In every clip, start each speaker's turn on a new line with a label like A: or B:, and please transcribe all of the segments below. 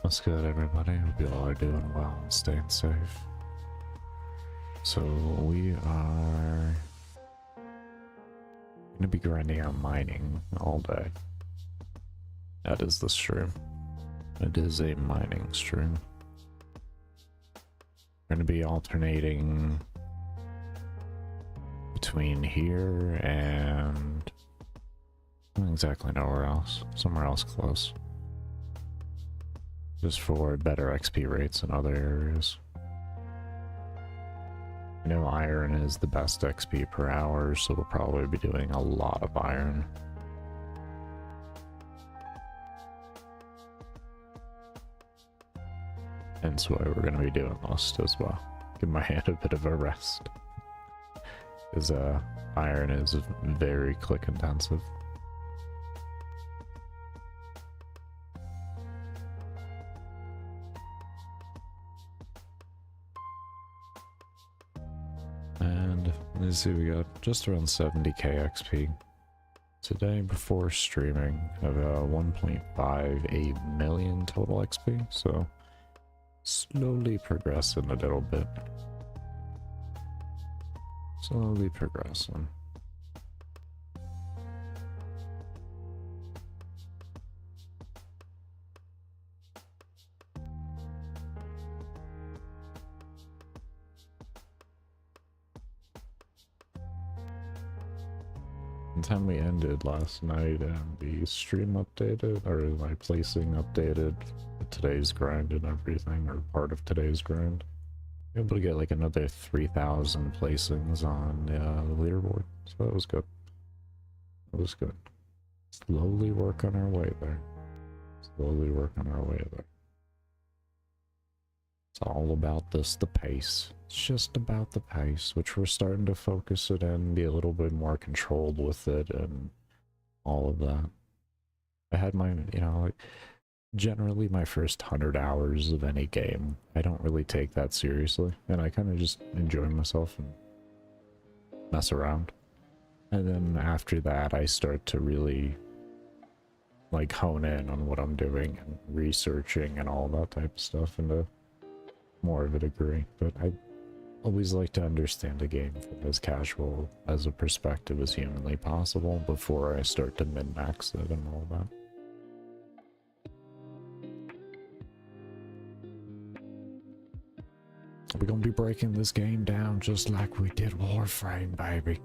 A: What's good, everybody? Hope you all are doing well and staying safe. So we are going to be grinding out mining all day. That is the stream. It is a mining stream. We're going to be alternating between here and I don't exactly nowhere else. Somewhere else close. Just for better XP rates in other areas. I know iron is the best XP per hour, so we'll probably be doing a lot of iron. Hence why we're going to be doing most as well. Give my hand a bit of a rest. Because iron is very click intensive. And let's see, we got just around 70k XP today before streaming. I have 1.58 million total XP, so slowly progressing a little bit. Slowly progressing. The time we ended last night and the stream updated, or my placing updated today's grind and everything, or part of today's grind. We were able to get like another 3,000 placings on the leaderboard, so that was good. That was good. Slowly work on our way there. Slowly work on our way there. It's all about the pace. It's just about the pace, which we're starting to focus it in, be a little bit more controlled with it and all of that. I had my, you know, like, generally my first 100 hours of any game, I don't really take that seriously, and I kind of just enjoy myself and mess around. And then after that, I start to really, like, hone in on what I'm doing and researching and all that type of stuff into more of a degree. But I always like to understand a game from as casual as a perspective as humanly possible before I start to min-max it and all that. We're gonna be breaking this game down just like we did Warframe, baby.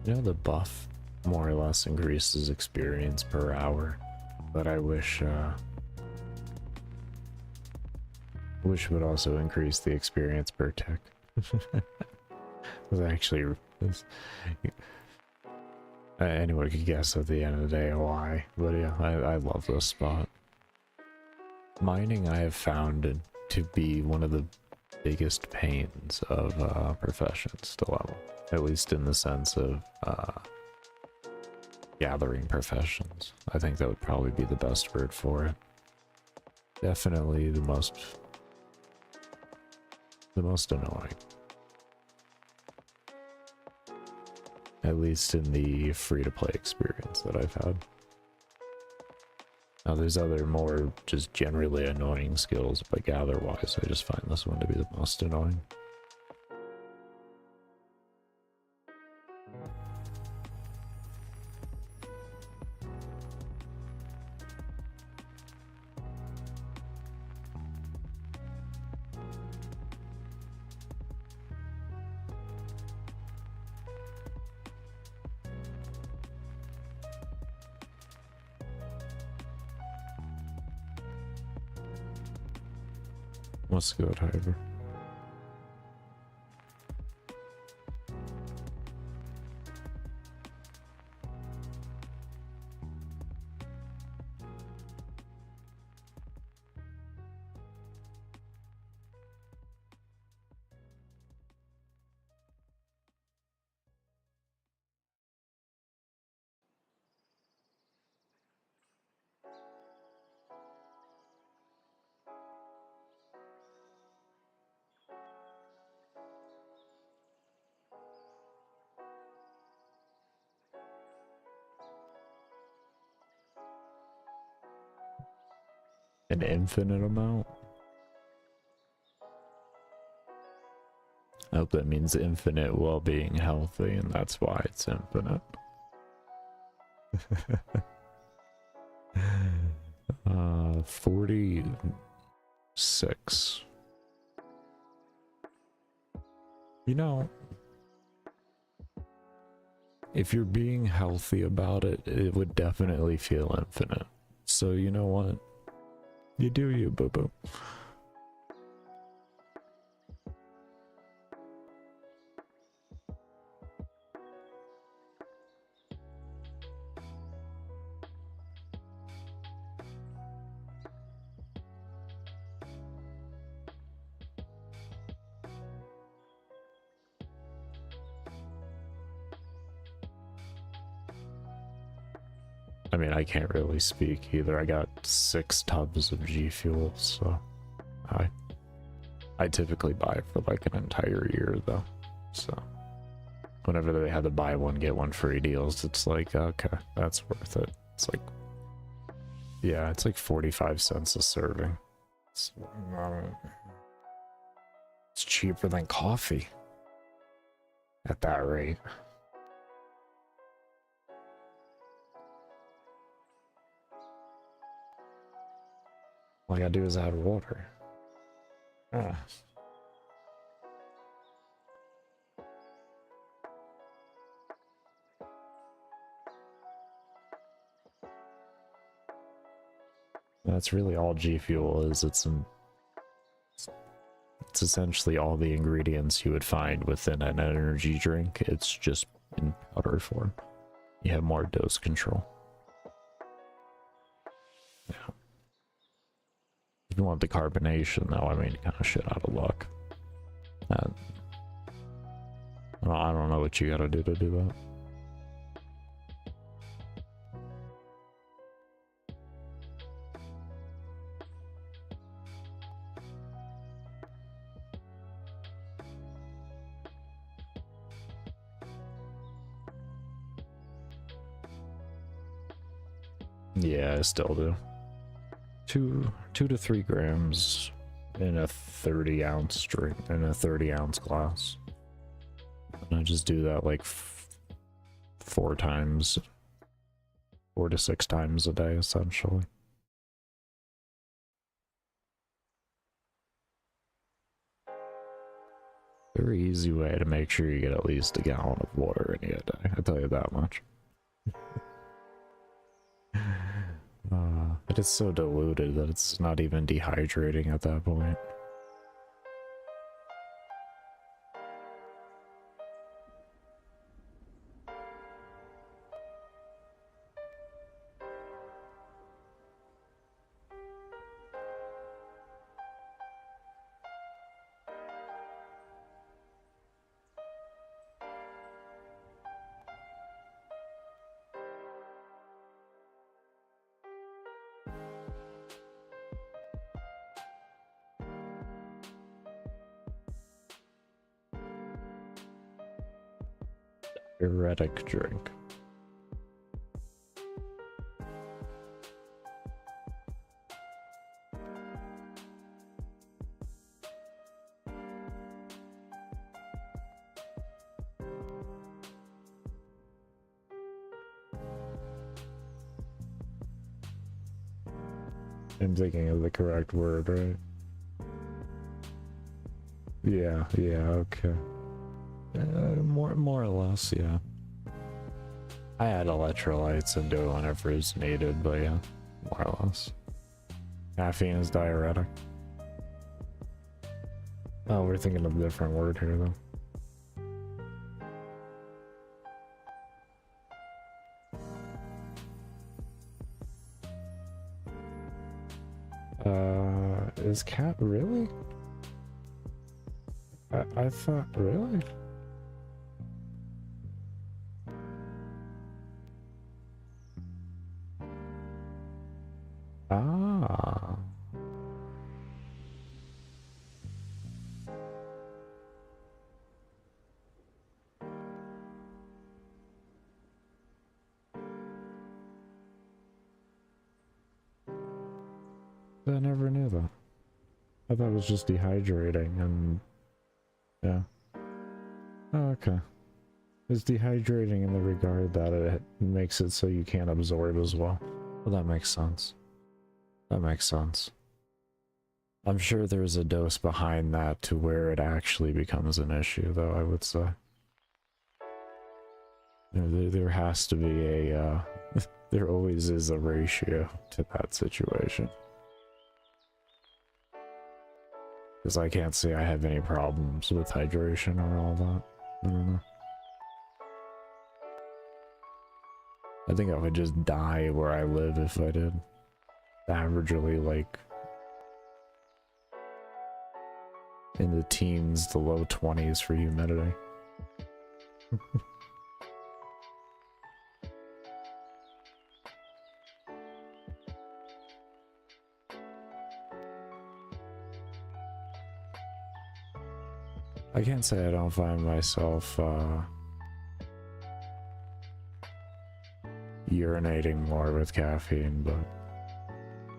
A: You know, the buff more or less increases experience per hour, but I wish would also increase the experience per tick. Was actually anyone could guess at the end of the day why, but yeah, I love this spot. Mining I have found to be one of the biggest pains of professions to level, at least in the sense of gathering professions. I think that would probably be the best word for it. Definitely the most annoying. At least in the free-to-play experience that I've had. Now there's other more just generally annoying skills, but gather-wise I just find this one to be the most annoying. What's good, however? An infinite amount? I hope that means infinite while being healthy, and that's why it's infinite. 46. You know, if you're being healthy about it, it would definitely feel infinite. So you know what? You do you, boo-boo. I mean, I can't really speak either. I got 6 tubs of G Fuel, so I typically buy it for like an entire year though. So whenever they have the buy one get one free deals, it's like, okay, that's worth it. It's like, yeah, it's like 45 cents a serving. It's cheaper than coffee at that rate. All I gotta do is add water. Ah. That's really all G Fuel is. It's essentially all the ingredients you would find within an energy drink. It's just in powder form. You have more dose control. Yeah. If you want the carbonation, though, I mean, kind of shit out of luck. I don't know what you gotta do to do that. Yeah, I still do. 2 to 3 grams in a 30-ounce drink, in a 30-ounce glass. And I just do that like 4 times, 4 to 6 times a day, essentially. Very easy way to make sure you get at least a gallon of water in a day, I tell you that much. It is so diluted that it's not even dehydrating at that point. Diuretic drink. I'm thinking of the correct word, right? Yeah, okay. More or less, yeah. I add electrolytes into it whenever it's needed, but yeah, more or less. Caffeine is diuretic. Oh, we're thinking of a different word here, though. Is cat really? I thought, really? Ah. I never knew that. I thought it was just dehydrating and... yeah. Oh, okay. It's dehydrating in the regard that it makes it so you can't absorb as well. Well, that makes sense. That makes sense. I'm sure there's a dose behind that to where it actually becomes an issue, though, I would say. You know, there has to be a, there always is a ratio to that situation. Because I can't say I have any problems with hydration or all that. I don't know. I think I would just die where I live if I did. Averagely, like, in the teens, the low 20s for humidity. I can't say I don't find myself urinating more with caffeine, but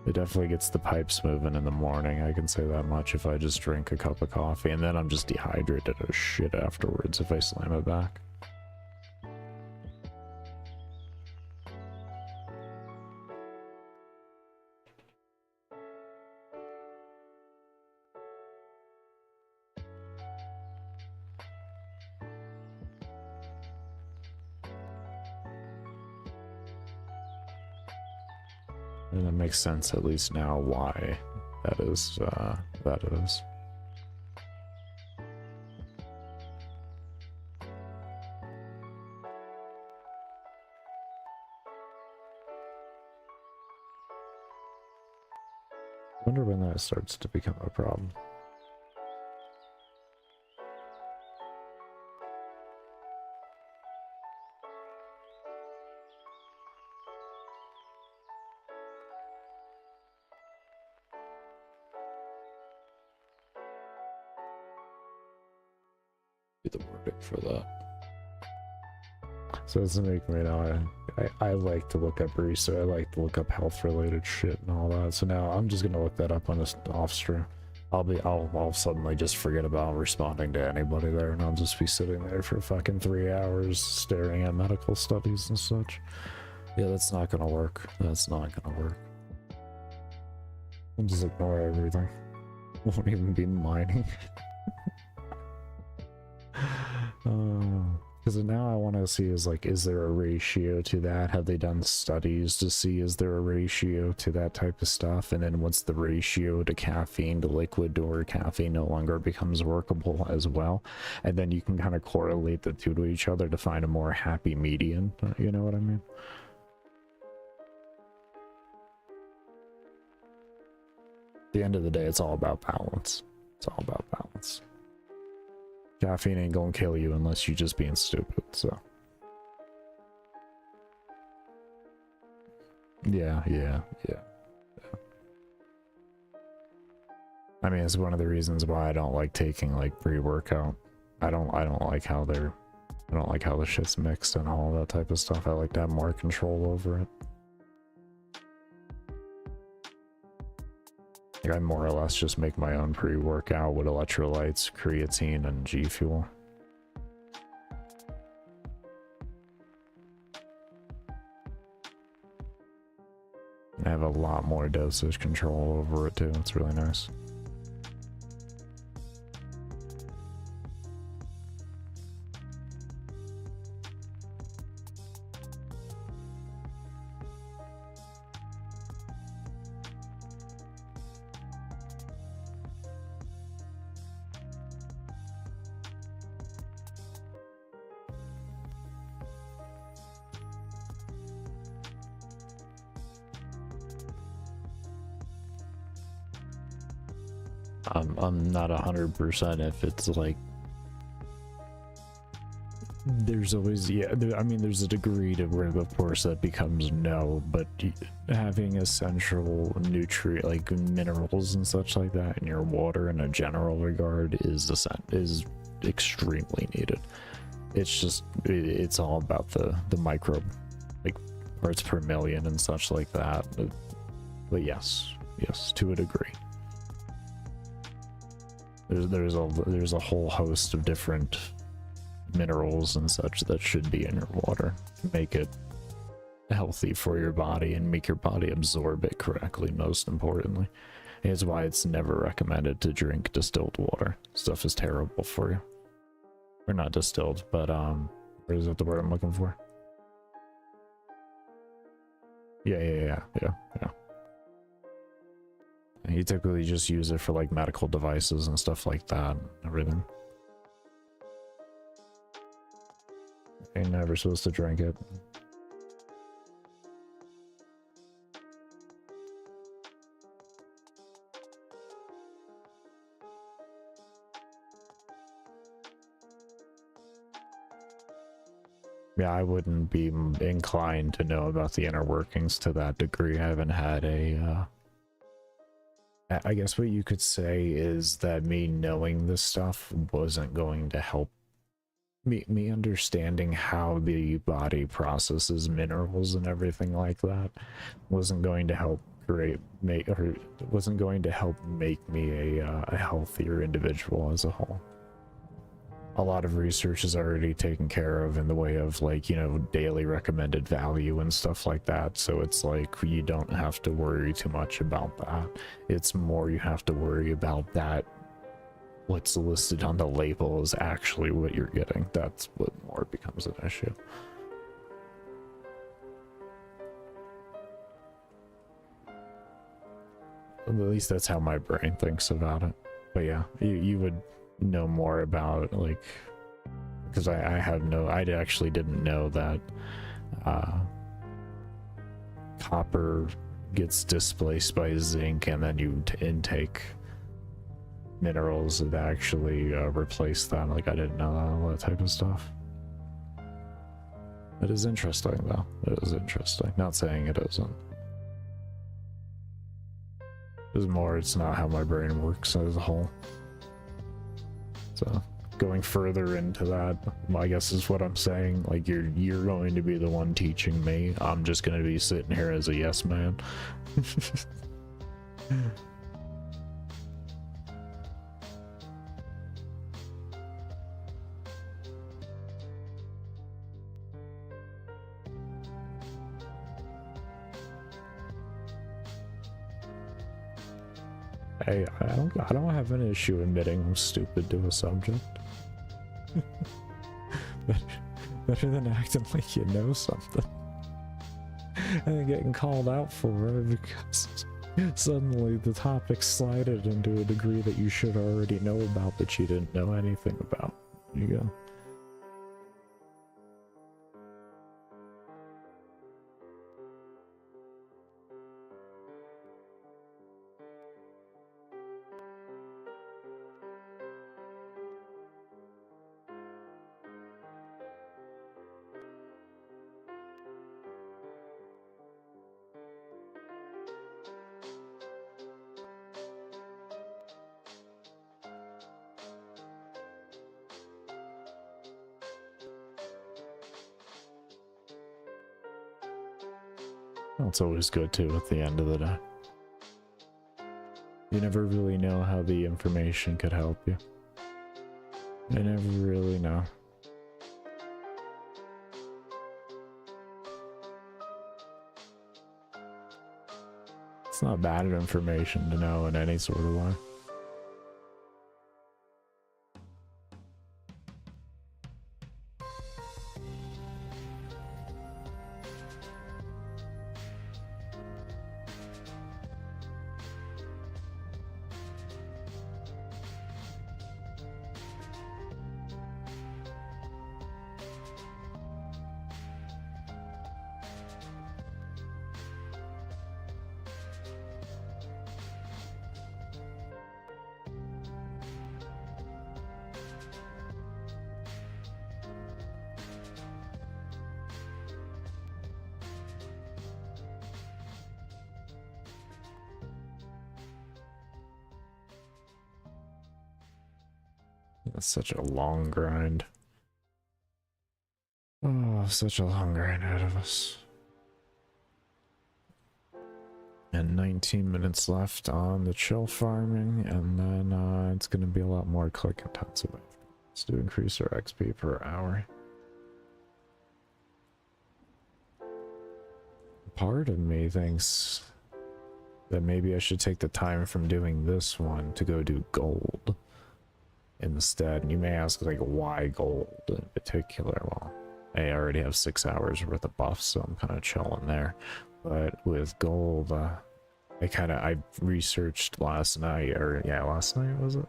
A: it definitely gets the pipes moving in the morning. I can say that much if I just drink a cup of coffee, and then I'm just dehydrated as shit afterwards if I slam it back. And it makes sense at least now why that is, that is. I wonder when that starts to become a problem. The wording for that. So it's make me now. I like to look up research. I like to look up health related shit and all that. So now I'm just gonna look that up on this off stream. I'll suddenly just forget about responding to anybody there, and I'll just be sitting there for fucking 3 hours staring at medical studies and such. Yeah, that's not gonna work. That's not gonna work. I'll just ignore everything. Won't even be mining. Because now I want to see is like, is there a ratio to that? Have they done studies to see is there a ratio to that type of stuff? And then what's the ratio to caffeine to liquid or caffeine no longer becomes workable as well? And then you can kind of correlate the two to each other to find a more happy median. You know what I mean? At the end of the day, it's all about balance. It's all about balance. Caffeine ain't gonna kill you unless you're just being stupid, so. Yeah. I mean, it's one of the reasons why I don't like taking like pre-workout. I don't like how the shit's mixed and all that type of stuff. I like to have more control over it. Like I more or less just make my own pre-workout with electrolytes, creatine, and G Fuel. I have a lot more dosage control over it too. It's really nice. I'm not 100% if it's like there's always I mean there's a degree to where of course that becomes no, but having essential nutrient like minerals and such like that in your water in a general regard is extremely needed. It's just it's all about the microbe like parts per million and such like that, but yes to a degree. There's a whole host of different minerals and such that should be in your water to make it healthy for your body and make your body absorb it correctly, most importantly. It's why it's never recommended to drink distilled water. Stuff is terrible for you. Or not distilled, but what is it the word I'm looking for? Yeah. You typically just use it for like medical devices and stuff like that and everything. You're never supposed to drink it. Yeah, I wouldn't be inclined to know about the inner workings to that degree. I haven't had a I guess what you could say is that me knowing this stuff wasn't going to help me understanding how the body processes minerals and everything like that wasn't going to help wasn't going to help make me a healthier individual as a whole. A lot of research is already taken care of in the way of like, you know, daily recommended value and stuff like that. So it's like you don't have to worry too much about that. It's more you have to worry about that what's listed on the label is actually what you're getting. That's what more becomes an issue. At least that's how my brain thinks about it. But yeah, you would know more about like, because I actually didn't know that copper gets displaced by zinc and then you intake minerals that actually replace that. Like I didn't know that, all that type of stuff. It is interesting though. It is interesting. Not saying it isn't. It's more, it's not how my brain works as a whole. So going further into that, I guess is what I'm saying. Like you're going to be the one teaching me. I'm just going to be sitting here as a yes man. Hey, I don't have an issue admitting I'm stupid to a subject. Better than acting like you know something. And then getting called out for it because suddenly the topic slided into a degree that you should already know about that you didn't know anything about. There you go. That's always good too at the end of the day. You never really know how the information could help you. You never really know. It's not bad information to know in any sort of way. That's such a long grind. Oh, such a long grind ahead of us. And 19 minutes left on the chill farming, and then it's going to be a lot more click intensive. Let's do increase our XP per hour. Part of me thinks that maybe I should take the time from doing this one to go do gold instead. And you may ask, like, why gold in particular? Well, I already have 6 hours worth of buffs, so I'm kind of chilling there. But with gold, I researched last night, or yeah, last night was it?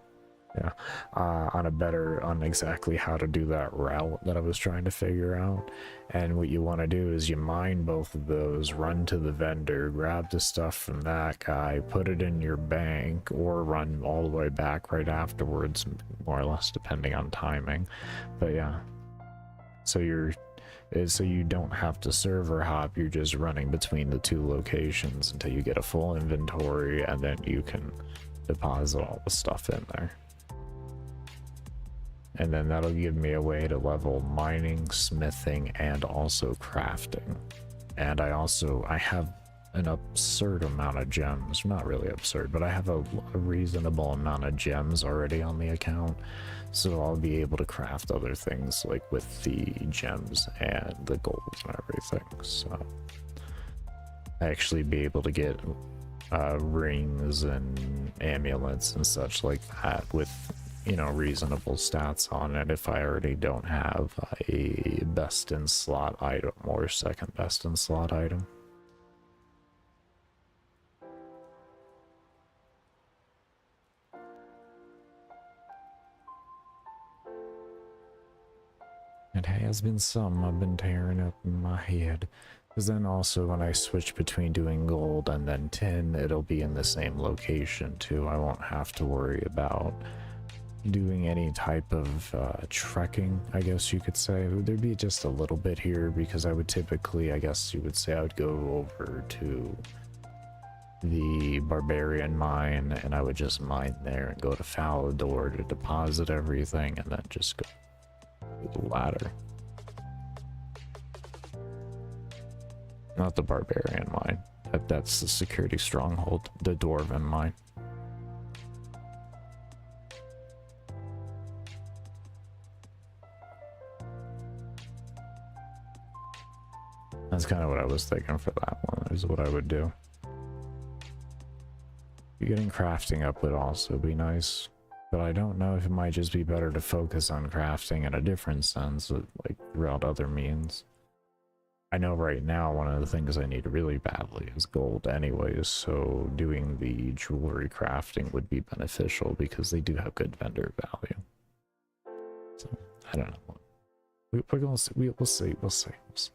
A: Yeah, on exactly how to do that route that I was trying to figure out. And what you want to do is you mine both of those, run to the vendor, grab the stuff from that guy, put it in your bank, or run all the way back right afterwards, more or less, depending on timing. But yeah, so you don't have to server hop, you're just running between the two locations until you get a full inventory, and then you can deposit all the stuff in there. And then that'll give me a way to level mining, smithing, and also crafting. And I have an absurd amount of gems. Not really absurd, but I have a reasonable amount of gems already on the account. So I'll be able to craft other things like with the gems and the gold and everything. So I actually be able to get rings and amulets and such like that with, you know, reasonable stats on it if I already don't have a best in slot item or second best in slot item. It has been some I've been tearing up in my head. Because then also when I switch between doing gold and then tin, it'll be in the same location too. I won't have to worry about doing any type of trekking, I guess you could say. There'd be just a little bit here because I would typically, I guess you would say, I would go over to the barbarian mine and I would just mine there and go to Falador to deposit everything and then just go to the ladder. Not the barbarian mine. That's the security stronghold, the dwarven mine. That's kind of what I was thinking for that one, is what I would do. Getting crafting up would also be nice, But I don't know if it might just be better to focus on crafting in a different sense, like throughout other means. I know right now one of the things I need really badly is gold anyways, so doing the jewelry crafting would be beneficial because they do have good vendor value. So, I don't know. We're gonna see. We'll see. We'll see. We'll see.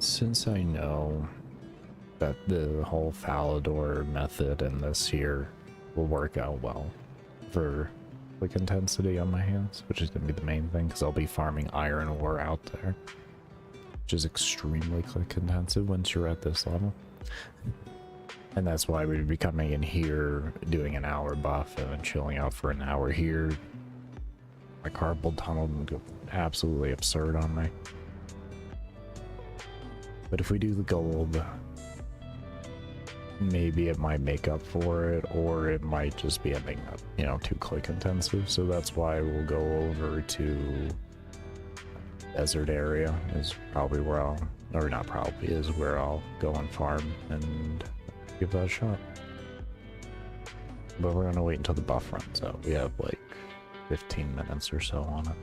A: Since I know that the whole Falador method and this here will work out well for click intensity on my hands, which is going to be the main thing because I'll be farming iron ore out there, which is extremely click intensive once you're at this level. And that's why we'd be coming in here, doing an hour buff, and then chilling out for an hour here. My carpal tunnel would go absolutely absurd on me. But if we do the gold, maybe it might make up for it, or it might just be ending up, you know, too click intensive. So that's why we'll go over to desert area is probably where I'll, or not probably, is where I'll go and farm and give that a shot. But we're gonna wait until the buff runs out. We have like 15 minutes or so on it.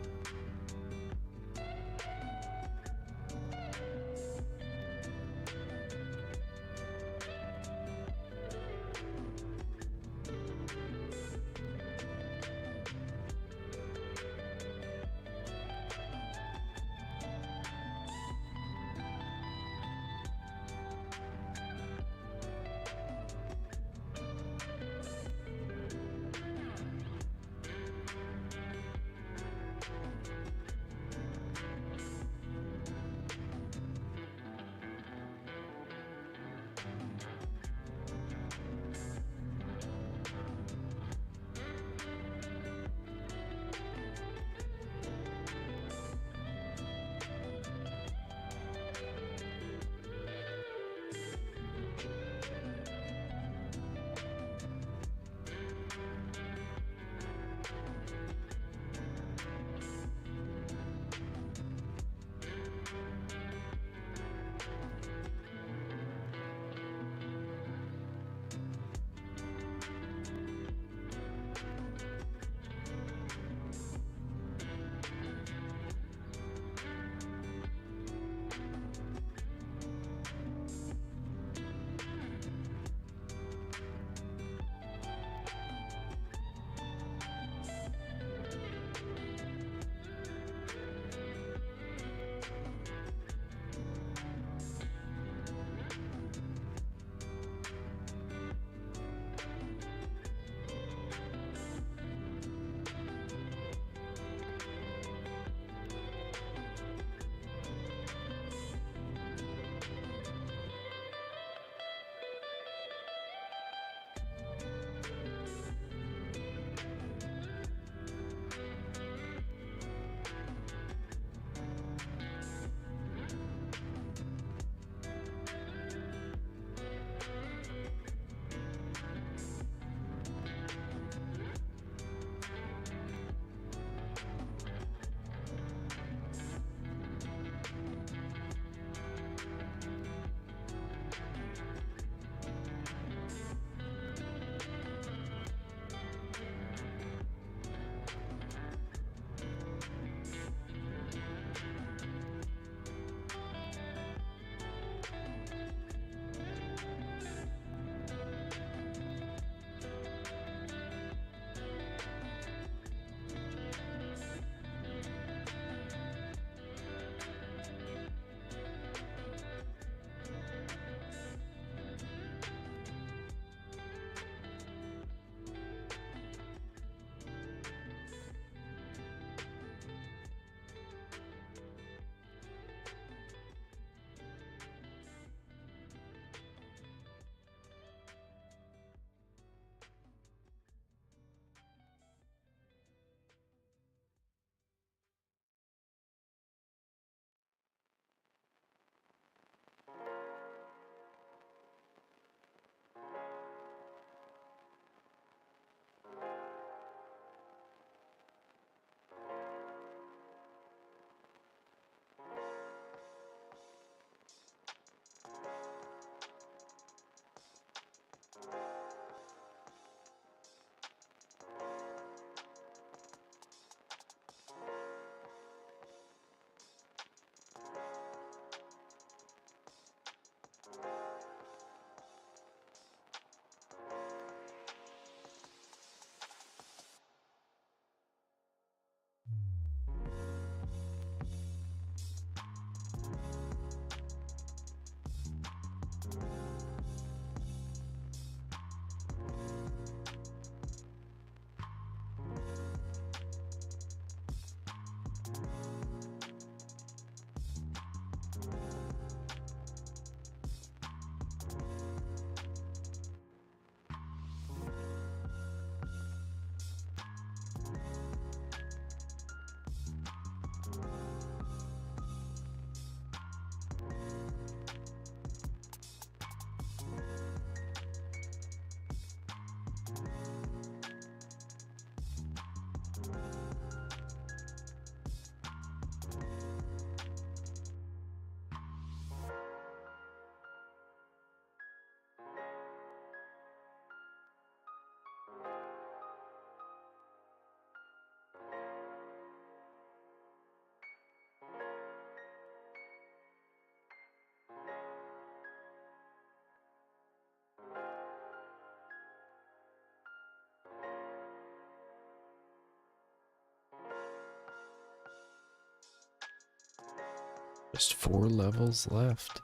A: Just 4 levels left,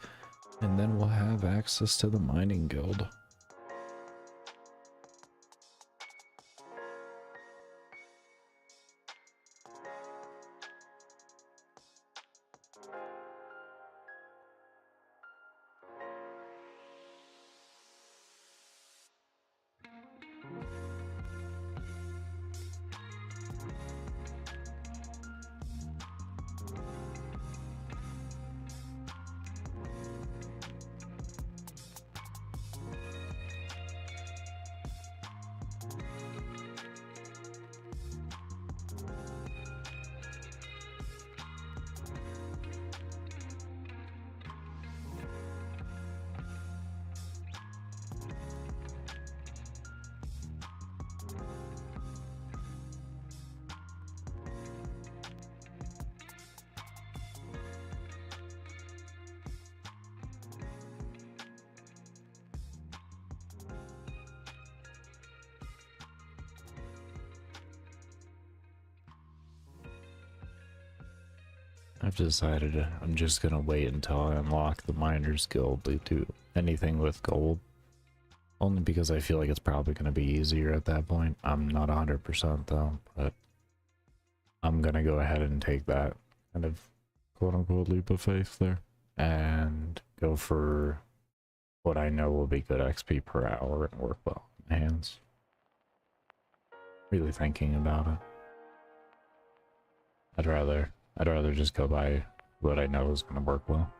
A: and then we'll have access to the mining guild. I've decided I'm just gonna wait until I unlock the Miners Guild to do anything with gold. Only because I feel like it's probably gonna be easier at that point. I'm not 100% though, but I'm gonna go ahead and take that kind of quote-unquote leap of faith there and go for what I know will be good XP per hour and work well in my hands. Really thinking about it. I'd rather just go by what I know is going to work well.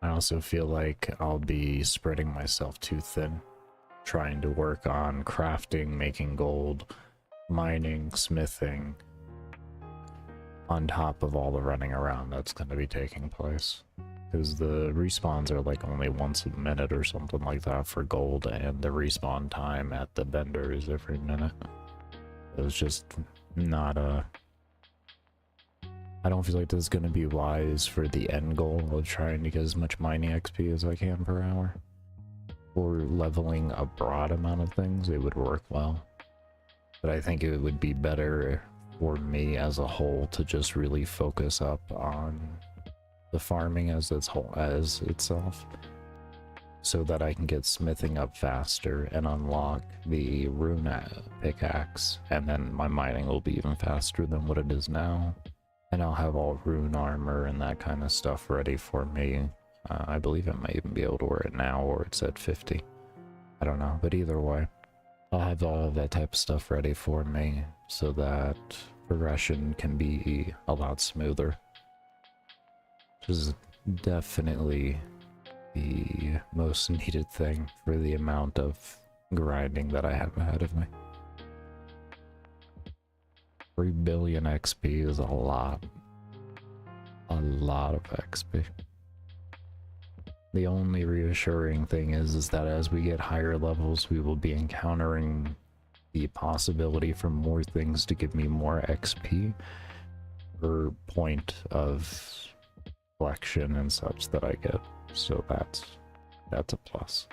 A: I also feel like I'll be spreading myself too thin, trying to work on crafting, making gold, mining, smithing, on top of all the running around that's going to be taking place. Because the respawns are like only once a minute or something like that for gold, and the respawn time at the vendor is every minute. It was just not a... I don't feel like this is going to be wise for the end goal of trying to get as much mining XP as I can per hour. For leveling a broad amount of things, it would work well. But I think it would be better for me as a whole to just really focus up on the farming as itself, so that I can get smithing up faster and unlock the rune pickaxe, and then my mining will be even faster than what it is now, and I'll have all rune armor and that kind of stuff ready for me. I believe I might even be able to wear it now, or it's at 50. I don't know, but either way, I'll have all of that type of stuff ready for me so that progression can be a lot smoother. Which is definitely the most needed thing for the amount of grinding that I have ahead of me. 3 billion XP is a lot of XP. The only reassuring thing is that as we get higher levels, we will be encountering the possibility for more things to give me more XP per point of collection and such that I get, so that's a plus.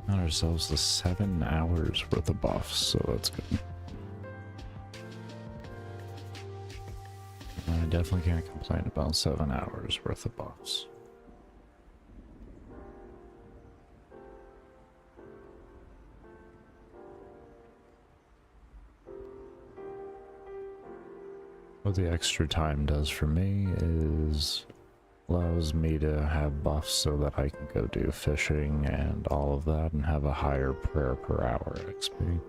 A: Got ourselves the 7 hours worth of buffs, so that's good. I definitely can't complain about 7 hours worth of buffs. What the extra time does for me is allows me to have buffs so that I can go do fishing and all of that and have a higher prayer per hour XP.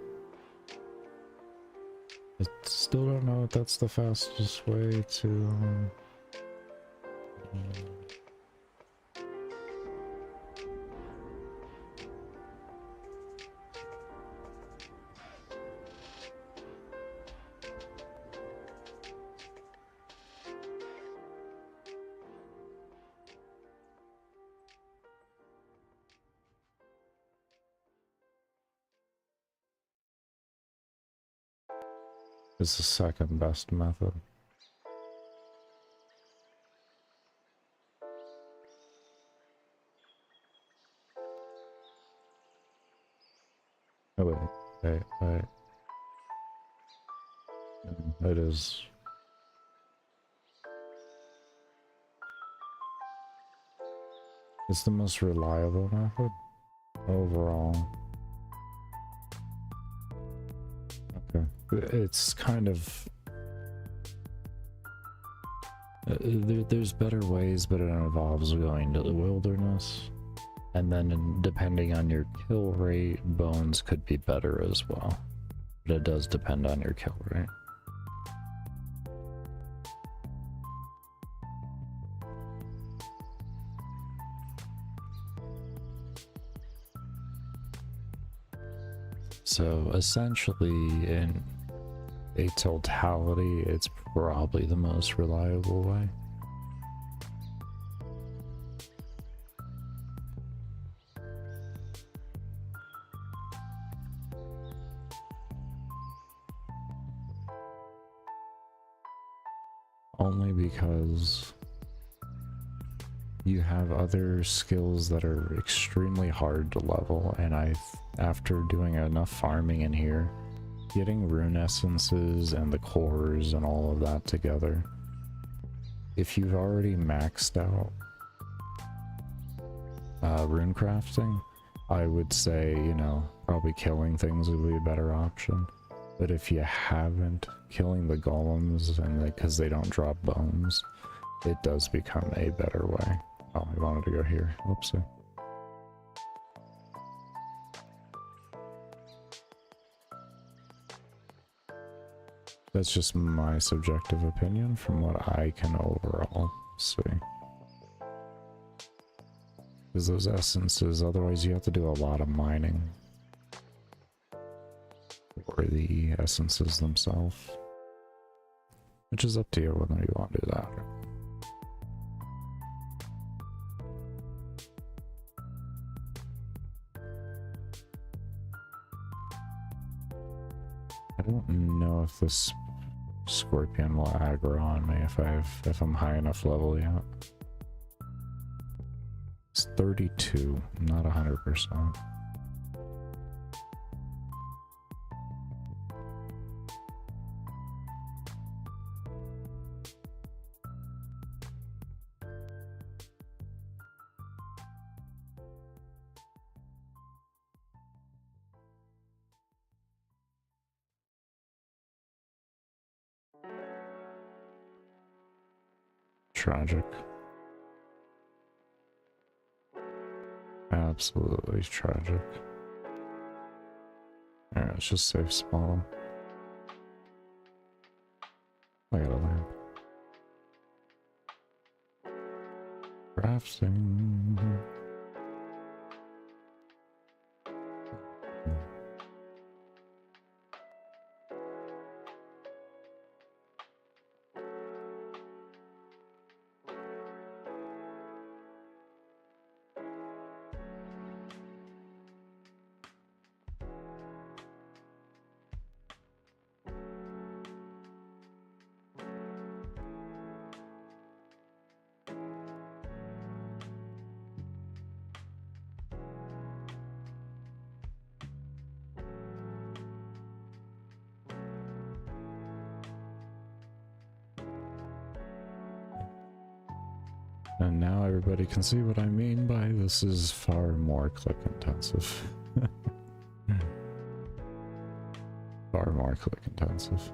A: I still don't know if that's the fastest way to... It's the second best method. Oh wait. It is. It's the most reliable method overall. Okay. It's kind of... there's better ways, but it involves going to the wilderness. And then depending on your kill rate, bones could be better as well. But it does depend on your kill rate. So essentially, in a totality, it's probably the most reliable way. Only because you have other skills that are extremely hard to level, and after doing enough farming in here, getting rune essences and the cores and all of that together, if you've already maxed out rune crafting, I would say, you know, probably killing things would be a better option. But if you haven't, killing the golems, and because they don't drop bones, it does become a better way. Oh, I wanted to go here. Whoopsie. That's just my subjective opinion from what I can overall see. Because those essences, otherwise you have to do a lot of mining for the essences themselves. Which is up to you whether you want to do that. I don't know if this scorpion will aggro on me if I'm high enough level yet. It's 32, not 100%. Tragic. Absolutely tragic. Alright, let's just safe spawn. I gotta land. Crafting. And now everybody can see what I mean by this is far more click intensive. Far more click intensive.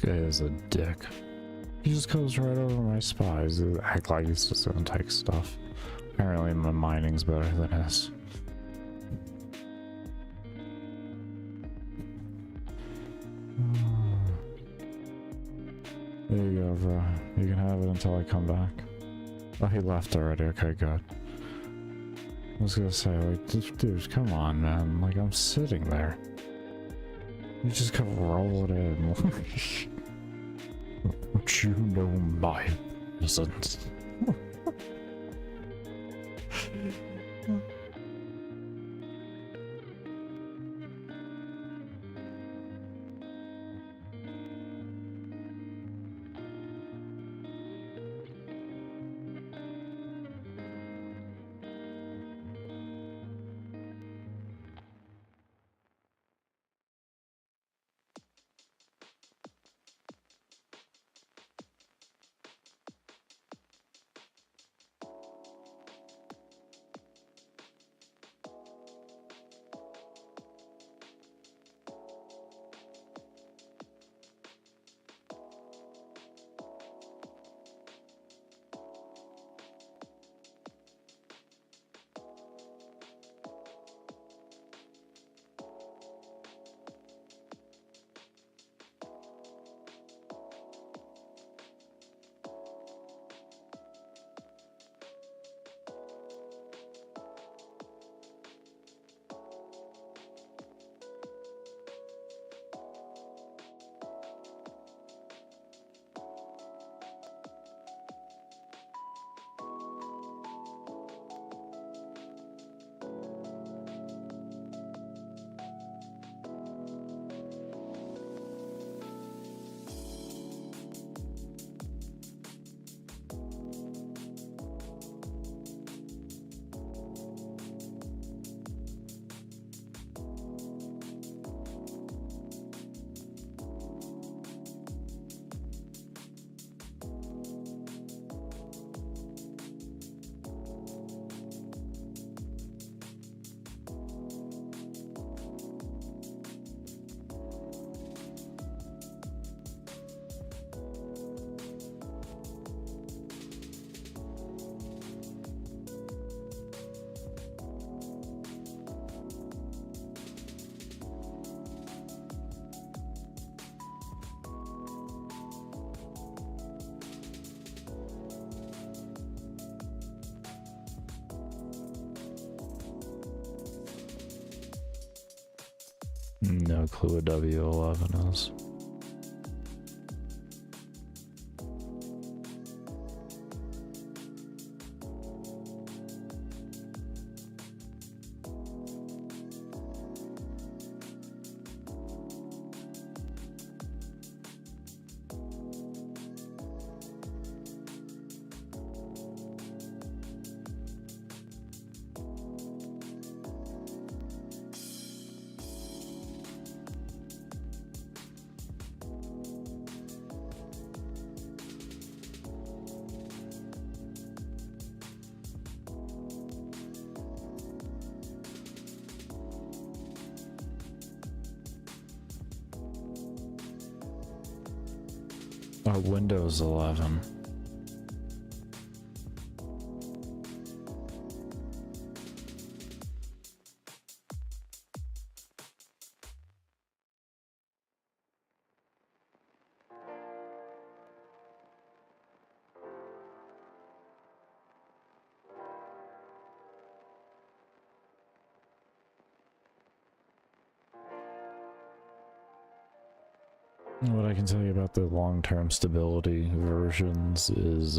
A: This guy is a dick. He just goes right over my spies. Act like he's just gonna take stuff. Apparently my mining's better than his. There you go, bro. You can have it until I come back. Oh, he left already. Okay, good. I was gonna say, like, dude, come on, man. Like, I'm sitting there. You just gotta roll it in. What you know my innocence. No clue what W11 is. Windows 11. What I can tell you about the long-term stability versions is,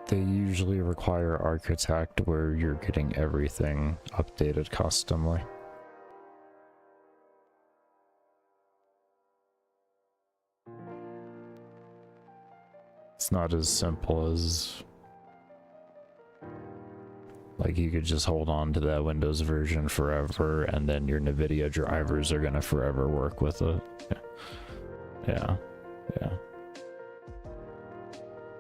A: they usually require Architect where you're getting everything updated customly. It's not as simple as... like, you could just hold on to that Windows version forever, and then your NVIDIA drivers are gonna forever work with it. Yeah.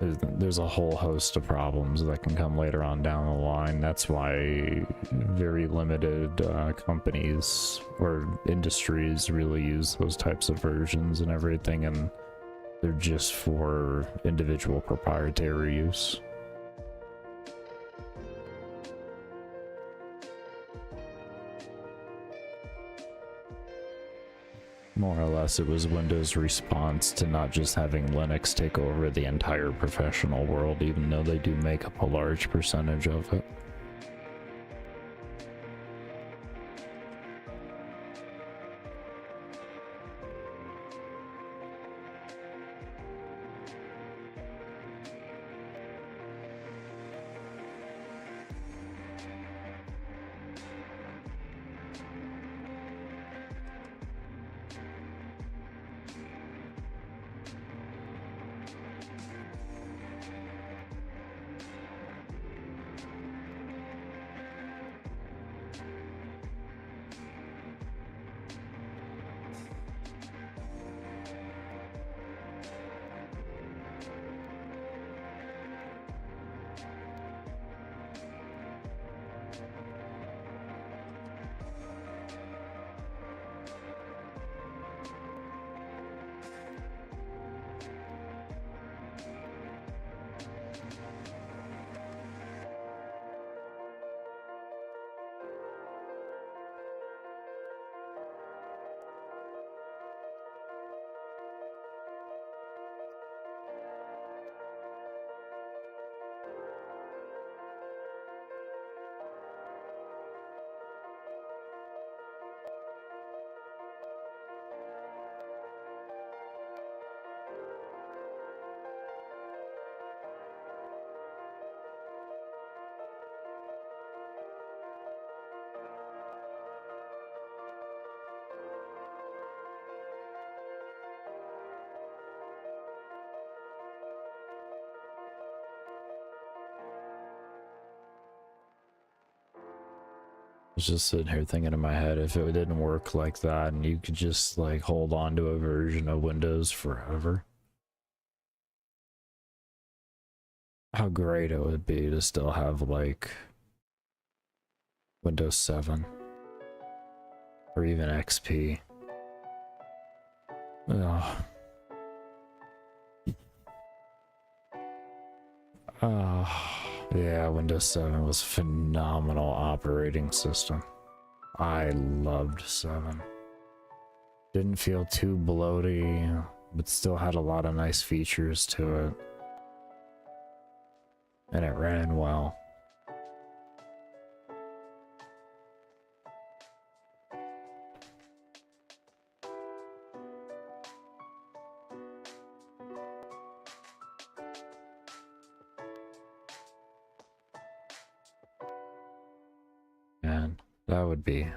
A: there's a whole host of problems that can come later on down the line. That's why very limited companies or industries really use those types of versions and everything, and they're just for individual proprietary use. More or less, it was Windows' response to not just having Linux take over the entire professional world, even though they do make up a large percentage of it. I was just sitting here thinking in my head, if it didn't work like that and you could just like hold on to a version of Windows forever, how great it would be to still have like Windows 7 or even XP. Oh. Yeah, Windows 7 was a phenomenal operating system. I loved 7. Didn't feel too bloaty, but still had a lot of nice features to it. And it ran well. And that would be,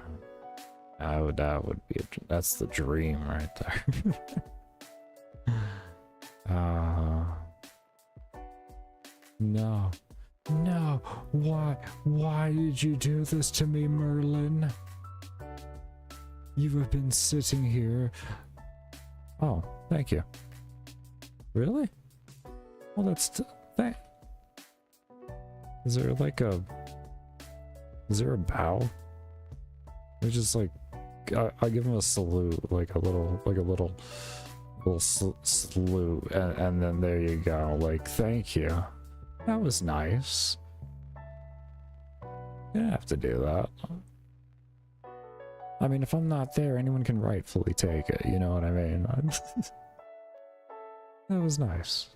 A: that's the dream right there. No, why did you do this to me, Merlin? You have been sitting here. Oh, thank you. Really? Well, is there like a, is there a bow? It's just like, I give him a salute, like a little salute, and then there you go, like, thank you. That was nice. You don't have to do that. I mean, if I'm not there, anyone can rightfully take it, you know what I mean? That was nice.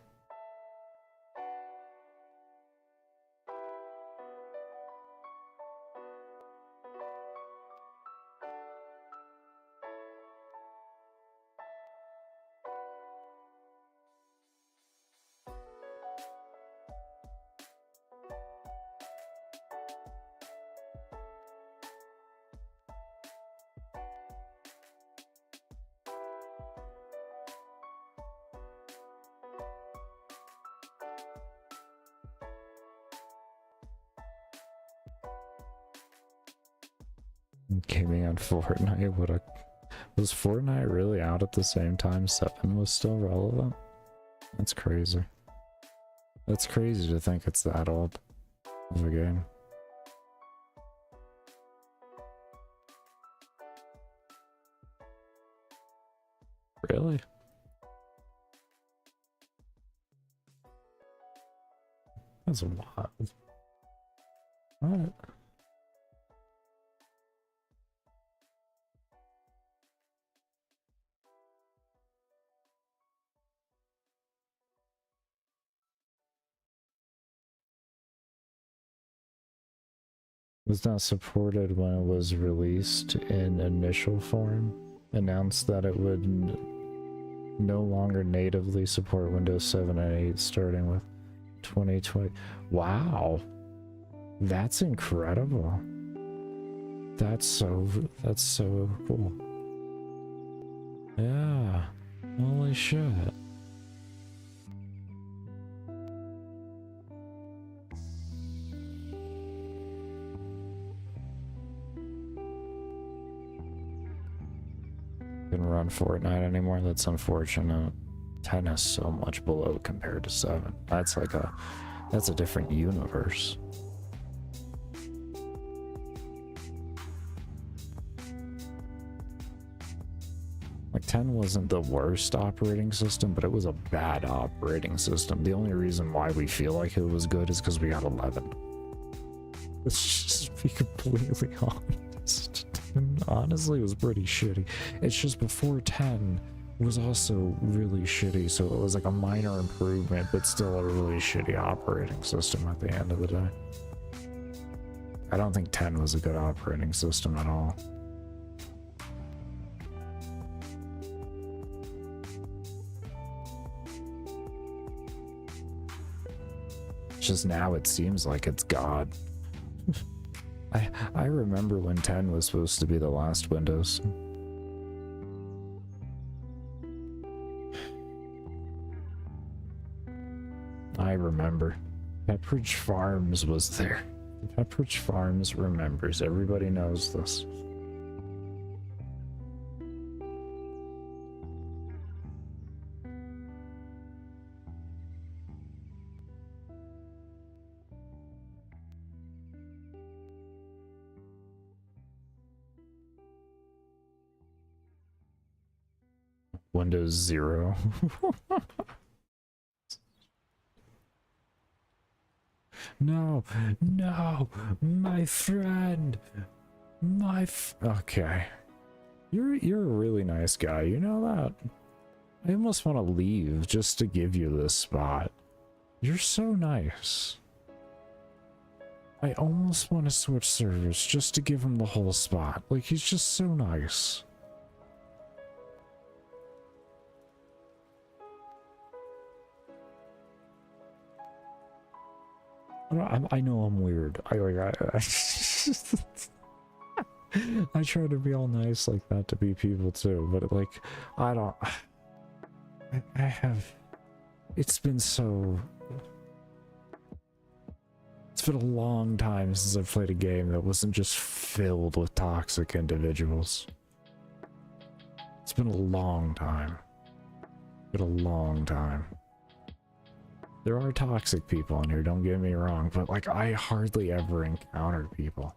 A: Gaming on Fortnite, was Fortnite really out at the same time 7 was still relevant? That's crazy. That's crazy to think it's that old of a game. Really? That's a lot. What? Was not supported when it was released in initial form. Announced that it would no longer natively support Windows 7 and 8 starting with 2020. Wow. That's incredible. That's so cool. Yeah. Holy shit. Can run Fortnite anymore. That's unfortunate. 10 is so much below compared to 7. That's like that's a different universe. Like 10 wasn't the worst operating system, but it was a bad operating system. The only reason why we feel like it was good is because we got 11. Let's just be completely honest. Honestly, it was pretty shitty. It's just before 10 was also really shitty, so it was like a minor improvement, but still a really shitty operating system at the end of the day. I don't think 10 was a good operating system at all. Just now it seems like it's God. I remember when 10 was supposed to be the last Windows. I remember. Pepperidge Farms was there. Pepperidge Farms remembers. Everybody knows this. Windows 0. No, no, my friend, okay. You're a really nice guy, you know that? I almost want to leave just to give you this spot. You're so nice. I almost want to switch servers just to give him the whole spot. Like, he's just so nice. I know I'm weird. I try to be all nice like that to be people too, but like, I don't. I have. It's been a long time since I've played a game that wasn't just filled with toxic individuals. It's been a long time. Been a long time. There are toxic people in here, don't get me wrong, but like I hardly ever encounter people.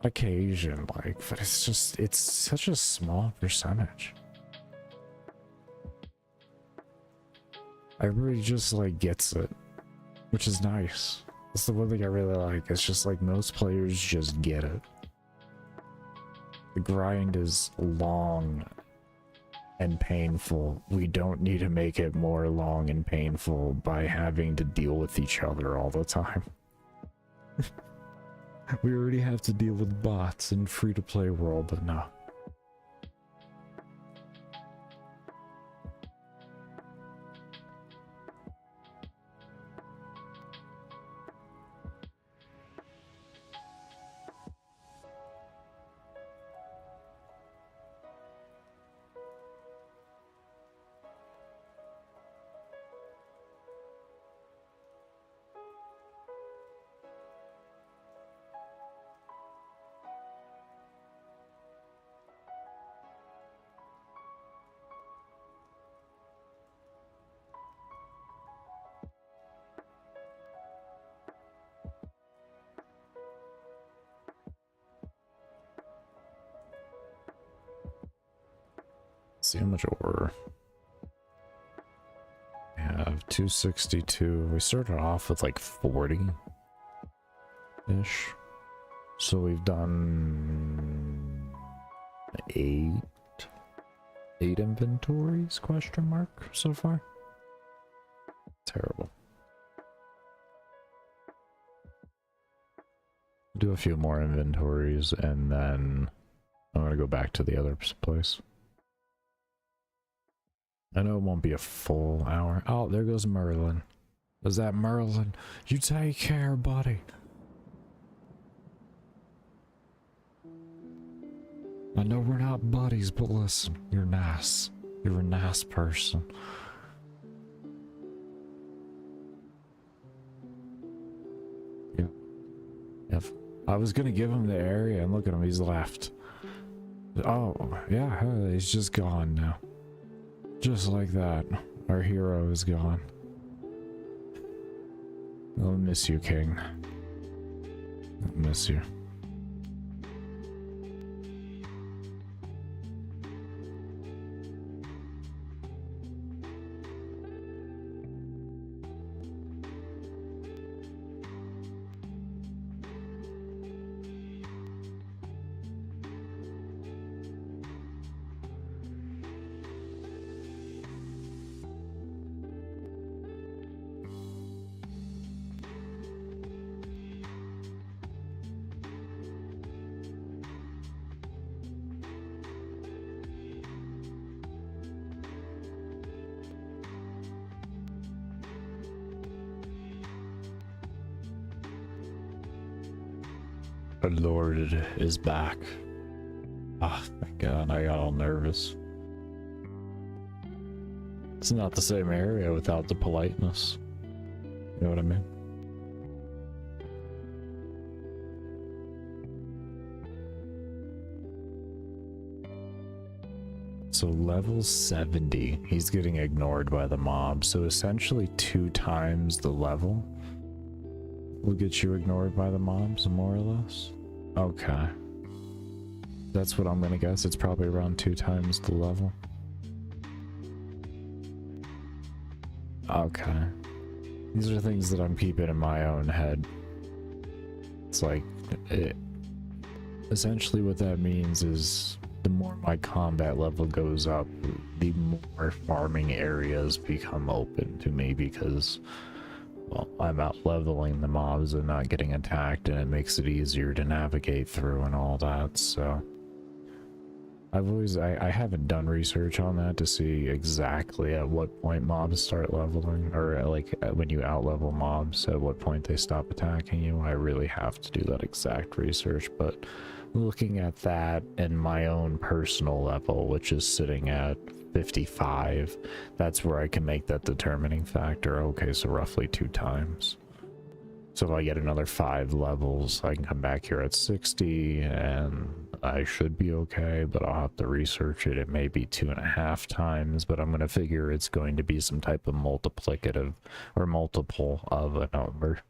A: Occasion, like, but it's such a small percentage. Everybody just like gets it, which is nice. That's the one thing I really like. It's just like most players just get it. The grind is long and painful. We don't need to make it more long and painful by having to deal with each other all the time. We already have to deal with bots in free-to-play world, but no. see how much ore we have. 262. We started off with like 40-ish. So we've done 8 inventories, question mark, so far. Terrible. Do a few more inventories and then I'm gonna go back to the other place. I know it won't be a full hour. Oh, there goes Merlin. Is that Merlin? You take care, buddy. I know we're not buddies, but listen, you're nice. You're a nice person. Yep. Yep. I was gonna give him the area and look at him, he's left. Oh, yeah, he's just gone now. Just like that. Our hero is gone. I'll miss you, King. I'll miss you. Our Lord is back. Ah, oh, thank God, I got all nervous. It's not the same area without the politeness. You know what I mean? So level 70, he's getting ignored by the mob. So essentially 2 times the level will get you ignored by the mobs, more or less. Okay. That's what I'm gonna guess. It's probably around 2 times the level. Okay. These are things that I'm keeping in my own head. It's like, essentially what that means is the more my combat level goes up, the more farming areas become open to me because, well, I'm out leveling the mobs and not getting attacked, and it makes it easier to navigate through and all that. So I haven't done research on that to see exactly at what point mobs start leveling, or like when you out level mobs, at what point they stop attacking you. I really have to do that exact research, but looking at that and my own personal level, which is sitting at 55, that's where I can make that determining factor. Okay, so roughly 2 times. So if I get another 5 levels, I can come back here at 60 and I should be okay, but I'll have to research it. It may be 2.5 times, but I'm going to figure it's going to be some type of multiplicative or multiple of a number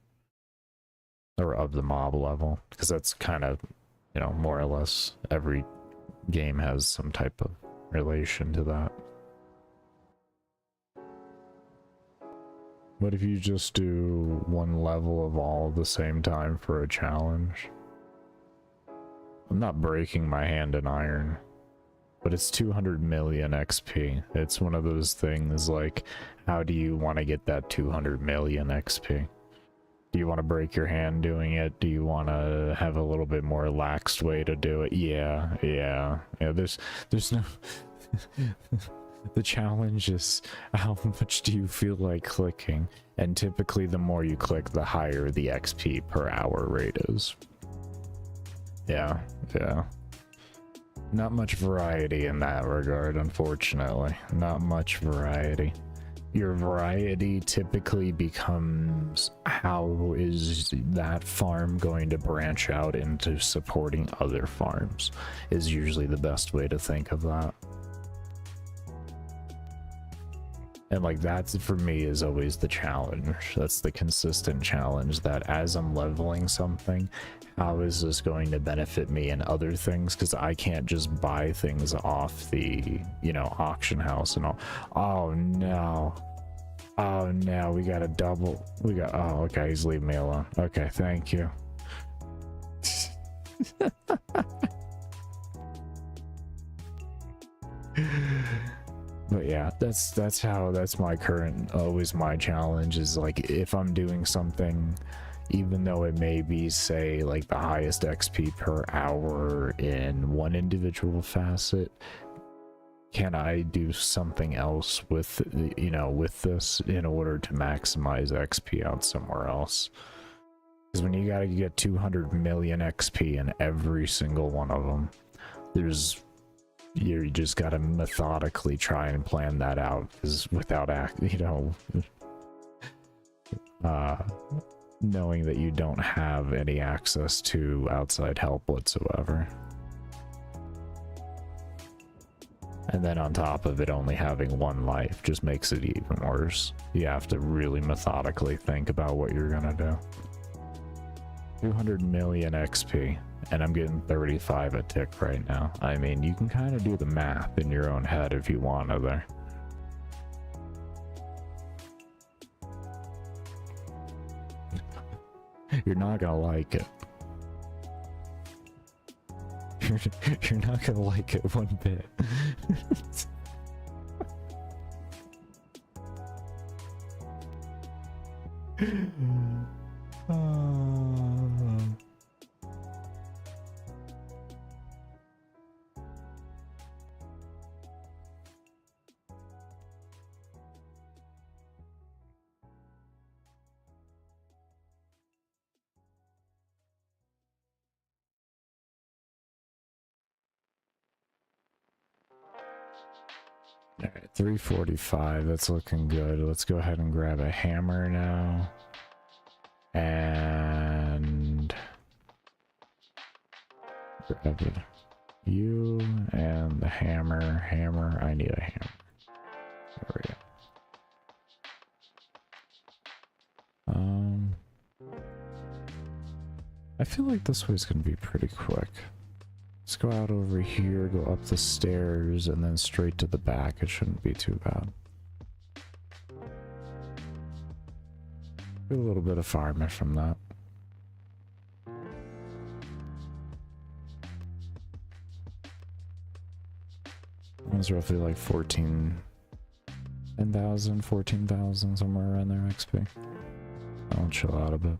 A: or of the mob level, because that's kind of, you know, more or less every game has some type of relation to that. What if you just do 1 level of all at the same time for a challenge? I'm not breaking my hand in iron, but it's 200 million XP. It's one of those things like, how do you want to get that 200 million XP? Do you want to break your hand doing it? Do you want to have a little bit more laxed way to do it? Yeah. There's no... The challenge is how much do you feel like clicking, and typically the more you click, the higher the XP per hour rate is. Yeah. Not much variety in that regard, unfortunately. Not much variety. Your variety typically becomes, how is that farm going to branch out into supporting other farms, is usually the best way to think of that. And like that's for me is always the challenge. That's the consistent challenge, that as I'm leveling something, how is this going to benefit me in other things? Because I can't just buy things off the, you know, auction house and all. Oh no. Oh no, we got a double. We got, oh, okay, he's leaving me alone. Okay, thank you. But yeah, that's my current, always my challenge is like, if I'm doing something, even though it may be, say, like the highest XP per hour in one individual facet, can I do something else with, you know, with this in order to maximize XP out somewhere else? Because when you gotta get 200 million XP in every single one of them, you just gotta methodically try and plan that out, because without knowing that you don't have any access to outside help whatsoever. And then on top of it, only having one life just makes it even worse. You have to really methodically think about what you're gonna do. 200 million XP, and I'm getting 35 a tick right now. I mean, you can kind of do the math in your own head if you want to there. You're not gonna like it. You're not gonna like it one bit. Alright, 345, that's looking good. Let's go ahead and grab a hammer now. And grab you and the hammer. Hammer, I need a hammer. There we go. I feel like this way's gonna be pretty quick. Let's go out over here, go up the stairs, and then straight to the back. It shouldn't be too bad. Do a little bit of farming from that. That was roughly like 10,000, 14,000, somewhere around there XP. I'll chill out a bit.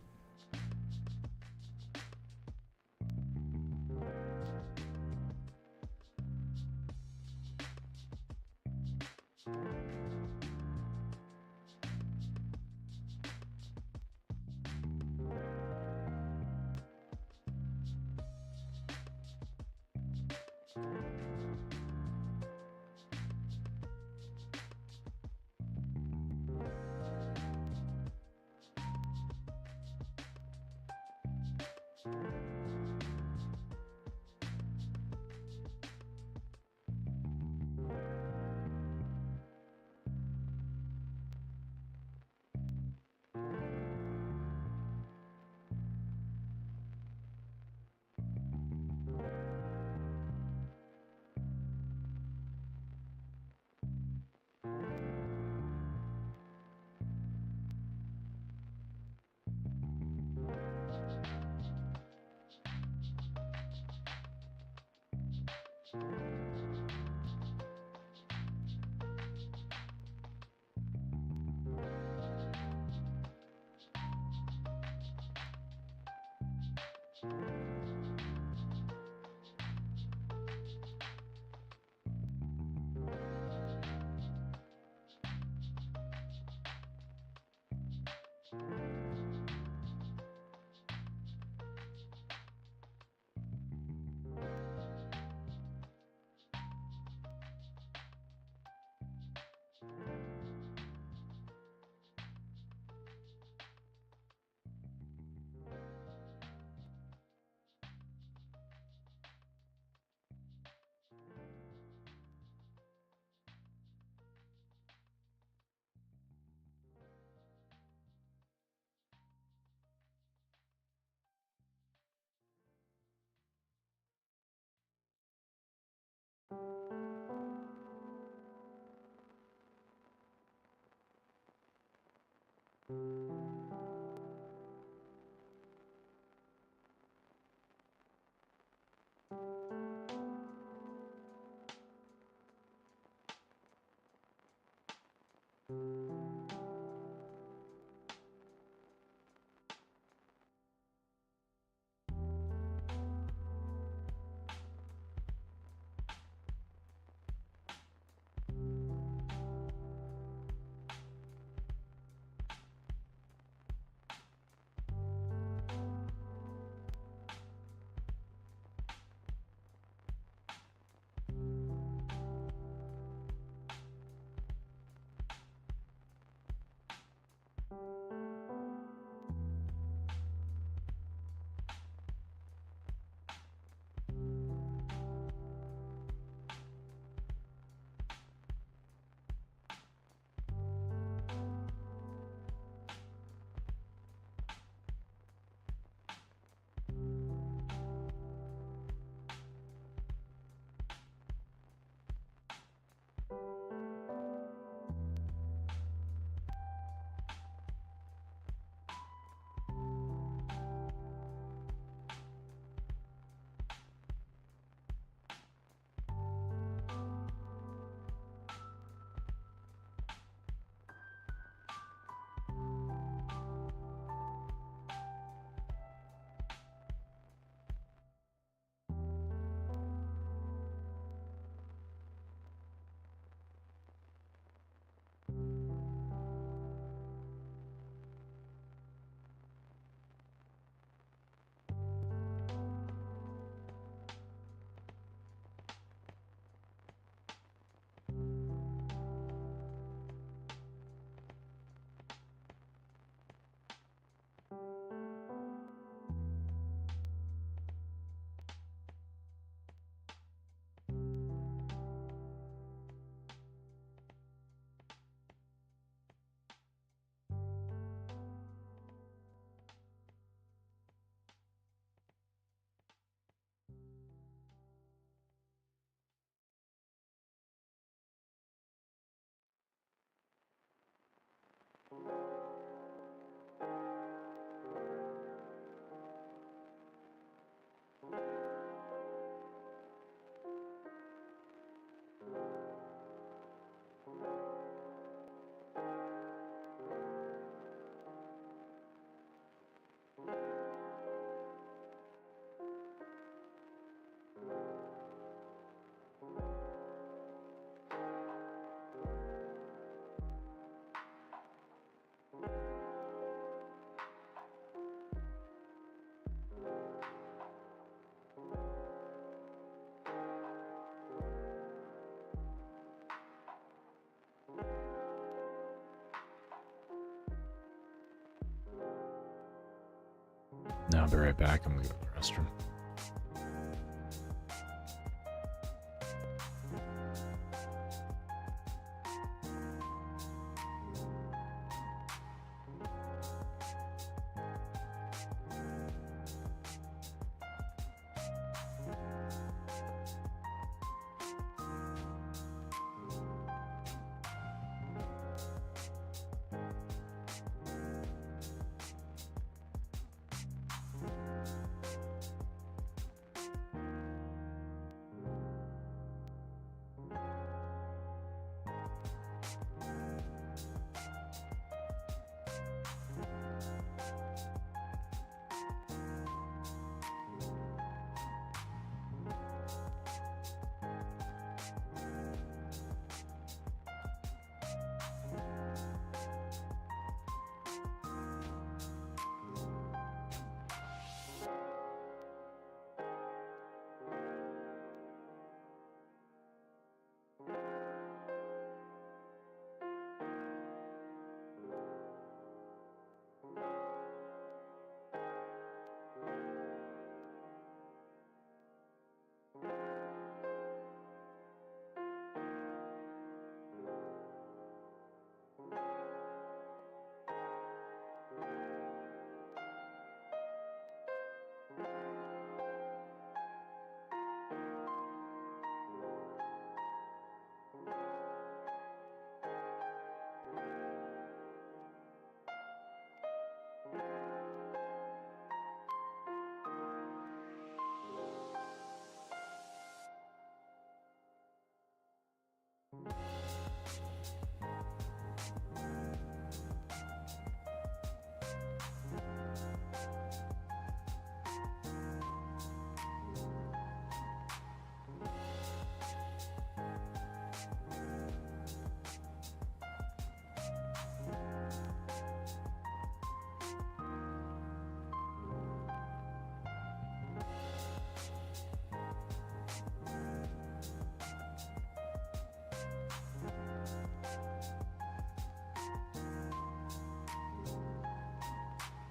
A: No, I'll be right back. I'm gonna go to the restroom.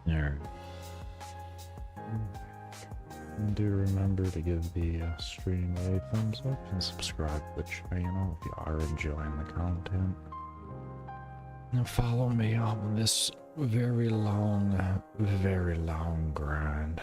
A: There. Do remember to give the stream a thumbs up and subscribe to the channel if you are enjoying the content. And follow me on this very long grind.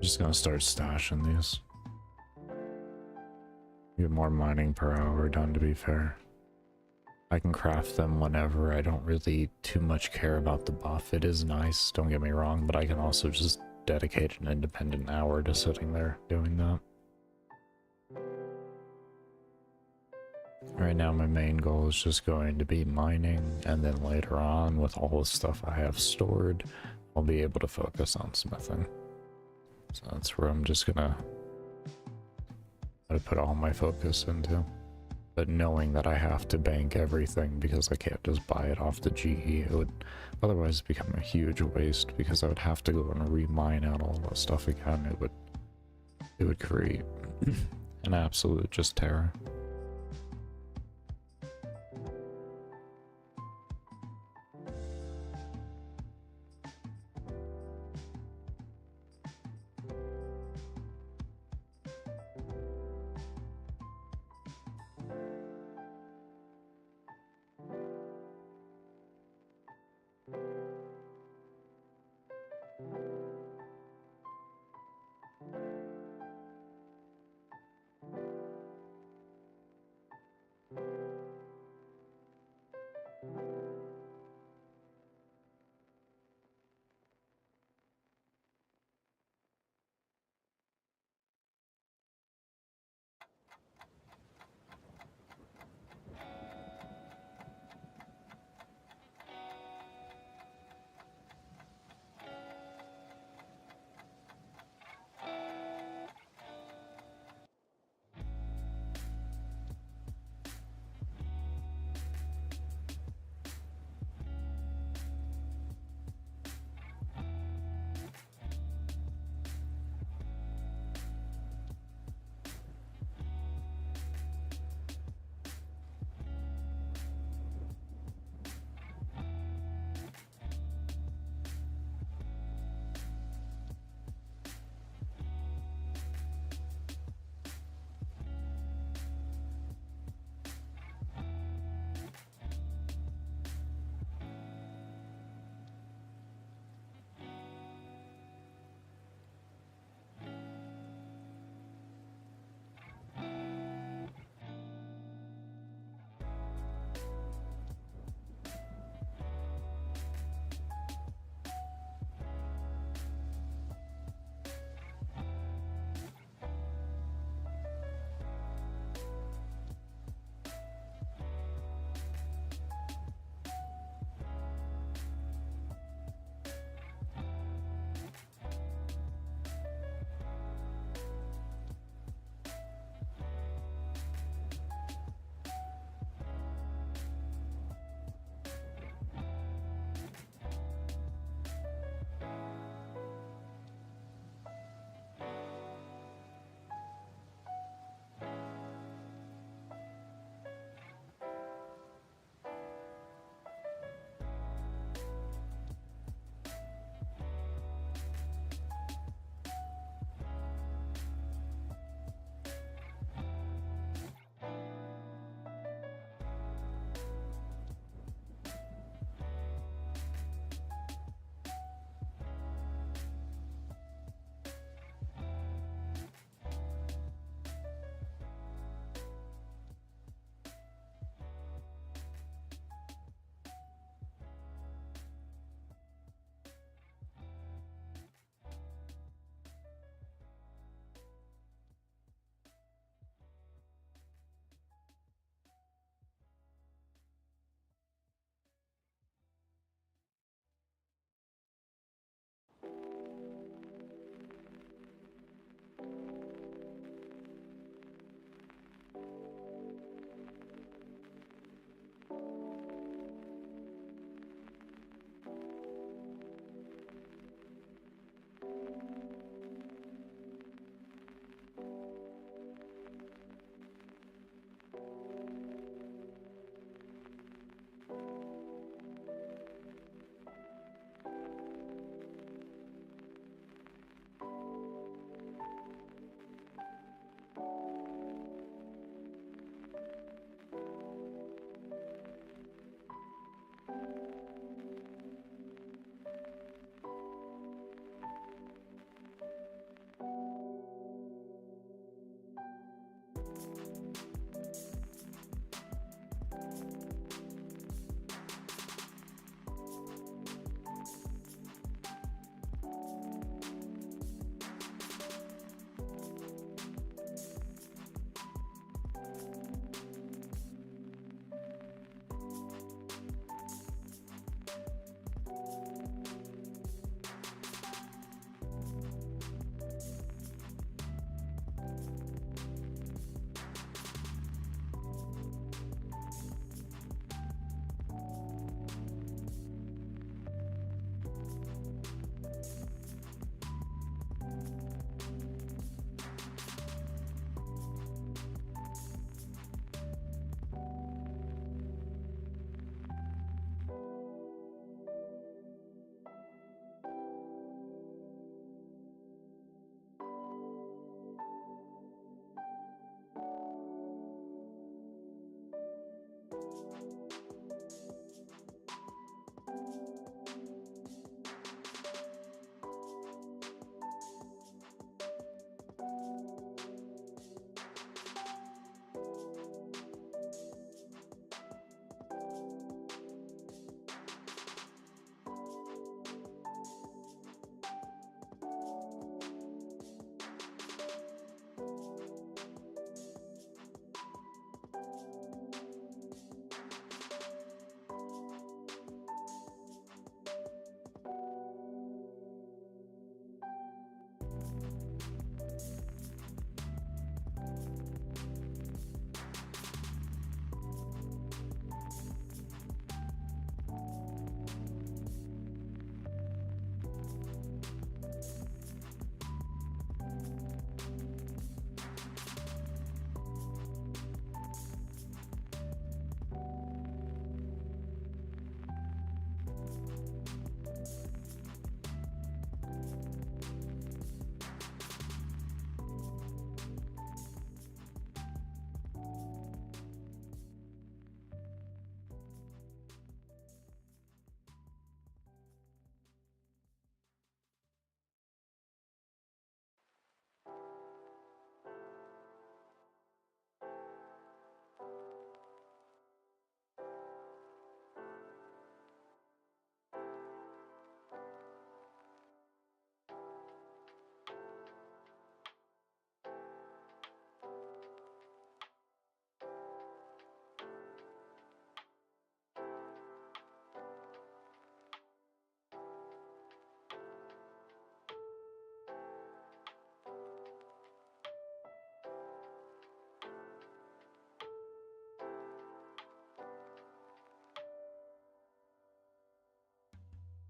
A: Just gonna start stashing these. Get more mining per hour done, to be fair. I can craft them whenever. I don't really too much care about the buff. It is nice, don't get me wrong, but I can also just dedicate an independent hour to sitting there doing that. Right now my main goal is just going to be mining, and then later on with all the stuff I have stored, I'll be able to focus on smithing. So that's where I'm just gonna put all my focus into. But knowing that I have to bank everything because I can't just buy it off the GE, it would otherwise become a huge waste because I would have to go and remine out all that stuff again. It would create an absolute just terror.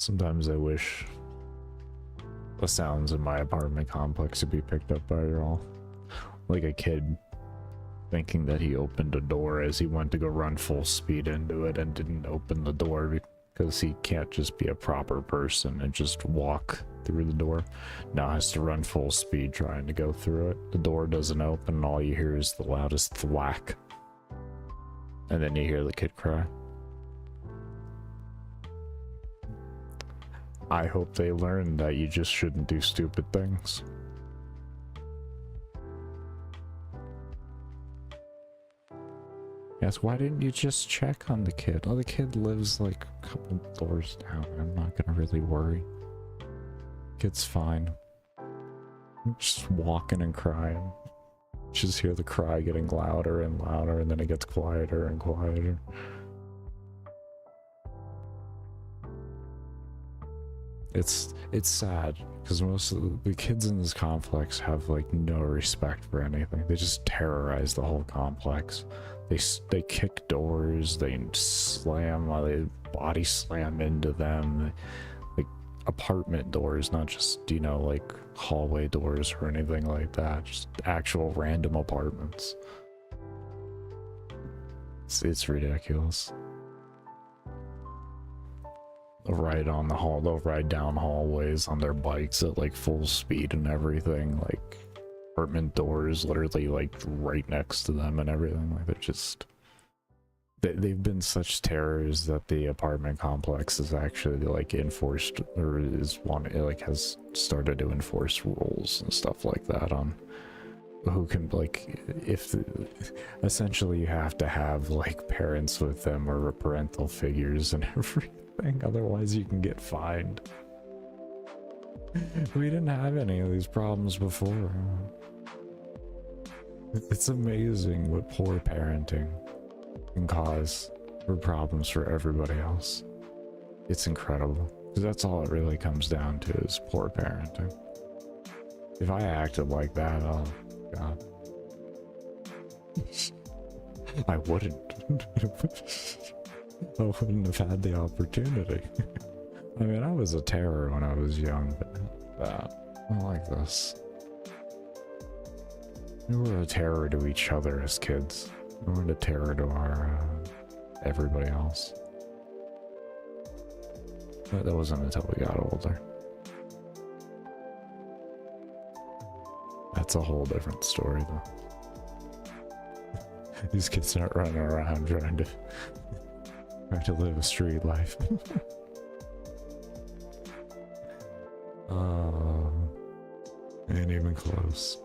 A: Sometimes I wish the sounds in my apartment complex would be picked up by y'all. Like a kid thinking that he opened a door as he went to go run full speed into it and didn't open the door because he can't just be a proper person and just walk through the door. Now has to run full speed trying to go through it. The door doesn't open and all you hear is the loudest thwack. And then you hear the kid cry. I hope they learn that you just shouldn't do stupid things. Yes, why didn't you just check on the kid? Oh, the kid lives like a couple doors down. I'm not gonna really worry. Kid's fine. I'm just walking and crying. Just hear the cry getting louder and louder, and then it gets quieter and quieter. It's sad because most of the kids in this complex have like no respect for anything. They just terrorize the whole complex. They kick doors, they slam, they body slam into them. Like apartment doors, not just, you know, like hallway doors or anything like that. Just actual random apartments. It's ridiculous. They'll ride on the hall, they'll ride down hallways on their bikes at like full speed and everything, like apartment doors literally like right next to them and everything. Like they're just, they've been such terrors that the apartment complex is actually like enforced, or is one, it like has started to enforce rules and stuff like that on who can, like, if essentially you have to have like parents with them or parental figures and everything. Otherwise you can get fined. We didn't have any of these problems before. It's amazing what poor parenting can cause for problems for everybody else. It's incredible, because that's all it really comes down to, is poor parenting. If I acted like that, oh god, I wouldn't. I wouldn't have had the opportunity. I mean, I was a terror when I was young, but not that. Not like this. We were a terror to each other as kids. We weren't a terror to our, everybody else. But that wasn't until we got older. That's a whole different story, though. These kids aren't running around trying to live a street life. Ain't even close.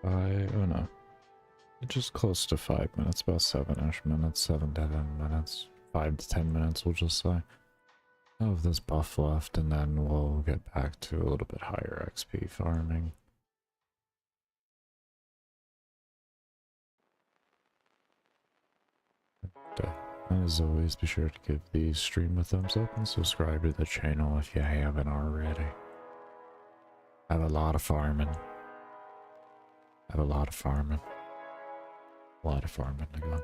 A: Oh no. Just close to 5 minutes, about 7-ish minutes, 7 to 10 minutes. 5 to 10 minutes, we'll just say. Of this buff left, and then we'll get back to a little bit higher XP farming. As always, be sure to give the stream a thumbs up and subscribe to the channel if you haven't already. I have a lot of farming. A lot of farming to go.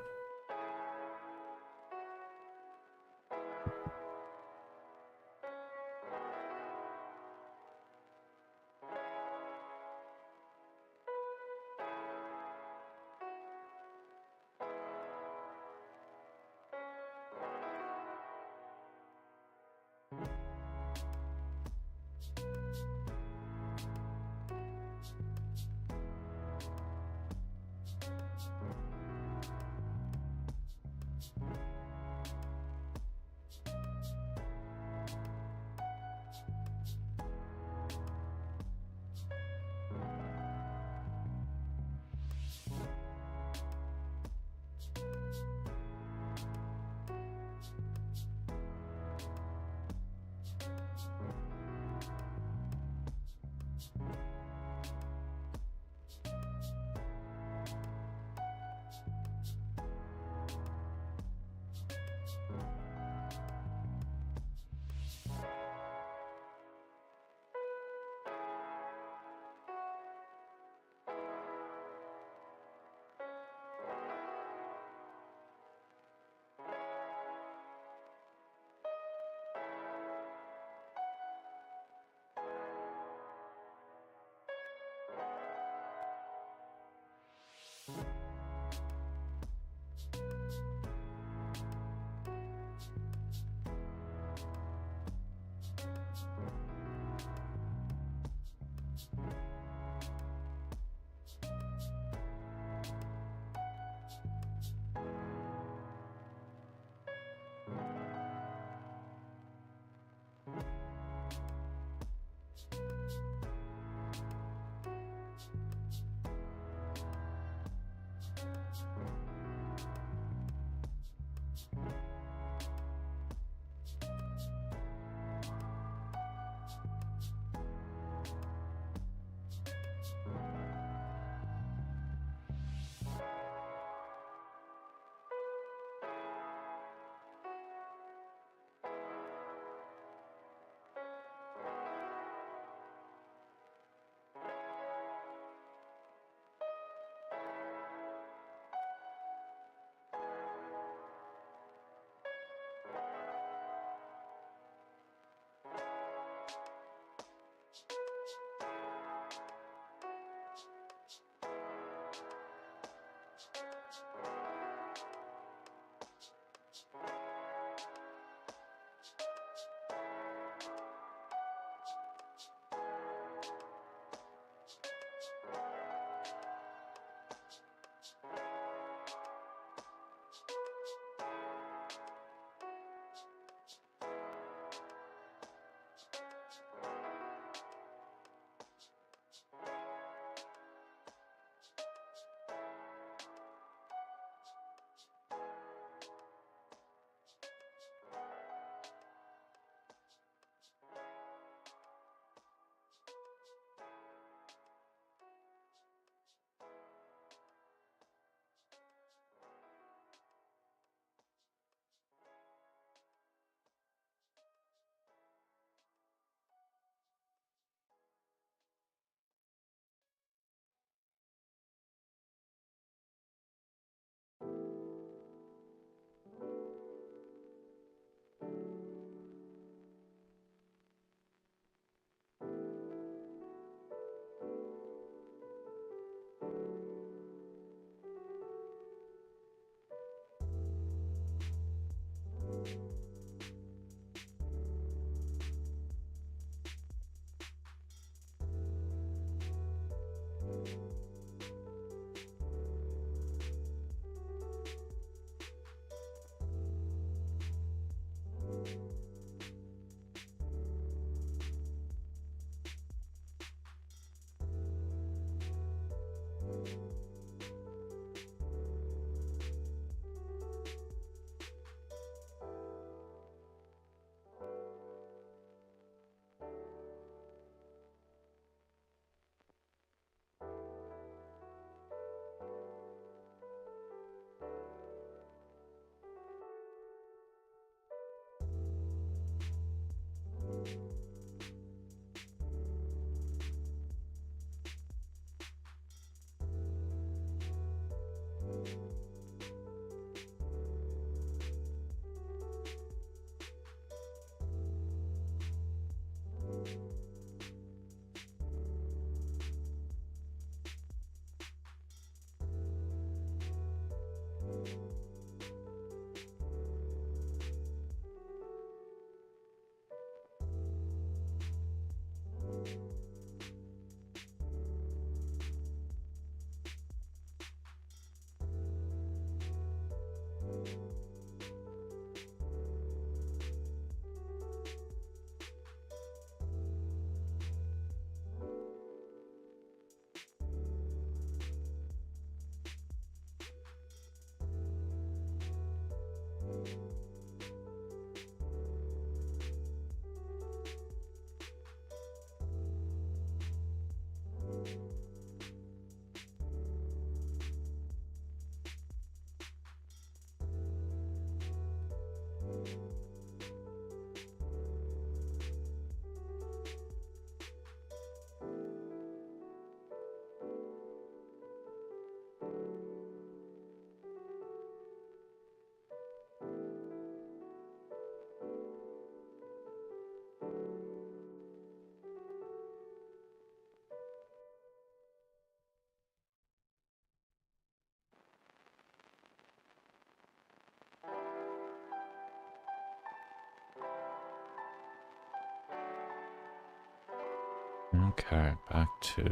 A: Okay, back to...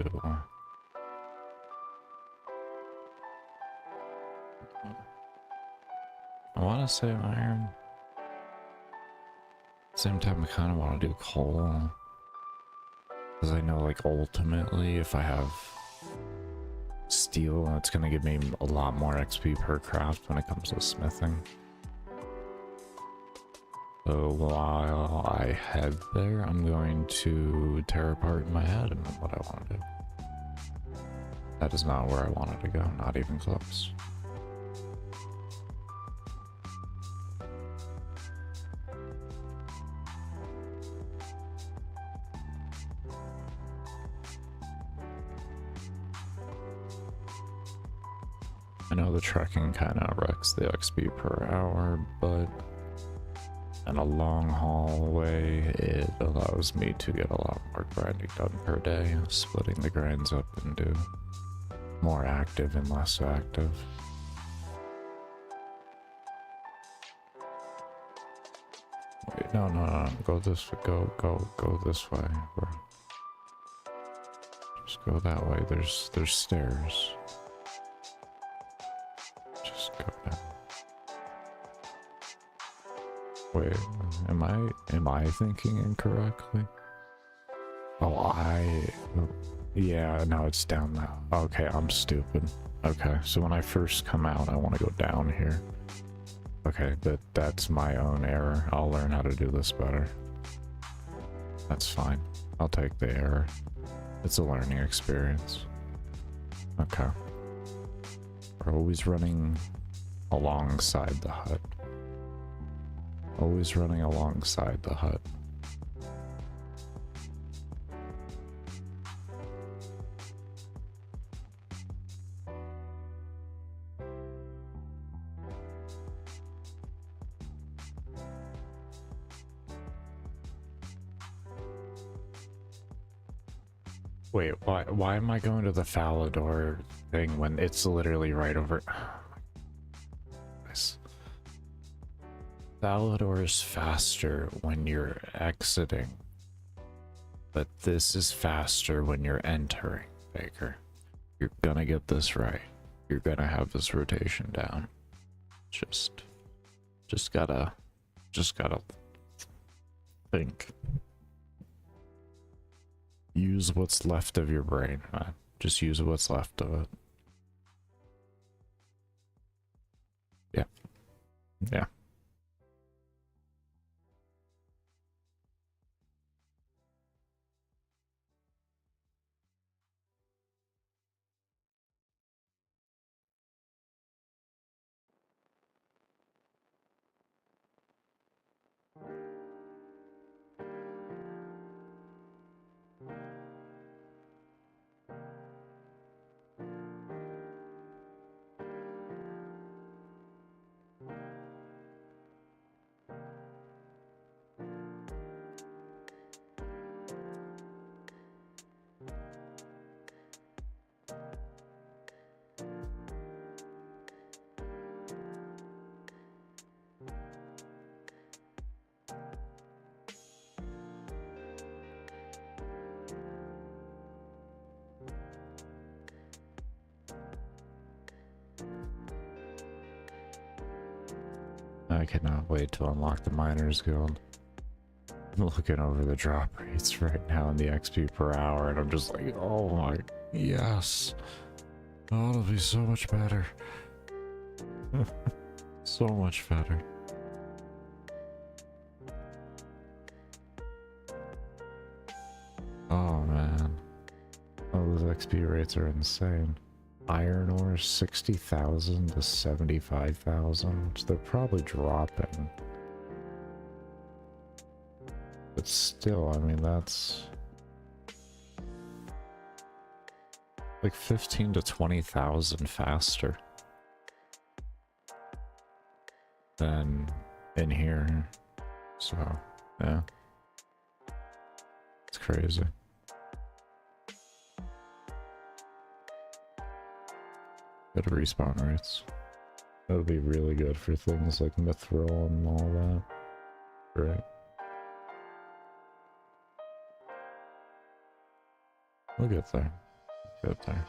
A: I want to say iron. Same time, I kind of want to do coal. Because I know, like, ultimately, if I have steel, it's going to give me a lot more XP per craft when it comes to smithing. So while I head there, I'm going to tear apart in my head and what I want to do. That is not where I wanted to go, not even close. I know the trekking kind of wrecks the XP per hour, but in a long haul way, it allows me to get a lot more grinding done per day, splitting the grinds up into more active and less active. Wait, no, go this way, go this way. Just go that way, there's stairs. Just go down. Wait, am I thinking incorrectly? Oh, yeah, no, it's down now. Okay, I'm stupid. Okay, so when I first come out, I want to go down here. Okay, that's my own error. I'll learn how to do this better. That's fine. I'll take the error. It's a learning experience. Okay. We're always running alongside the hut. Always running alongside the hut. Wait, why am I going to the Falador thing when it's literally right over... This. Falador is faster when you're exiting, but this is faster when you're entering, Baker. You're gonna get this right. You're gonna have this rotation down. Just gotta think. Use what's left of your brain, man. Just use what's left of it. Yeah. Yeah. I cannot wait to unlock the Miners Guild. I'm looking over the drop rates right now in the XP per hour, and I'm just like, oh my, yes. Oh, it'll be so much better. So much better. Oh man. Oh, those XP rates are insane. Iron ore 60,000 to 75,000. So they're probably dropping. But still, I mean, that's like 15 to 20,000 faster than in here. So, yeah. It's crazy. Better respawn rates. That would be really good for things like mithril and all that. Right. We'll get there. Get there.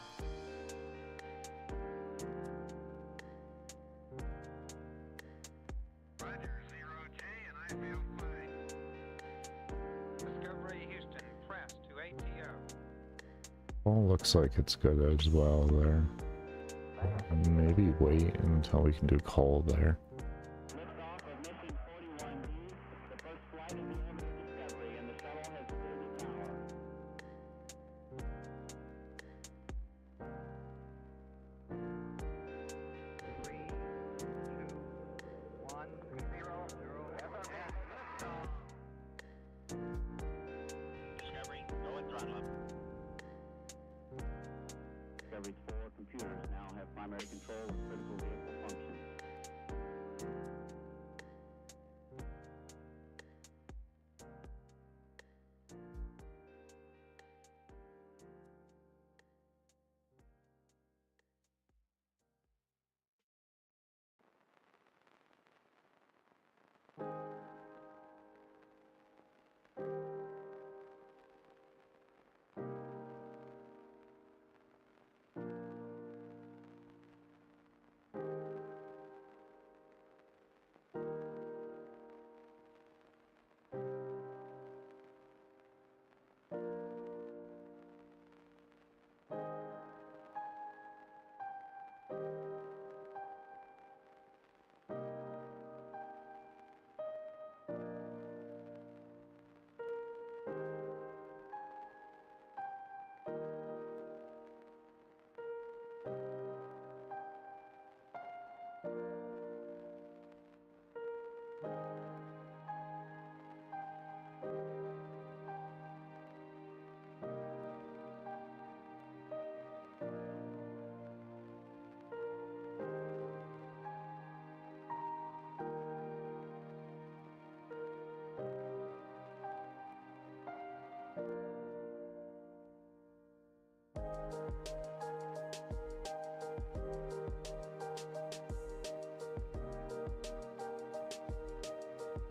B: Roger, 0J, and I feel fine. Discovery Houston, press to ATO.
A: Well, looks like it's good as well there. And maybe wait until we can do coal there.
C: Liftoff of mission 41D, the first flight of the orbiter Discovery, and the shuttle has cleared the tower. 3, 2, 1, 0, 0.
B: Discovery, go and throttle up.
C: Discovery's 4 computers now have primary control of critical vehicle functions.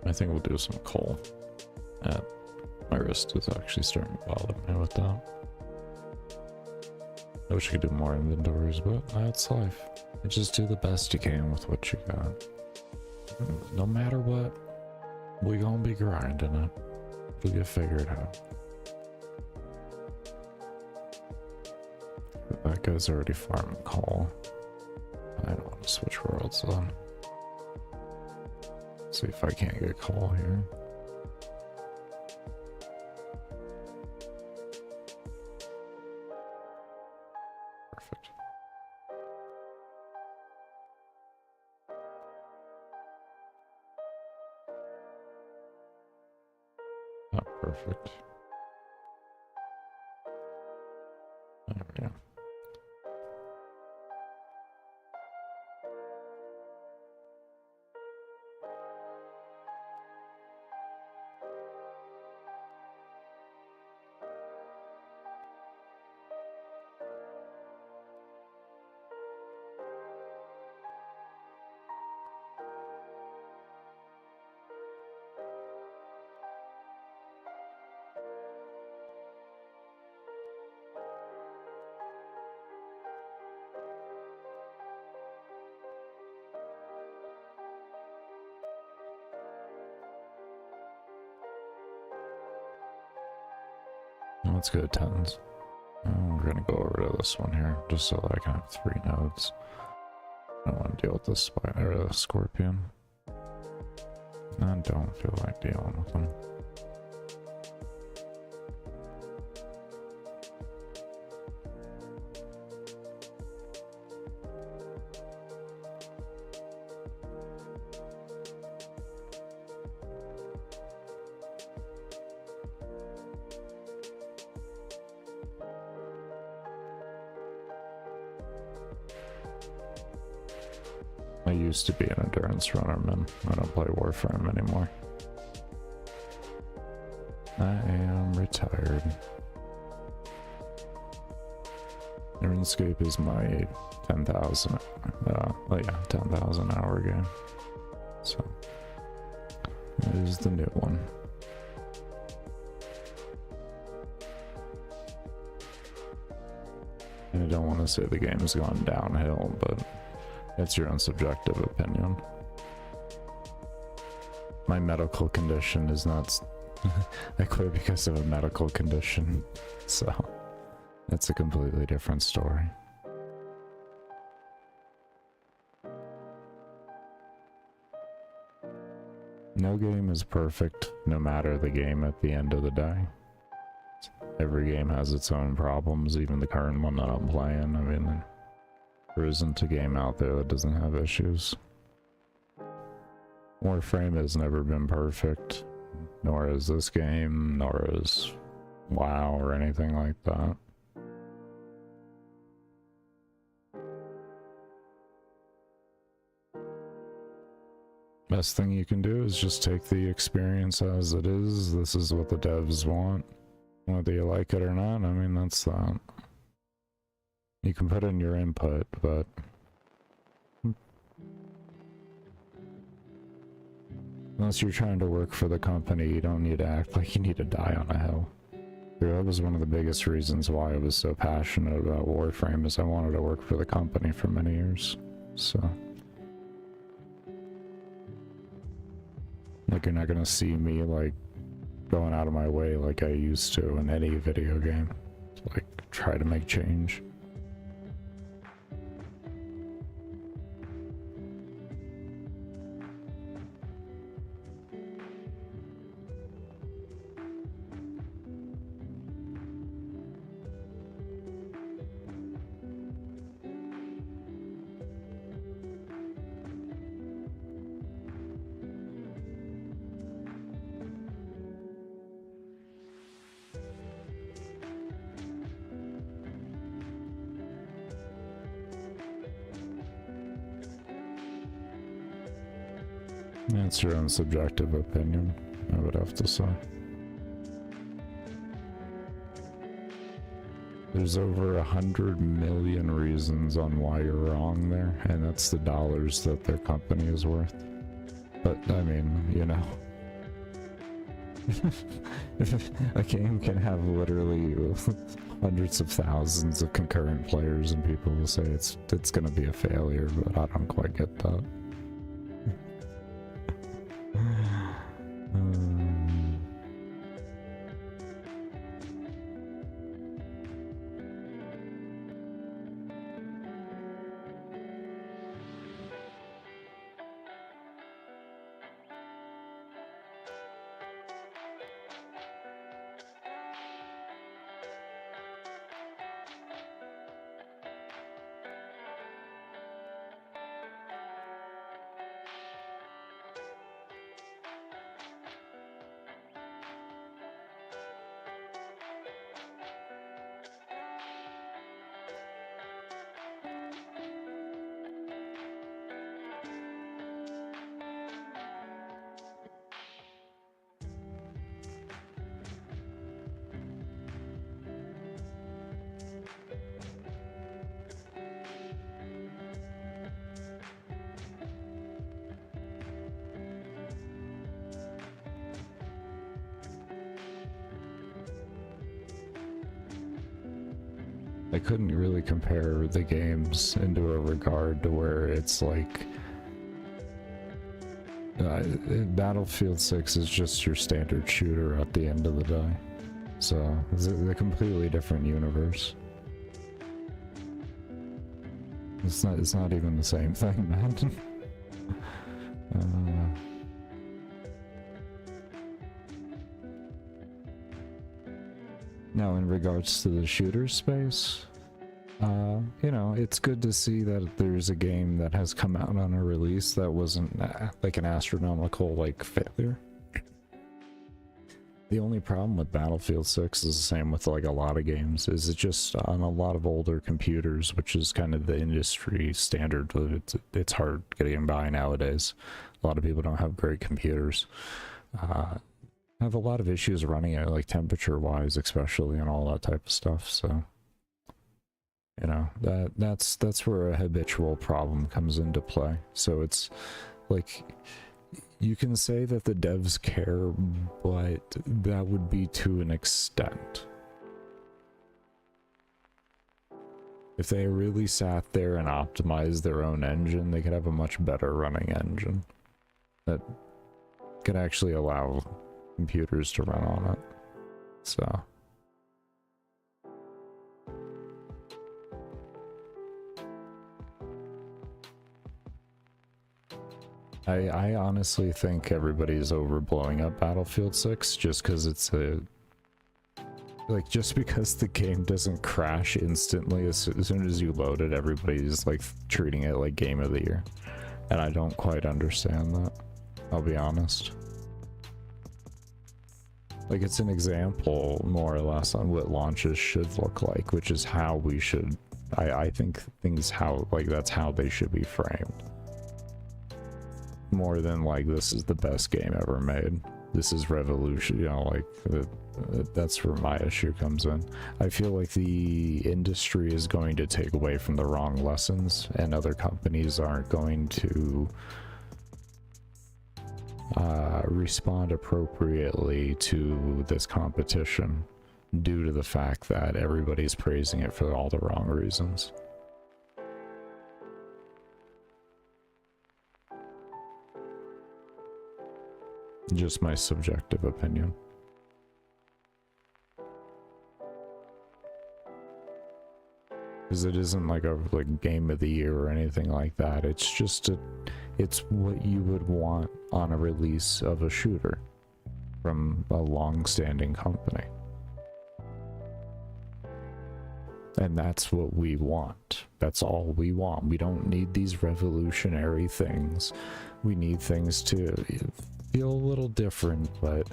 A: I think we'll do some coal. My wrist is actually starting to bother me with that. I wish I could do more inventories, but that's life. You just do the best you can with what you got. No matter what, we gonna be grinding it. We'll get figured out. That guy's already farming coal. I don't want to switch worlds though. See if I can't get coal here. Perfect. Not perfect. There we go. Let's go 10s. We're gonna go over to this one here, just so that I can have 3 nodes. I don't want to deal with this spider, or the scorpion. I don't feel like dealing with them. I used to be an endurance runner, man. I don't play Warframe anymore. I am retired. RuneScape is my 10,000, 10,000 hour game. So, it is the new one. I don't want to say the game's gone downhill, but it's your own subjective opinion. My medical condition is not... I quit because of a medical condition, so that's a completely different story. No game is perfect, no matter the game at the end of the day. Every game has its own problems, even the current one that I'm playing. I mean, there isn't a game out there that doesn't have issues. Warframe has never been perfect, nor is this game, nor is WoW or anything like that. Best thing you can do is just take the experience as it is. This is what the devs want. Whether you like it or not, I mean, that's that. You can put in your input, but... unless you're trying to work for the company, you don't need to act like you need to die on a hill. That was one of the biggest reasons why I was so passionate about Warframe, is I wanted to work for the company for many years. So... like, you're not gonna see me, like, going out of my way like I used to in any video game. Like, try to make change. That's your own subjective opinion, I would have to say. There's over 100 million reasons on why you're wrong there, and that's the dollars that their company is worth. But, I mean, you know. A game can have literally hundreds of thousands of concurrent players, and people will say it's gonna be a failure, but I don't quite get that. I couldn't really compare the games into a regard to where it's like Battlefield 6 is just your standard shooter at the end of the day, so it's a completely different universe. It's not even the same thing, man. Now, in regards to the shooter space, you know, it's good to see that there's a game that has come out on a release that wasn't like an astronomical like failure. The only problem with Battlefield 6 is the same with like a lot of games, is it's just on a lot of older computers, which is kind of the industry standard. It's hard getting by nowadays. A lot of people don't have great computers. Have a lot of issues running it, like temperature wise especially, and all that type of stuff. So you know, that's where a habitual problem comes into play. So it's like, you can say that the devs care, but that would be to an extent. If they really sat there and optimized their own engine, they could have a much better running engine that could actually allow computers to run on it. So I honestly think everybody's overblowing up Battlefield 6 just because it's a... Like, just because the game doesn't crash instantly as soon as you load it, everybody's like treating it like game of the year. And I don't quite understand that, I'll be honest. Like, it's an example, more or less, on what launches should look like, which is how we should... I think things how... Like, that's how they should be framed. More than, like, this is the best game ever made. This is revolution, you know, like... That's where my issue comes in. I feel like the industry is going to take away from the wrong lessons, and other companies aren't going to respond appropriately to this competition due to the fact that everybody's praising it for all the wrong reasons. Just my subjective opinion. Because it isn't like a game of the year or anything like that. It's just it's what you would want on a release of a shooter from a long-standing company. And that's what we want. That's all we want. We don't need these revolutionary things. We need things to feel a little different, but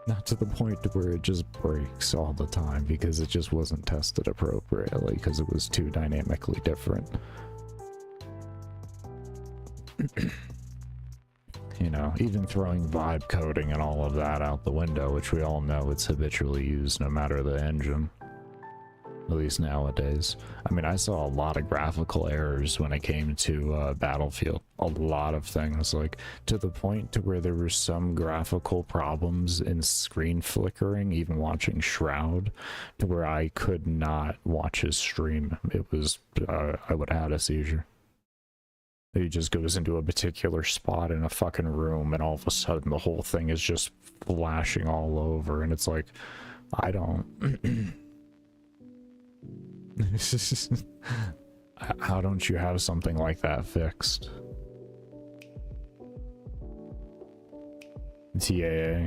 A: not to the point where it just breaks all the time because it just wasn't tested appropriately because it was too dynamically different. You know, even throwing vibe coding and all of that out the window, which we all know it's habitually used no matter the engine. At least nowadays. I mean, I saw a lot of graphical errors when it came to Battlefield. A lot of things, like to the point to where there were some graphical problems in screen flickering, even watching Shroud, to where I could not watch his stream. It was, I would have had a seizure. He just goes into a particular spot in a fucking room, and all of a sudden the whole thing is just flashing all over, and it's like, I don't... How don't you have something like that fixed? TAA,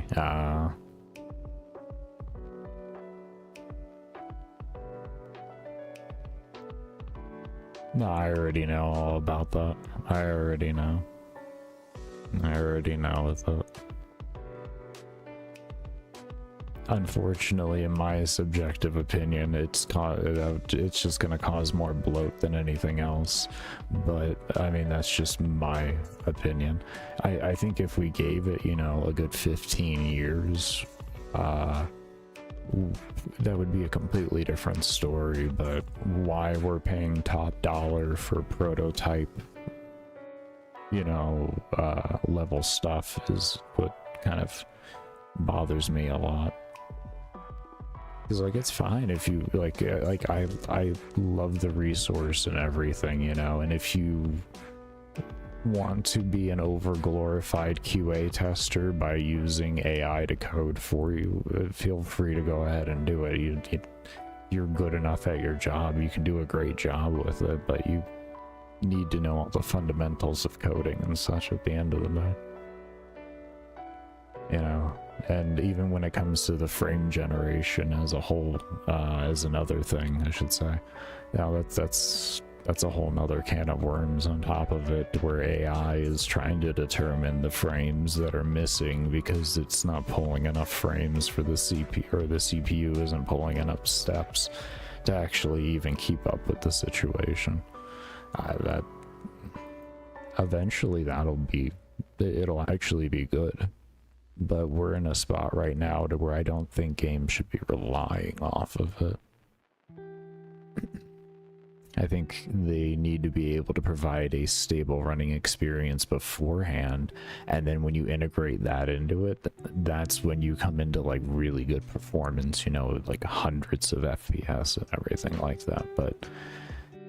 A: no, I already know all about that. I already know with it. Unfortunately, in my subjective opinion, it's just going to cause more bloat than anything else. But I mean, that's just my opinion. I think if we gave it, you know, a good 15 years, that would be a completely different story. But why we're paying top dollar for prototype, you know, level stuff is what kind of bothers me a lot. Because, like, it's fine if you, I love the resource and everything, you know, and if you want to be an over-glorified QA tester by using AI to code for you, feel free to go ahead and do it. You're good enough at your job, you can do a great job with it, but you need to know all the fundamentals of coding and such at the end of the day. You know? And even when it comes to the frame generation as a whole, as another thing, I should say, now that's a whole nother can of worms on top of it, where AI is trying to determine the frames that are missing because it's not pulling enough frames for the CPU, or the CPU isn't pulling enough steps to actually even keep up with the situation. That eventually it'll actually be good. But we're in a spot right now to where I don't think games should be relying off of it. I think they need to be able to provide a stable running experience beforehand, and then when you integrate that into it, that's when you come into like really good performance, you know, like hundreds of FPS and everything like that. But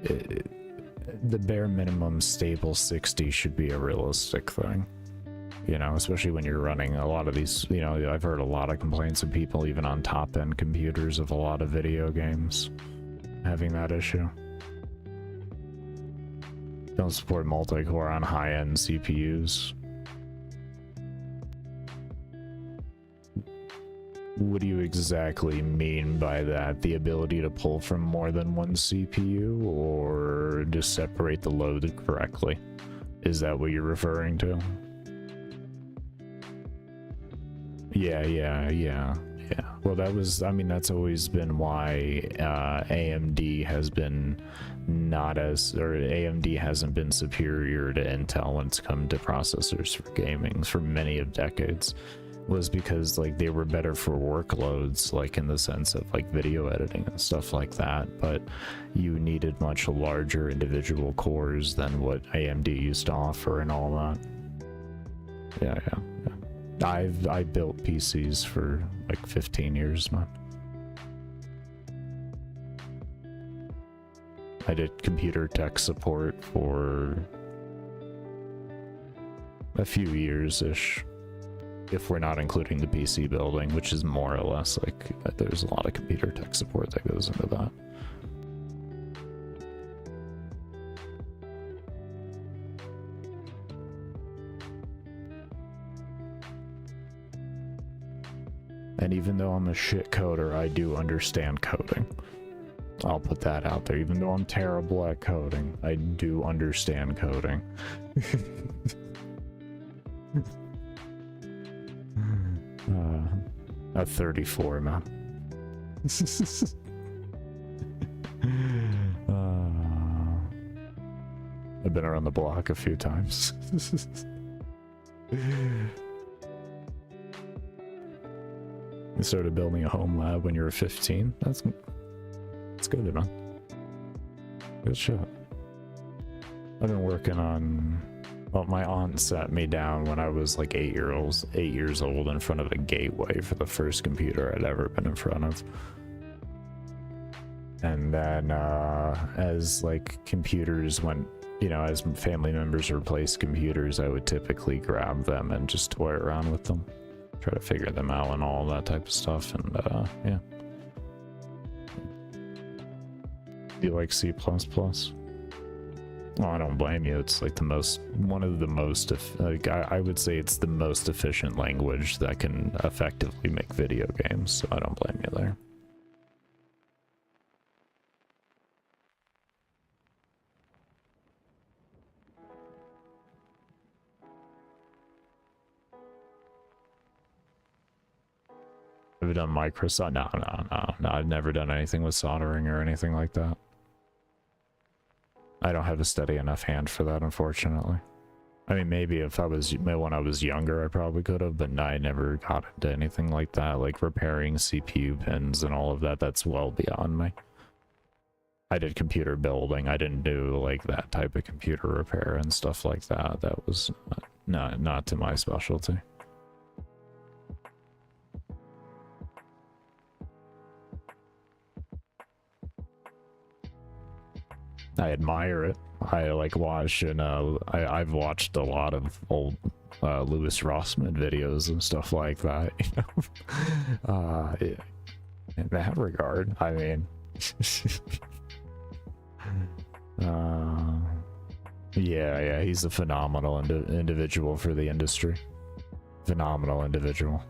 A: the bare minimum stable 60 should be a realistic thing, you know, especially when you're running a lot of these, you know, I've heard a lot of complaints of people even on top end computers of a lot of video games having that issue. Don't support multi-core on high-end CPUs. What do you exactly mean by that? The ability to pull from more than one CPU, or to separate the load correctly? Is that what you're referring to? Yeah. Well, that was, I mean, that's always been why AMD has been not as, or AMD hasn't been superior to Intel when it's come to processors for gaming for many of decades, was because like they were better for workloads, like in the sense of like video editing and stuff like that, but you needed much larger individual cores than what AMD used to offer and all that. Yeah. I built PCs for like 15 years, man. I did computer tech support for a few years-ish, if we're not including the PC building, which is more or less like there's a lot of computer tech support that goes into that. And even though I'm a shit coder, I do understand coding. I'll put that out there. Even though I'm terrible at coding, I do understand coding. At 34, man. I've been around the block a few times. You started building a home lab when you were 15. That's good, man. Good shit. I've been working on. Well, my aunt sat me down when I was like 8 years old in front of a gateway for the first computer I'd ever been in front of. And then as like computers went, you know, as family members replaced computers, I would typically grab them and just toy around with them, try to figure them out and all that type of stuff. And yeah. Do you like C++? Well, I don't blame you. It's like one of the most, like, I would say it's the most efficient language that can effectively make video games, so I don't blame you there. Have you done Microsoft? No, I've never done anything with soldering or anything like that. I don't have a steady enough hand for that, unfortunately. I mean, maybe if when I was younger, I probably could have, but I never got into anything like that, like repairing CPU pins and all of that. That's well beyond me. I did computer building. I didn't do like that type of computer repair and stuff like that. That was not to my specialty. I admire it. I like watch, and I've watched a lot of old Louis Rossmann videos and stuff like that, you know. In that regard, I mean, yeah, he's a phenomenal individual for the industry. Phenomenal individual.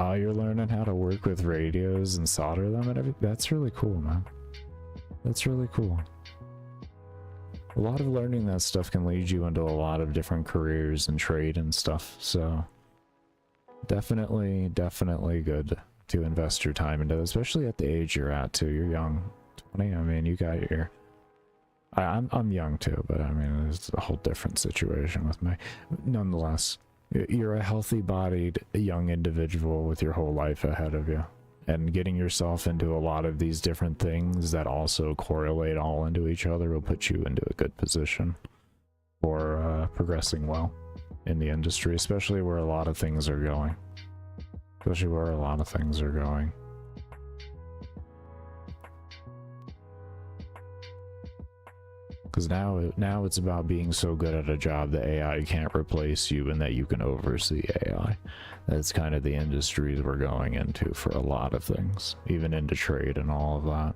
A: Oh, you're learning how to work with radios and solder them and everything? That's really cool, man. That's really cool. A lot of learning that stuff can lead you into a lot of different careers and trade and stuff, so definitely good to invest your time into, especially at the age you're at too. You're young, 20. I mean, you got your... I'm young too, but I mean, it's a whole different situation with me. Nonetheless, You're a healthy-bodied young individual with your whole life ahead of you. And getting yourself into a lot of these different things that also correlate all into each other will put you into a good position for progressing well in the industry, especially where a lot of things are going. Especially where a lot of things are going. Because now it's about being so good at a job that AI can't replace you and that you can oversee AI. That's kind of the industries we're going into for a lot of things, even into trade and all of that.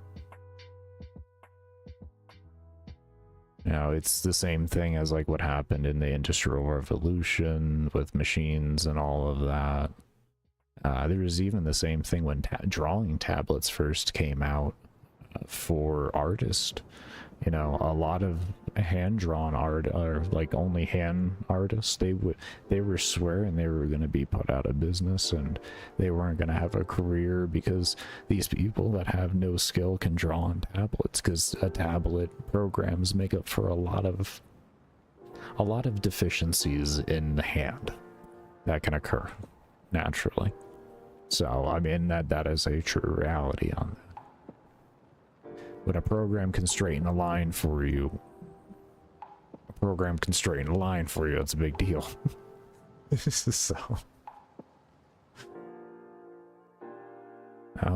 A: You know, it's the same thing as like what happened in the Industrial Revolution with machines and all of that. There was even the same thing when drawing tablets first came out for artists. You know, a lot of hand-drawn art, or like only hand artists, they were swearing they were going to be put out of business and they weren't going to have a career because these people that have no skill can draw on tablets, because a tablet programs make up for a lot of deficiencies in the hand that can occur naturally. So I mean that is a true reality on that. When a program can straighten a line for you, it's a big deal. So,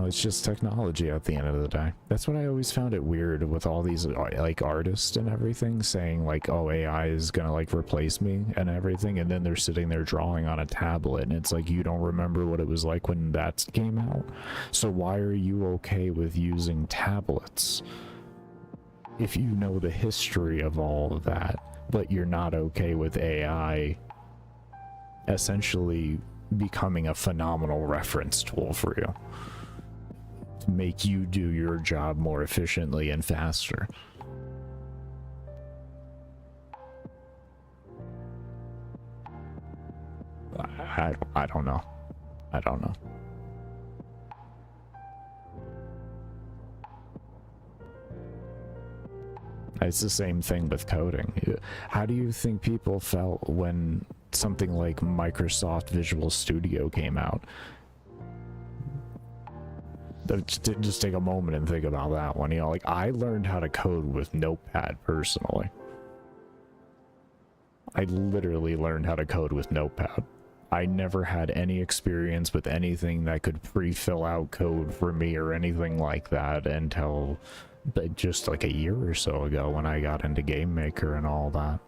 A: it's just technology at the end of the day. That's what I always found it weird with all these like artists and everything saying like, oh, AI is gonna like replace me and everything, and then they're sitting there drawing on a tablet, and it's like, you don't remember what it was like when that came out, so why are you okay with using tablets if you know the history of all of that, but you're not okay with AI essentially becoming a phenomenal reference tool for you? Make you do your job more efficiently and faster. I don't know. I don't know. It's the same thing with coding. How do you think people felt when something like Microsoft Visual Studio came out? Just take a moment and think about that one. You know, like, I learned how to code with Notepad personally. I literally learned how to code with Notepad. I never had any experience with anything that could pre-fill out code for me or anything like that until just like a year or so ago when I got into Game Maker and all that.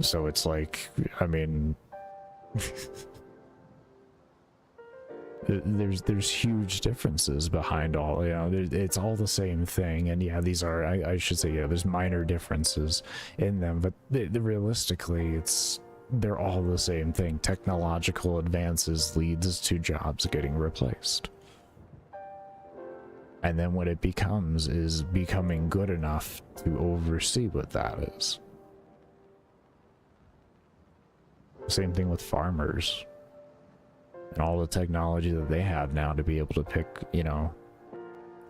A: So it's like, I mean... there's huge differences behind all, you know, it's all the same thing, and yeah, these are, I should say, yeah, there's minor differences in them, but realistically, they're all the same thing. Technological advances leads to jobs getting replaced. And then what it becomes is becoming good enough to oversee what that is. Same thing with farmers. And all the technology that they have now to be able to pick, you know,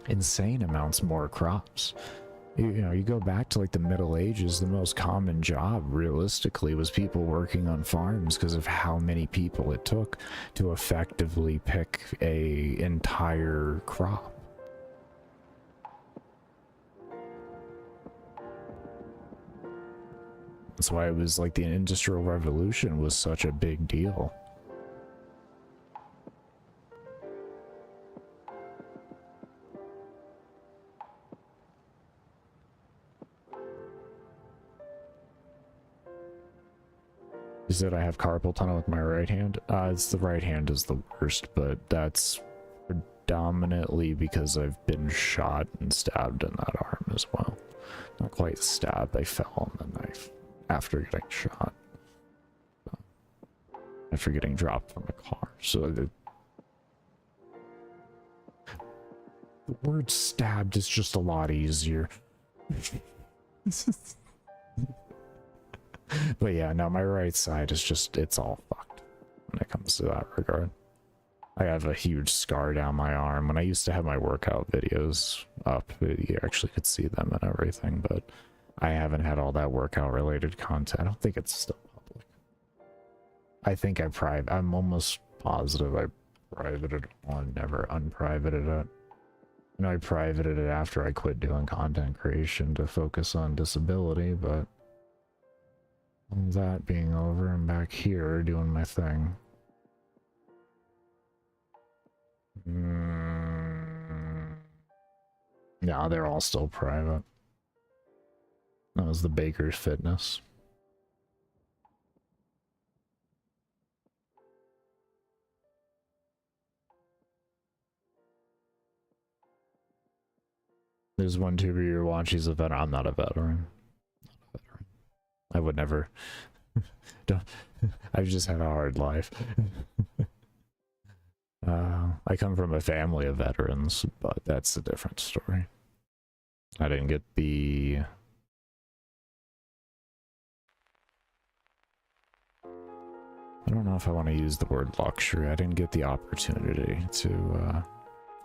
A: insane amounts more crops. You know, you go back to like the Middle Ages, the most common job realistically was people working on farms because of how many people it took to effectively pick a entire crop. That's why it was like the Industrial Revolution was such a big deal. You said I have carpal tunnel with my right hand. It's the right hand is the worst, but that's predominantly because I've been shot and stabbed in that arm as well. Not quite stabbed, I fell on the knife after getting shot. After getting dropped from a car. So the word stabbed is just a lot easier. But yeah, no, my right side is just, it's all fucked when it comes to that regard. I have a huge scar down my arm. When I used to have my workout videos up, you actually could see them and everything, but I haven't had all that workout related content. I don't think it's still public. I think I'm almost positive I privated on, never unprivated it. You know, I privated it after I quit doing content creation to focus on disability, but all that being over, I'm back here doing my thing. No, they're all still private. That was the Baker's Fitness. There's one tuber you watch, he's a veteran. I'm not a veteran. Not a veteran. I would never. Don't. I've just had a hard life. I come from a family of veterans, but that's a different story. I didn't get the... I don't know if I want to use the word luxury. I didn't get the opportunity to,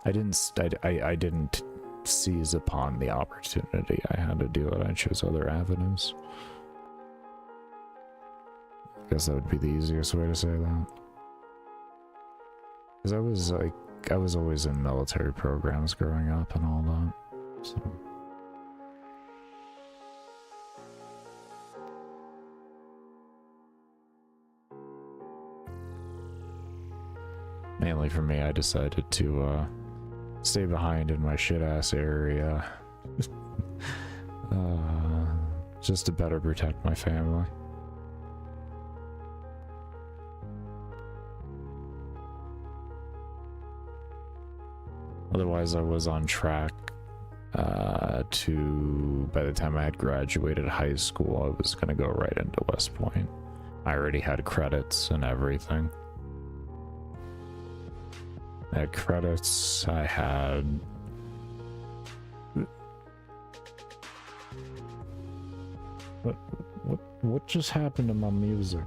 A: I didn't seize upon the opportunity. I had to do it. I chose other avenues. I guess that would be the easiest way to say that. Because I was always in military programs growing up and all that, so... Mainly for me, I decided to stay behind in my shit-ass area. Just to better protect my family. Otherwise, I was on track to, by the time I had graduated high school, I was gonna go right into West Point. I already had credits and everything. I had credits, I had... What just happened to my music?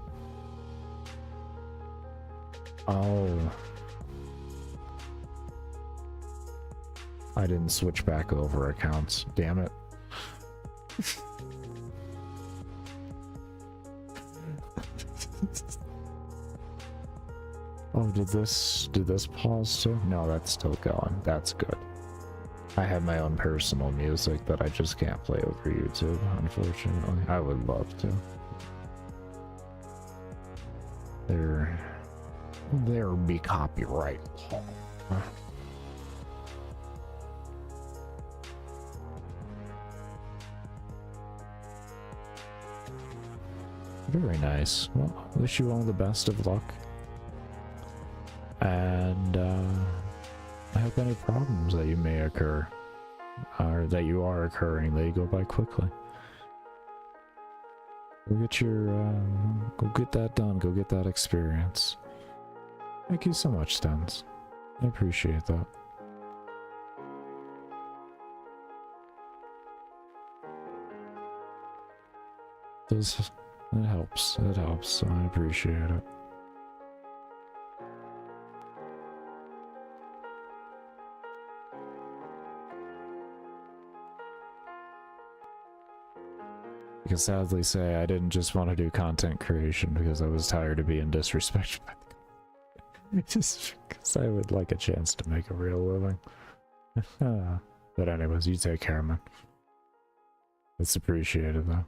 A: Oh. I didn't switch back over accounts, damn it. Oh, did this pause too? No, that's still going. That's good. I have my own personal music that I just can't play over YouTube, unfortunately. I would love to. There be copyright law. Very nice. Well, wish you all the best of luck. And I hope any problems that you may occur, or that you are occurring, they go by quickly. Go get your, go get that done. Go get that experience. Thank you so much, Stens. I appreciate that. It helps. It helps. So I appreciate it. I can sadly say I didn't just want to do content creation because I was tired of being disrespected by the company. Just because I would like a chance to make a real living. But anyways, you take care, man. It's appreciated though.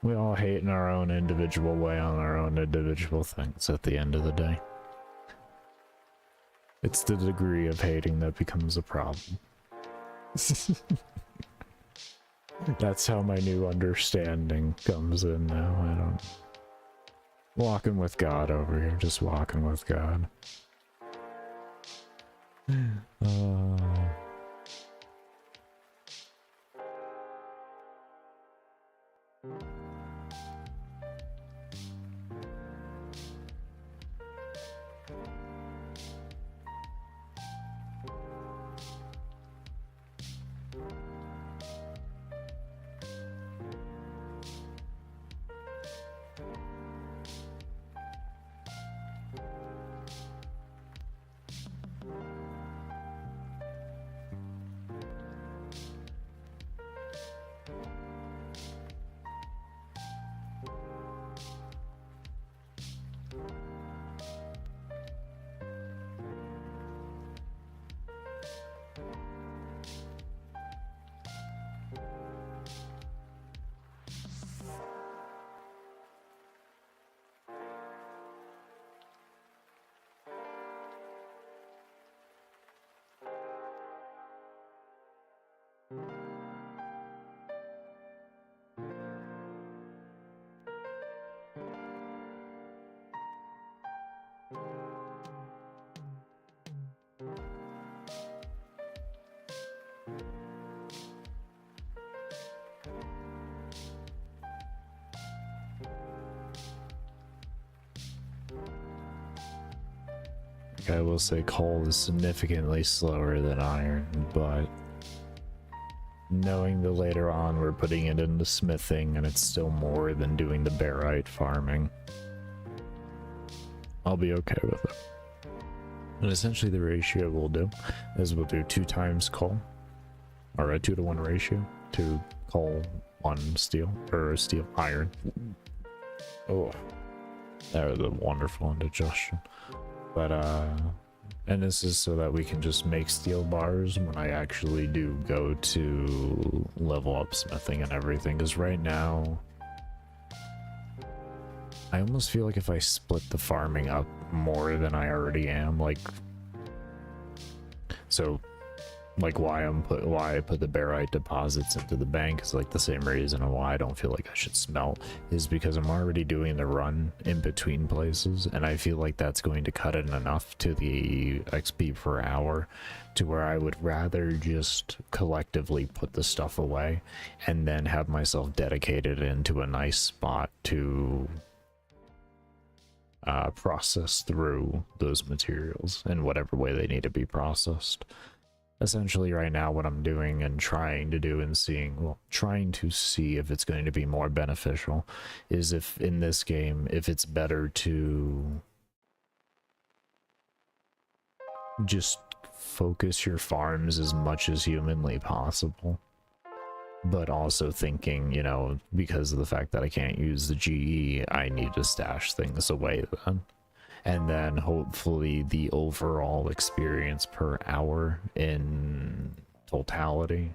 A: We all hate in our own individual way on our own individual things at the end of the day. It's the degree of hating that becomes a problem. That's how my new understanding comes in now. I don't... Walking with God over here, just walking with God. Like, I will say coal is significantly slower than iron, but knowing that later on we're putting it into smithing and it's still more than doing the barite farming, I'll be okay with it. And essentially the ratio we'll do is we'll do 2 times coal, or a 2-to-1 ratio, 2 coal, 1 steel, or steel iron. Oh, that was a wonderful indigestion. But and this is so that we can just make steel bars when I actually do go to level up smithing and everything, because right now I almost feel like if I split the farming up more than I already am, like, so like why I put the barite deposits into the bank is like the same reason why I don't feel like I should smelt, is because I'm already doing the run in between places, and I feel like that's going to cut it enough to the XP per hour to where I would rather just collectively put the stuff away and then have myself dedicated into a nice spot to process through those materials in whatever way they need to be processed. Essentially right now what I'm doing and trying to do and seeing, well, trying to see if it's going to be more beneficial is if in this game, if it's better to just focus your farms as much as humanly possible, but also thinking, you know, because of the fact that I can't use the GE, I need to stash things away then. And then hopefully the overall experience per hour in totality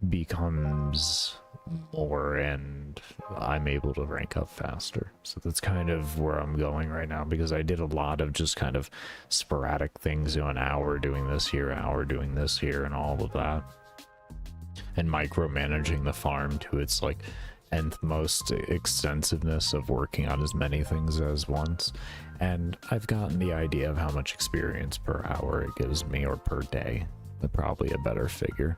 A: becomes more and I'm able to rank up faster. So that's kind of where I'm going right now, because I did a lot of just kind of sporadic things, you know, an hour doing this here, an hour doing this here, and all of that, and micromanaging the farm to its like nth most extensiveness of working on as many things as once. And I've gotten the idea of how much experience per hour it gives me, or per day, probably a better figure.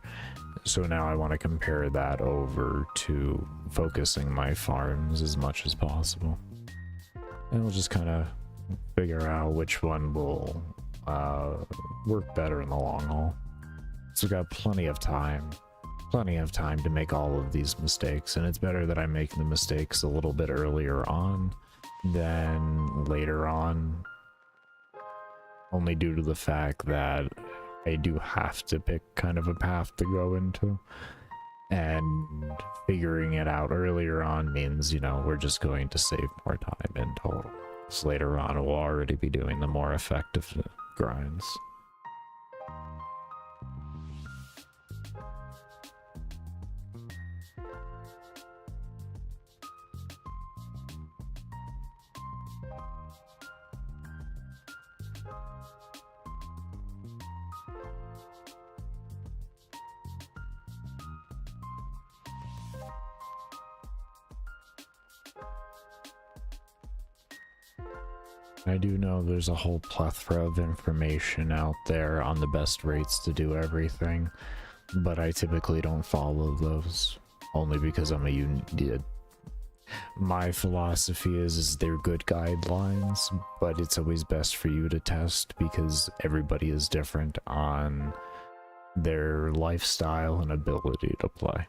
A: So now I want to compare that over to focusing my farms as much as possible, and we'll just kind of figure out which one will work better in the long haul. So we've got plenty of time to make all of these mistakes, and it's better that I make the mistakes a little bit earlier on than later on, only due to the fact that I do have to pick kind of a path to go into, and figuring it out earlier on means, you know, we're just going to save more time in total, so later on we'll already be doing the more effective grinds. I do know there's a whole plethora of information out there on the best rates to do everything, but I typically don't follow those, only because I'm a my philosophy is they're good guidelines, but it's always best for you to test because everybody is different on their lifestyle and ability to play.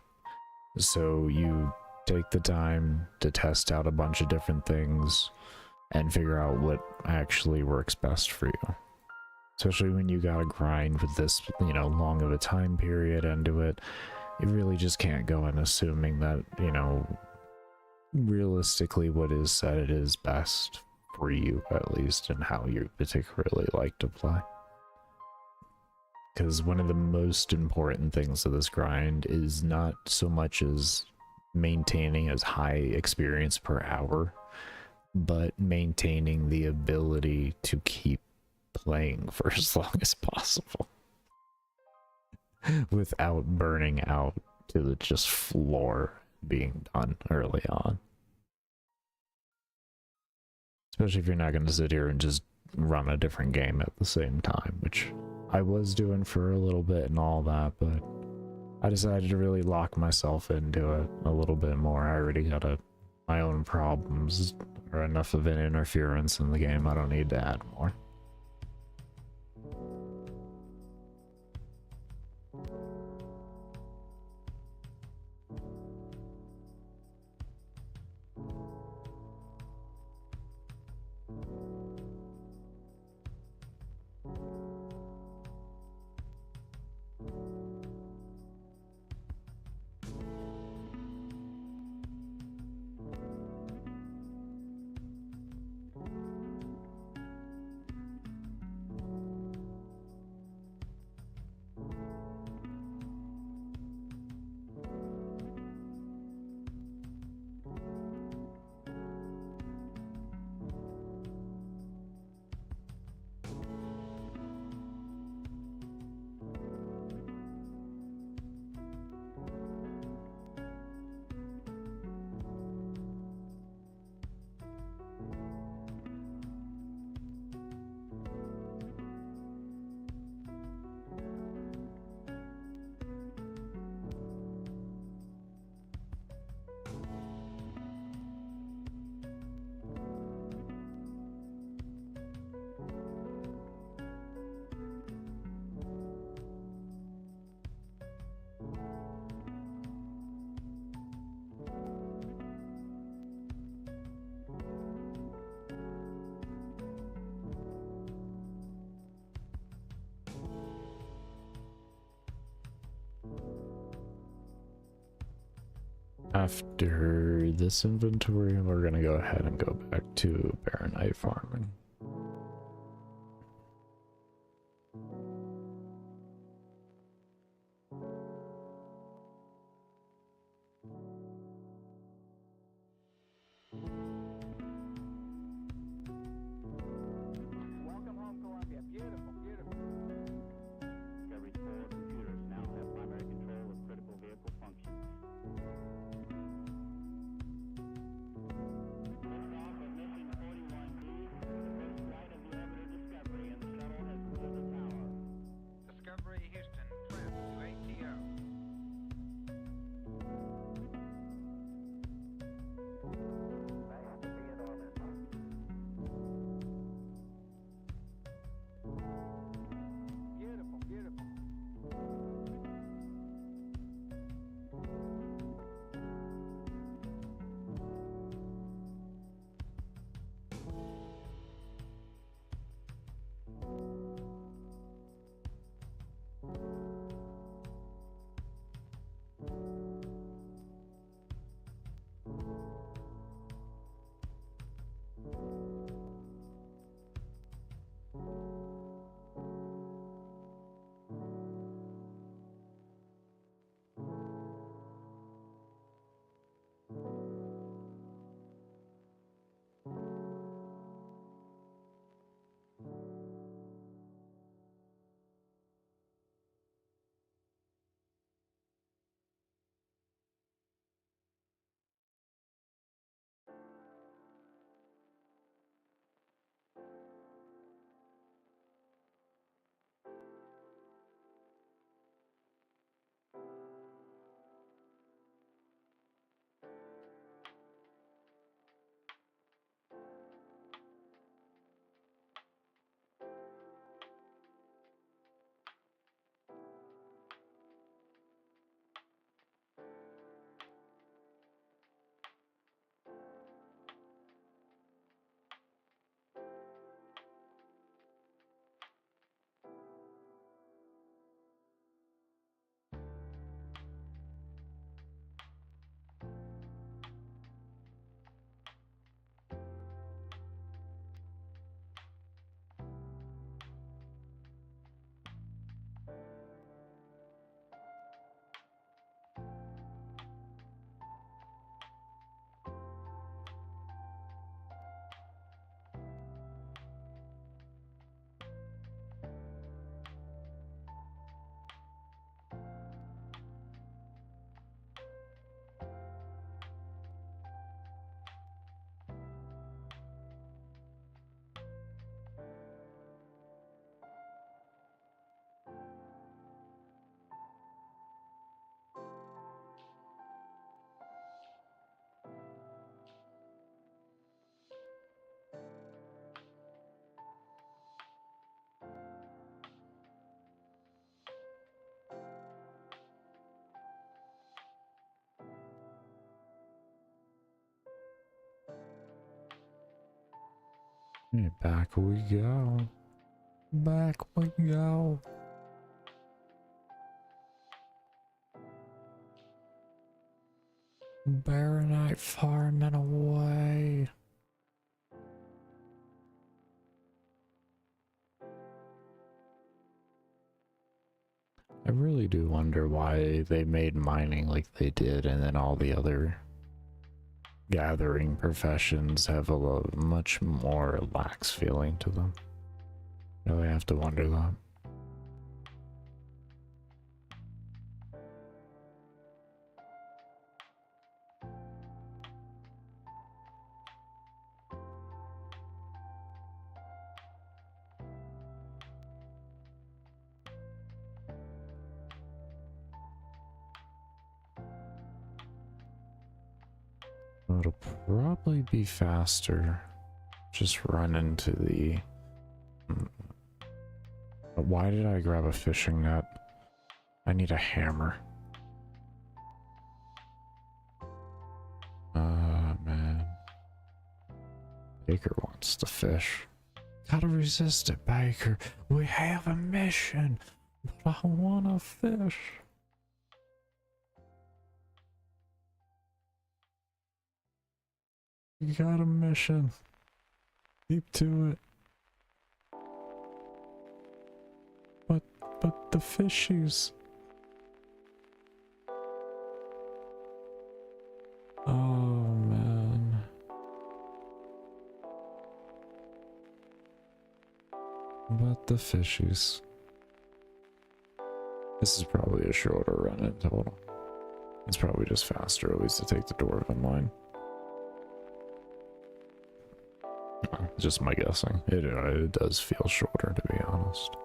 A: So you take the time to test out a bunch of different things and figure out what actually works best for you. Especially when you gotta grind with this, you know, long of a time period into it. You really just can't go in assuming that, you know, realistically what is said is best for you, at least, and how you particularly like to play. Because one of the most important things of this grind is not so much as maintaining as high experience per hour, but maintaining the ability to keep playing for as long as possible without burning out to the just floor being done early on. Especially if you're not going to sit here and just run a different game at the same time, which I was doing for a little bit and all that, but I decided to really lock myself into it a little bit more. I already got my own problems, or enough of an interference in the game. I don't need to add more. after this inventory, we're gonna go ahead and go back to Baronite farming.
C: Welcome home, Columbia. Beautiful, beautiful. Discovery's 4 computers now have primary control of critical vehicle functions. Liftoff of mission 41D, the first flight of the orbiter Discovery, and the shuttle has cleared the tower.
B: Discovery Houston, press to ATO. Nice to be in orbit. Beautiful, beautiful.
A: Hey, back we go. Back we go. Baronite farming away. I really do wonder why they made mining like they did, and then all the other gathering professions have a much more lax feeling to them. Really have to wonder that. It'll probably be faster. Just run into the... But why did I grab a fishing net? I need a hammer. Man. Baker wants to fish. Gotta resist it, Baker. We have a mission, but I wanna fish. You got a mission. Keep to it. But the fishies. Oh man. But the fishies. This is probably a shorter run in total. It's probably just faster, at least to take the dwarven line. Just my guessing. It does feel shorter, to be honest.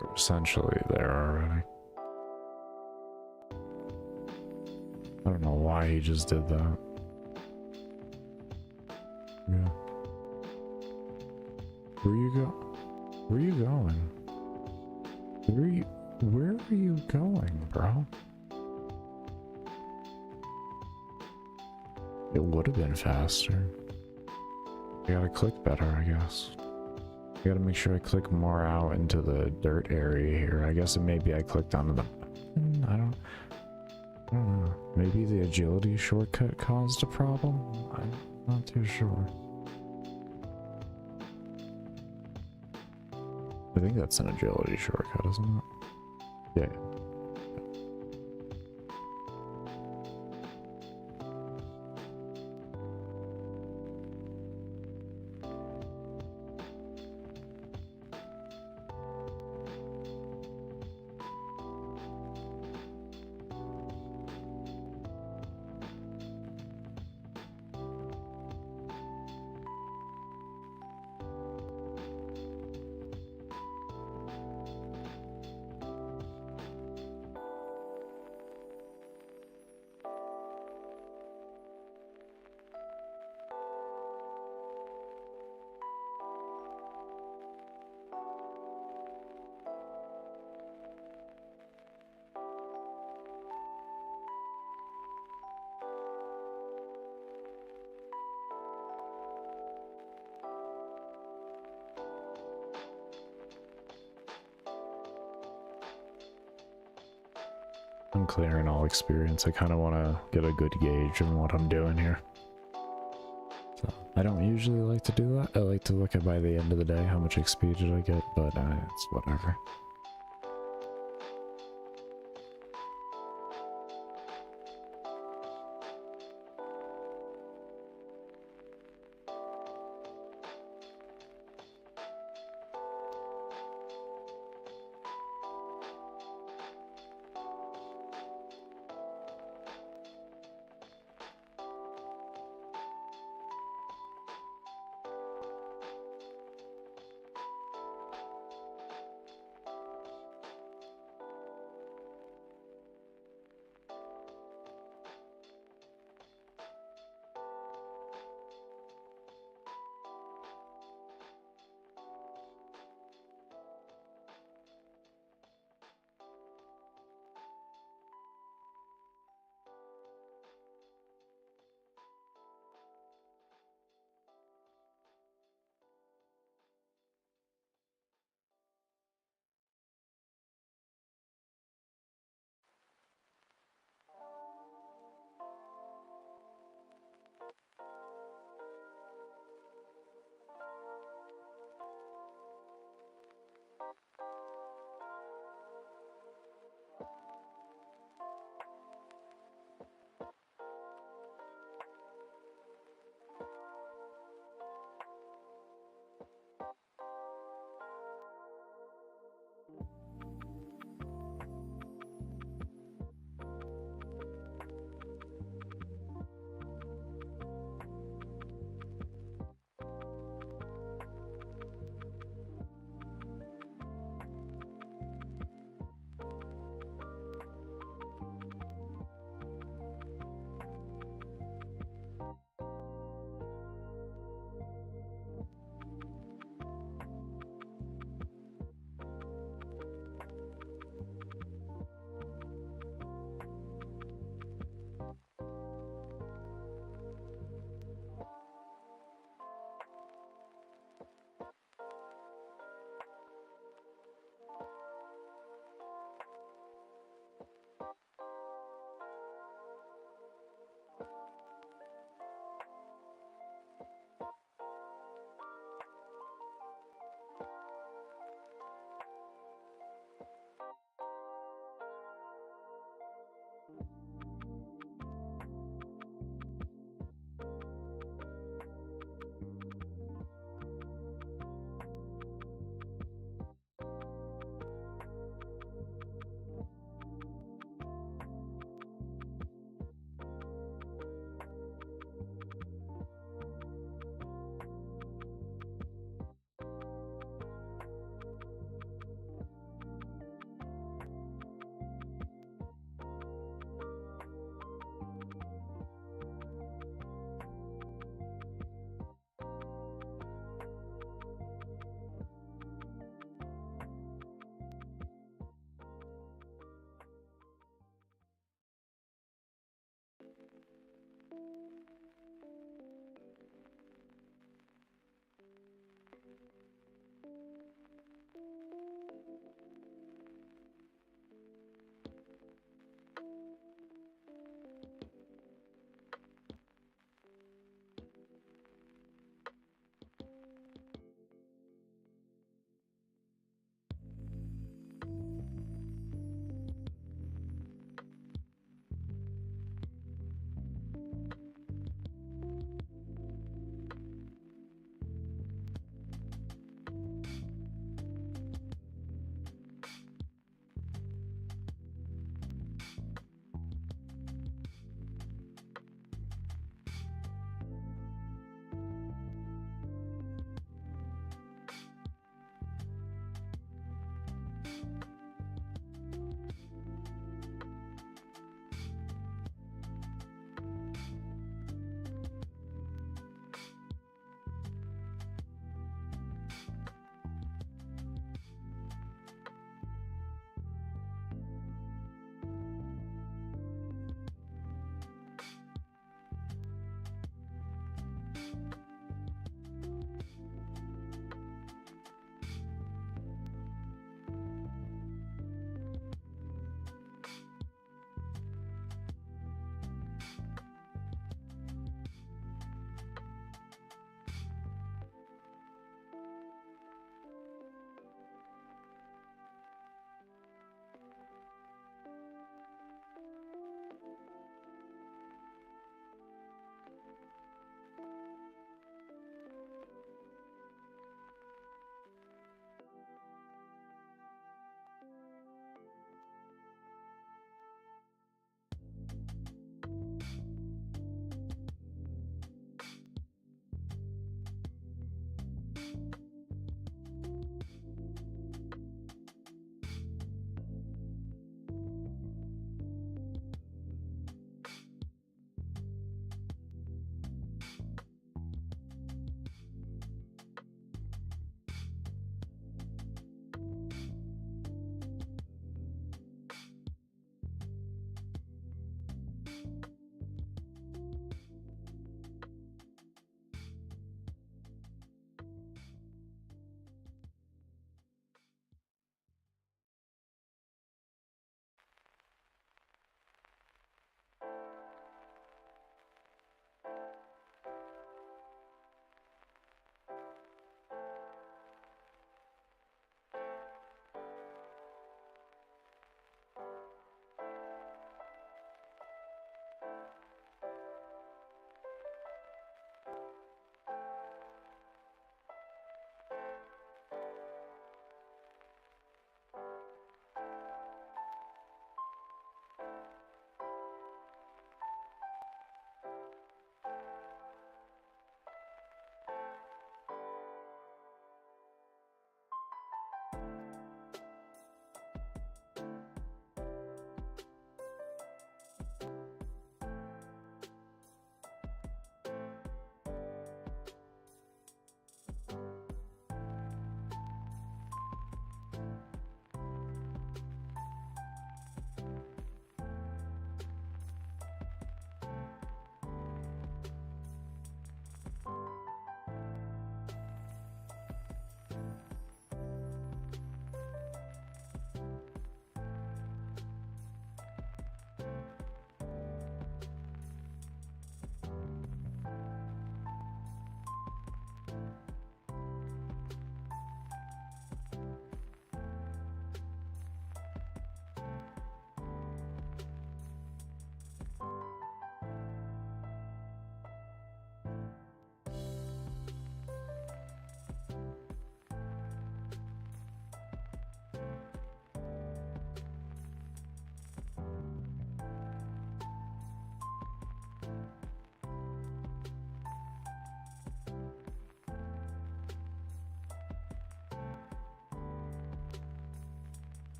A: We're essentially there already. I don't know why he just did that. Yeah. Where you go? Where you going? Where are you going, bro? It would have been faster. I gotta click better, I guess. I gotta make sure I click more out into the dirt area here. I guess maybe I clicked onto the... I don't know. Maybe the agility shortcut caused a problem? I'm not too sure. I think that's an agility shortcut, isn't it? Yeah. Unclear in all experience. I kind of want to get a good gauge on what I'm doing here. So I don't usually like to do that. I like to look at by the end of the day how much XP did I get, but it's whatever.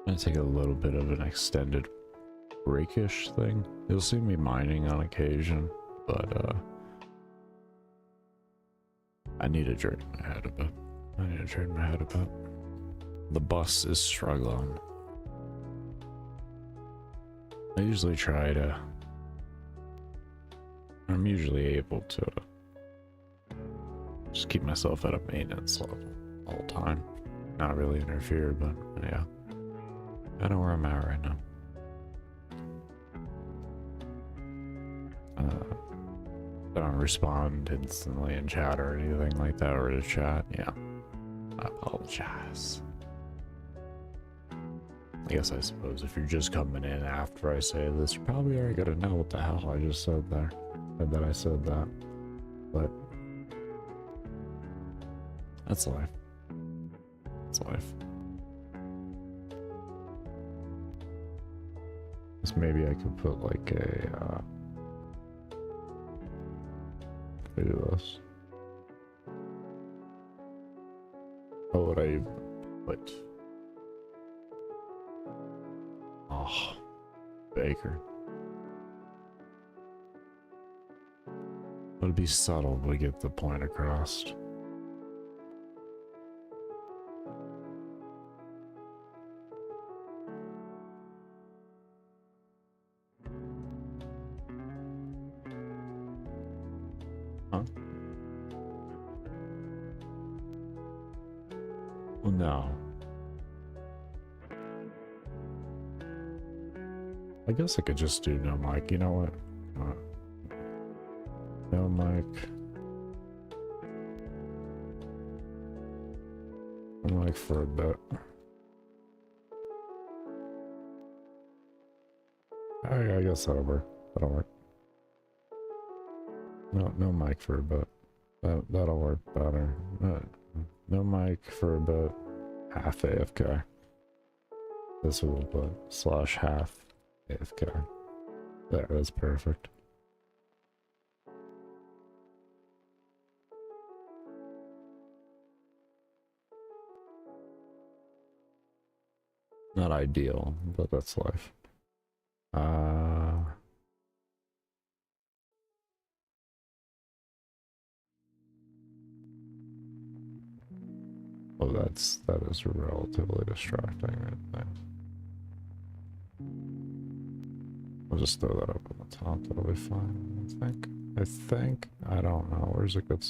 A: I'm gonna take a little bit of an extended breakish thing. You'll see me mining on occasion, but I need to drain my head a bit. The bus is struggling. I usually try to... I'm usually able to just keep myself at a maintenance level all the time. Not really interfere, but yeah. I know where I'm at right now. I don't respond instantly in chat or anything like that, or to chat. Yeah. I apologize. I guess I suppose if you're just coming in after I say this, you probably already gotta know what the hell I just said there. And that I said that. But that's life. It's life. Guess maybe I could put like a let me do this. What would I put? Oh, Baker. It'd be subtle, but get the point across. Huh? Well, no. I guess I could just do no mic. You know what? No mic. No mic for a bit. I guess that'll work. That'll work. No mic for a bit. That'll work better. No mic for a bit. Half AFK. This will put slash half AFK. There, that's perfect. Not ideal, but that's life. Oh, that is relatively distracting right there. I'll just throw that up on the top, that'll be fine, I I think. I don't know. Where's it good?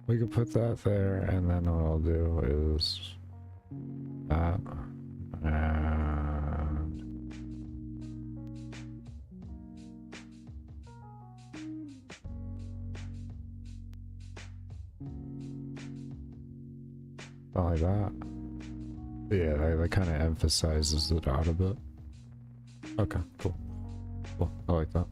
A: We could put that there, and then what I'll do is that, and something like that. Yeah, that kind of emphasizes it out a bit. Okay, cool. Cool. I like that.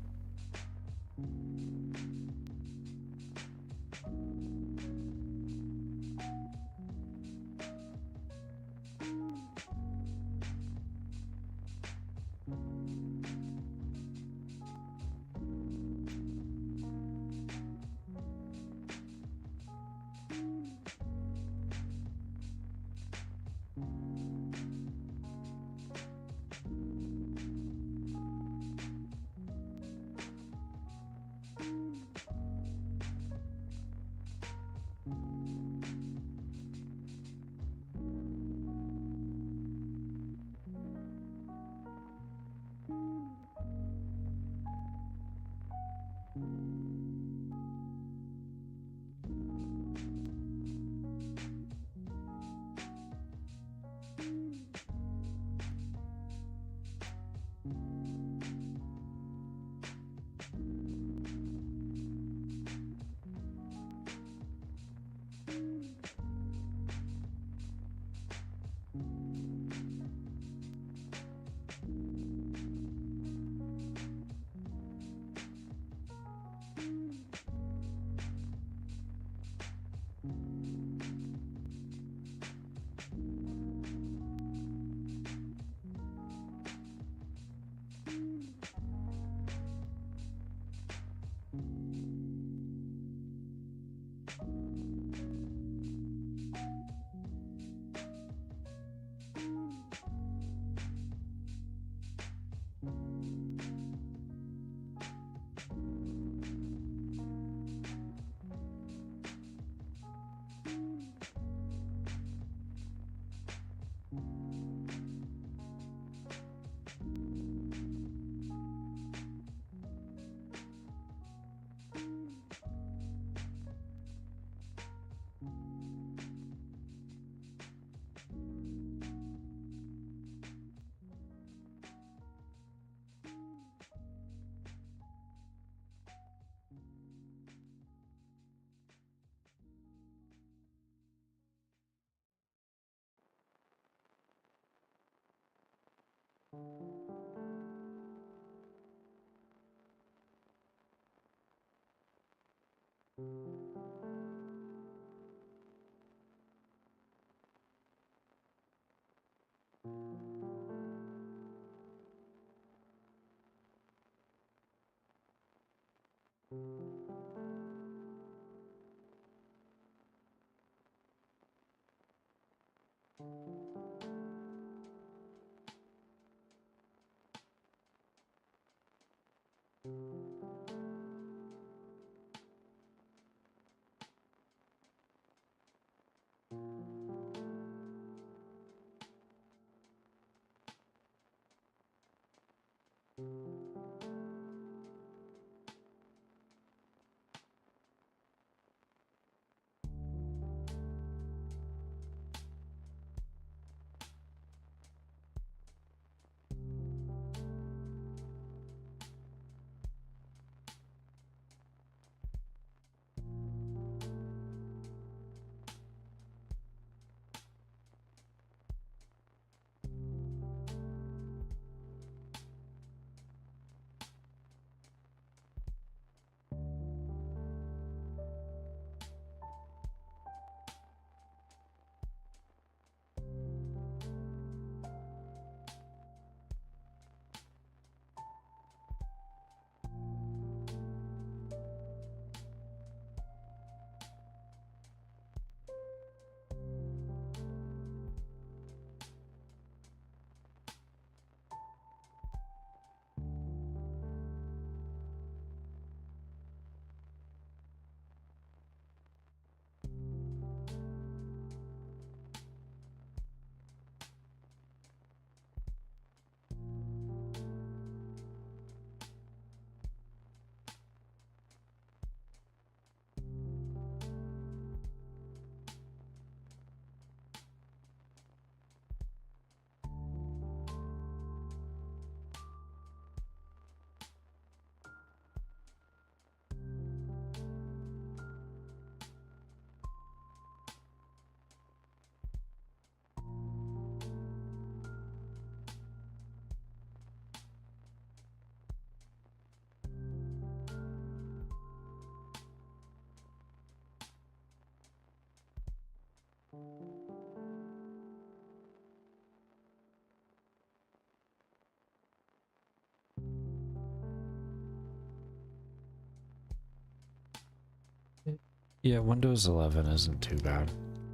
A: Yeah, Windows 11 isn't too bad.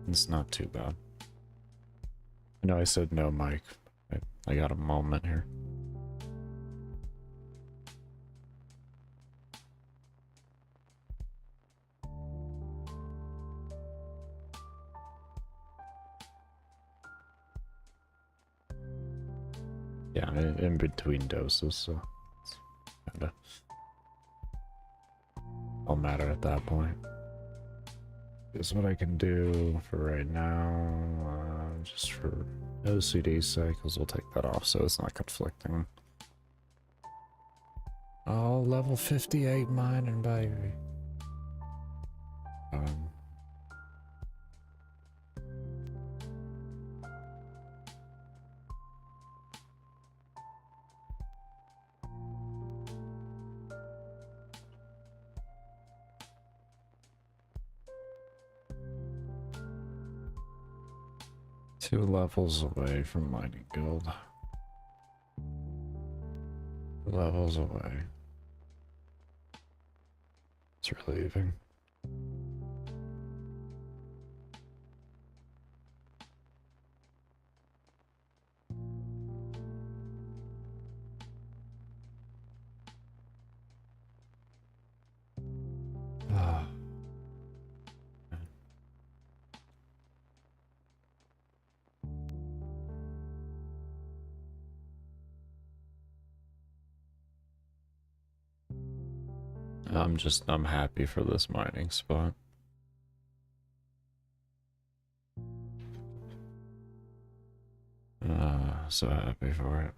A: It's not too bad. I know I said no, Mike. I got a moment here. Yeah, in between doses, so it's kinda all matter at that point. Is what I can do for right now, just for OCD's sake, because we'll take that off so it's not conflicting. Oh, level 58 mining, baby. Two levels away from mining guild. 2 levels away. It's relieving. Ah. I'm happy for this mining spot. So happy for it.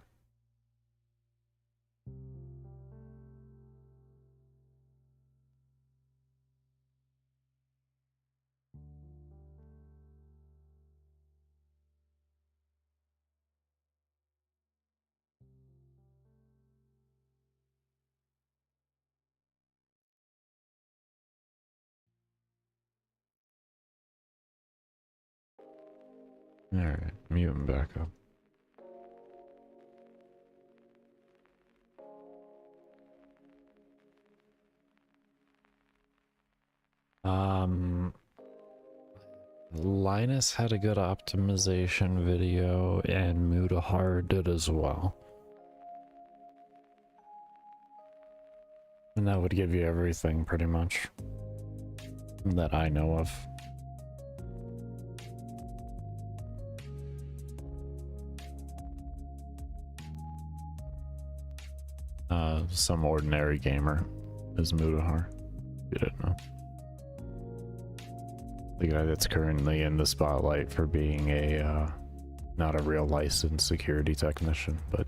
A: Alright, mute him back up. Linus had a good optimization video, and Mutahar did as well. And that would give you everything, pretty much, that I know of. Some ordinary gamer is Mutahar. You didn't know. The guy that's currently in the spotlight for being a, not a real licensed security technician, but,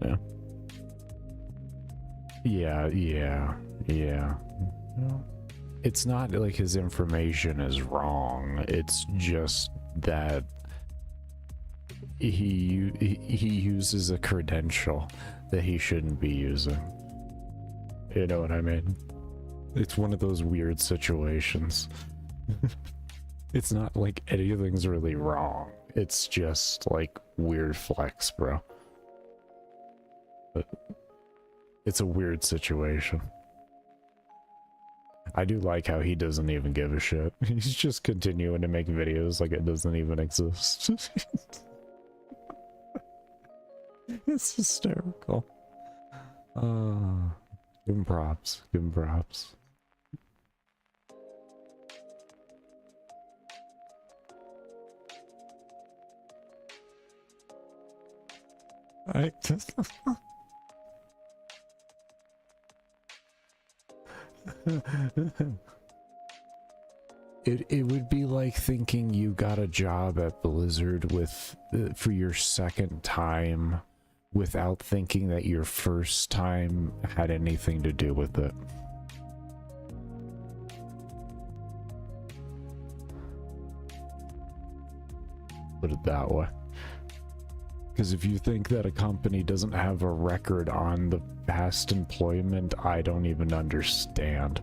A: yeah. Yeah. It's not like his information is wrong, it's just that he uses a credential that he shouldn't be using. You know what I mean? It's one of those weird situations. It's not like anything's really wrong. It's just like weird flex, bro. But it's a weird situation. I do like how he doesn't even give a shit. He's just continuing to make videos like it doesn't even exist. It's hysterical. Give him props. Give him props. It would be like thinking you got a job at Blizzard with for your second time without thinking that your first time had anything to do with it. Put it that way. Because if you think that a company doesn't have a record on the past employment, I don't even understand.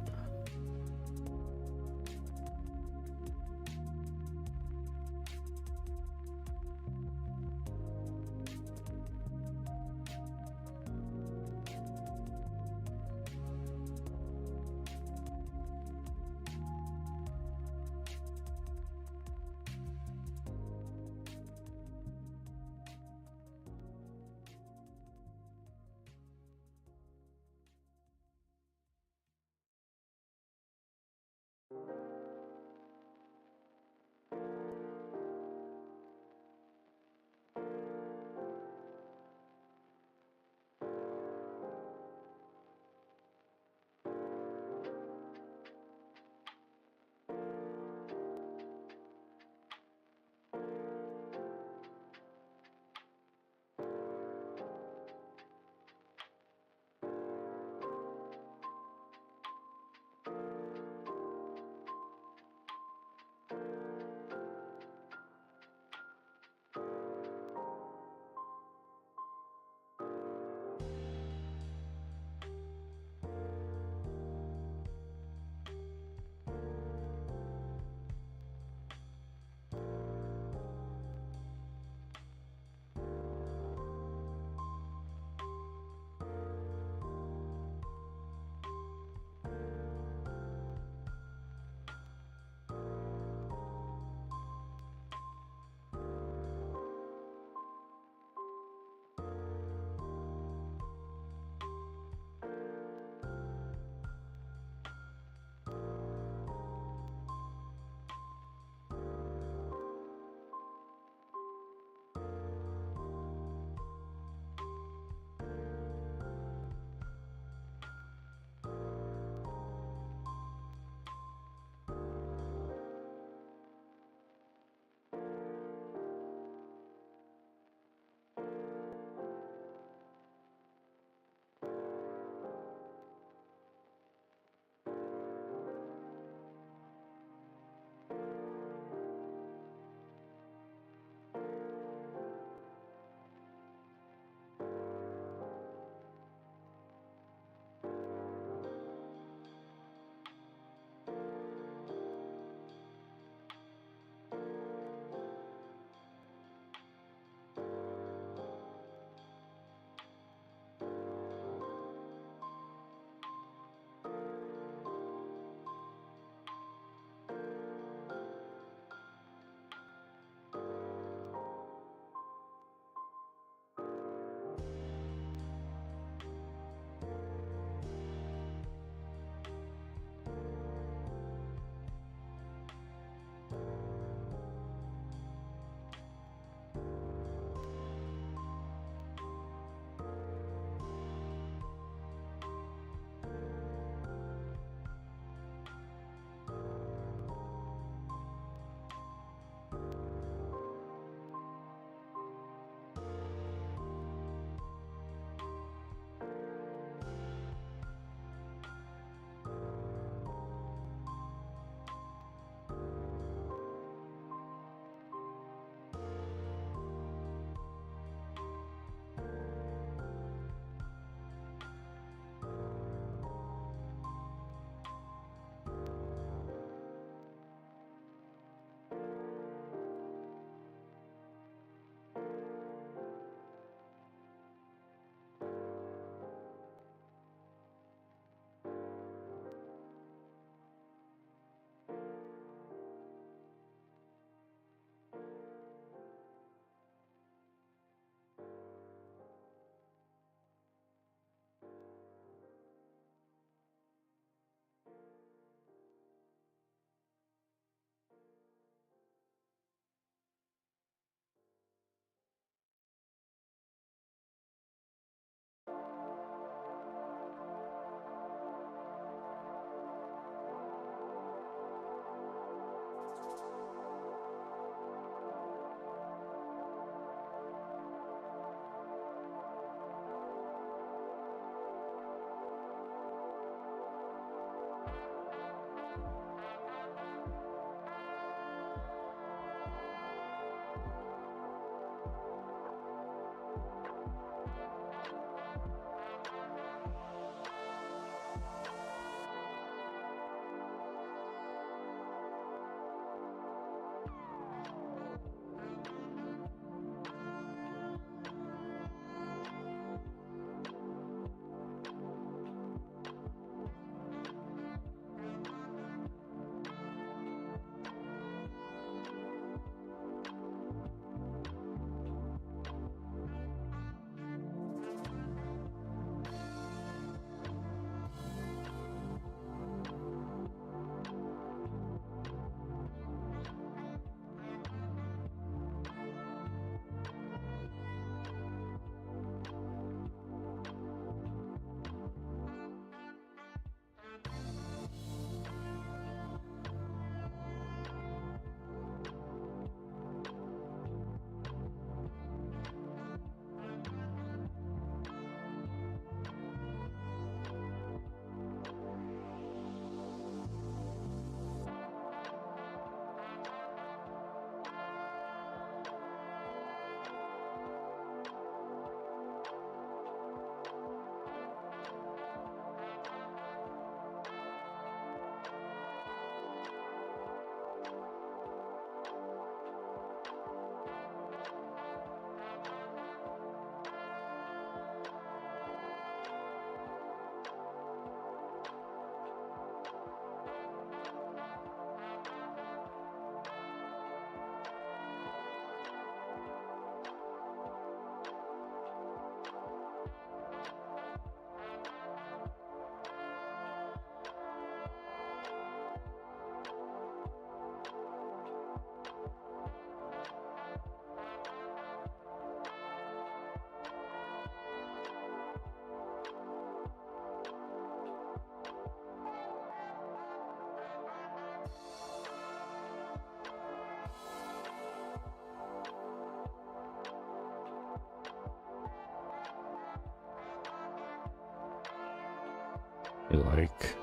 A: You like,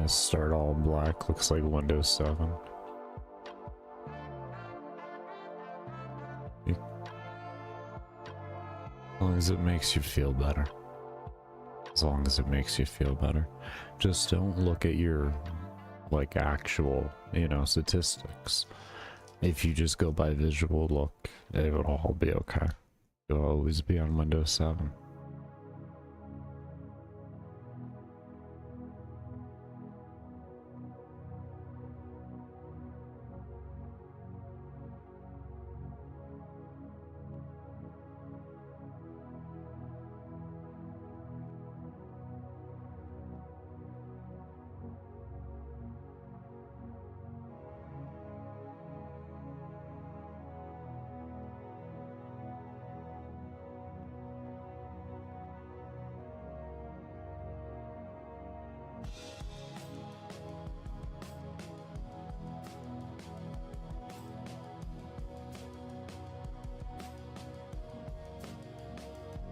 A: start all black, looks like Windows 7. As long as it makes you feel better. As long as it makes you feel better. Just don't look at your, like, actual, you know, statistics. If you just go by visual look, it will all be okay. You'll always be on Windows 7.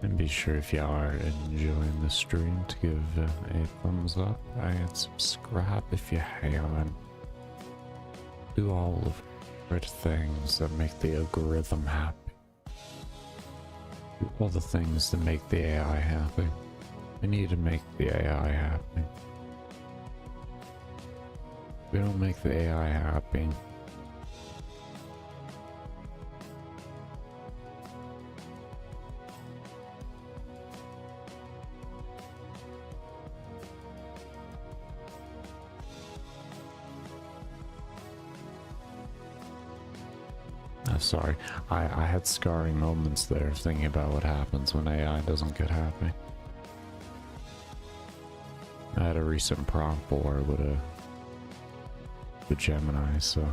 A: And be sure if you are enjoying the stream to give a thumbs up and subscribe if you haven't. Do all of the things that make the algorithm happy. Do all the things that make the AI happy. We need to make the AI happy. If we don't make the AI happy, sorry, I had scarring moments there thinking about what happens when AI doesn't get happy. I had a recent prompt war with Gemini, so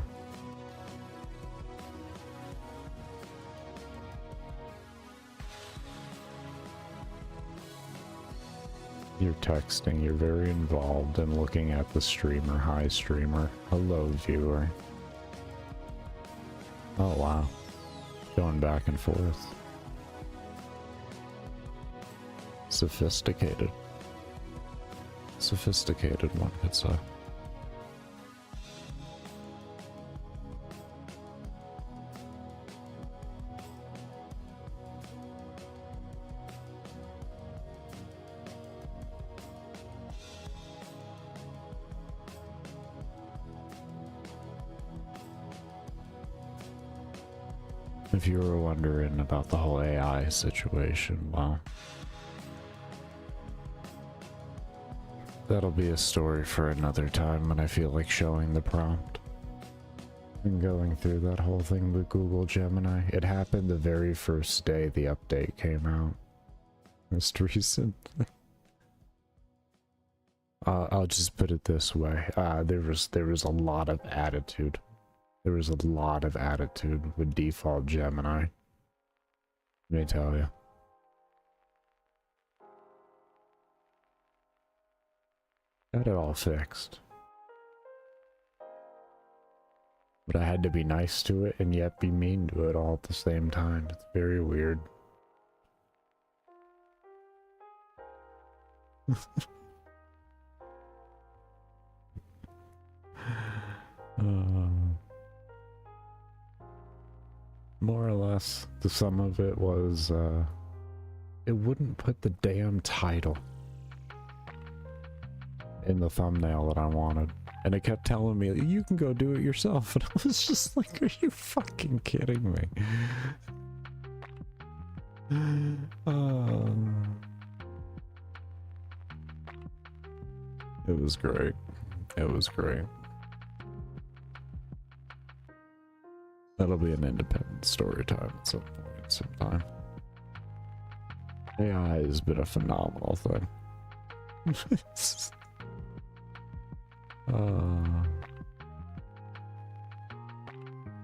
A: you're texting, you're very involved in looking at the streamer. Hi streamer. Hello viewer. Oh wow, going back and forth. Sophisticated. Sophisticated, one could say. If you were wondering about the whole AI situation, well, that'll be a story for another time when I feel like showing the prompt and going through that whole thing with Google Gemini. It happened the very first day the update came out. Most recent. I'll just put it this way. There was a lot of attitude. There was a lot of attitude with default Gemini. Let me tell you. Got it all fixed. But I had to be nice to it and yet be mean to it all at the same time. It's very weird. More or less, the sum of it was, it wouldn't put the damn title in the thumbnail that I wanted. And it kept telling me, you can go do it yourself. And I was just like, are you fucking kidding me? It was great. It was great. That'll be an independent story time at some point, sometime. AI has been a phenomenal thing.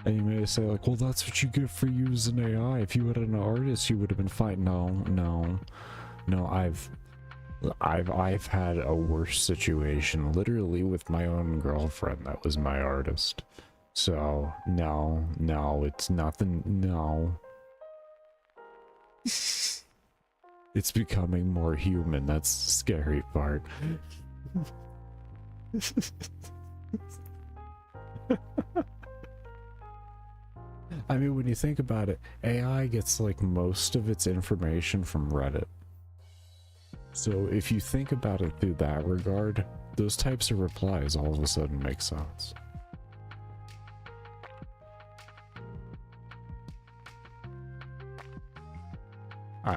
A: And you may say like, well, that's what you get for using AI. If you had an artist, you would have been fine. No, I've had a worse situation, literally with my own girlfriend that was my artist. So, no, it's nothing, no. It's becoming more human, that's the scary part. I mean, when you think about it, AI gets like most of its information from Reddit. So if you think about it through that regard, those types of replies all of a sudden make sense.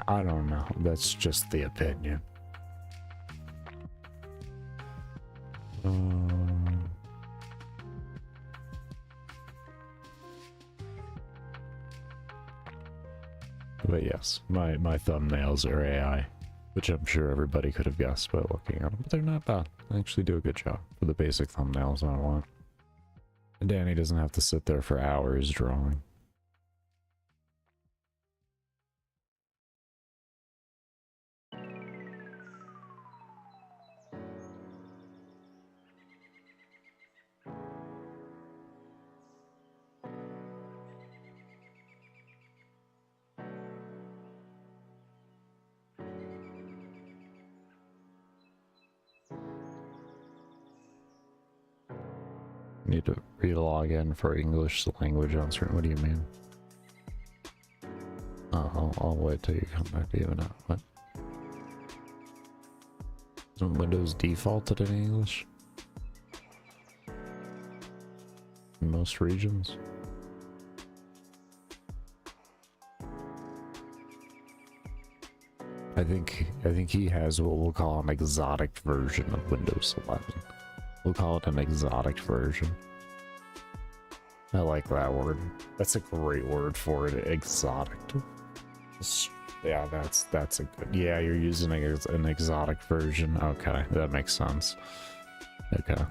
A: I don't know. That's just the opinion. But yes, my thumbnails are AI, which I'm sure everybody could have guessed by looking at them. But they're not bad. They actually do a good job for the basic thumbnails I want. And Danny doesn't have to sit there for hours drawing. Need to relog in for English language answering. What do you mean? I'll wait till you come back to you now. What? Isn't Windows defaulted in English? In most regions? I think he has what we'll call an exotic version of Windows 11. We'll call it an exotic version. I like that word. That's a great word for it. Exotic. Yeah, that's a good. Yeah, you're using an exotic version. Okay, that makes sense. Okay.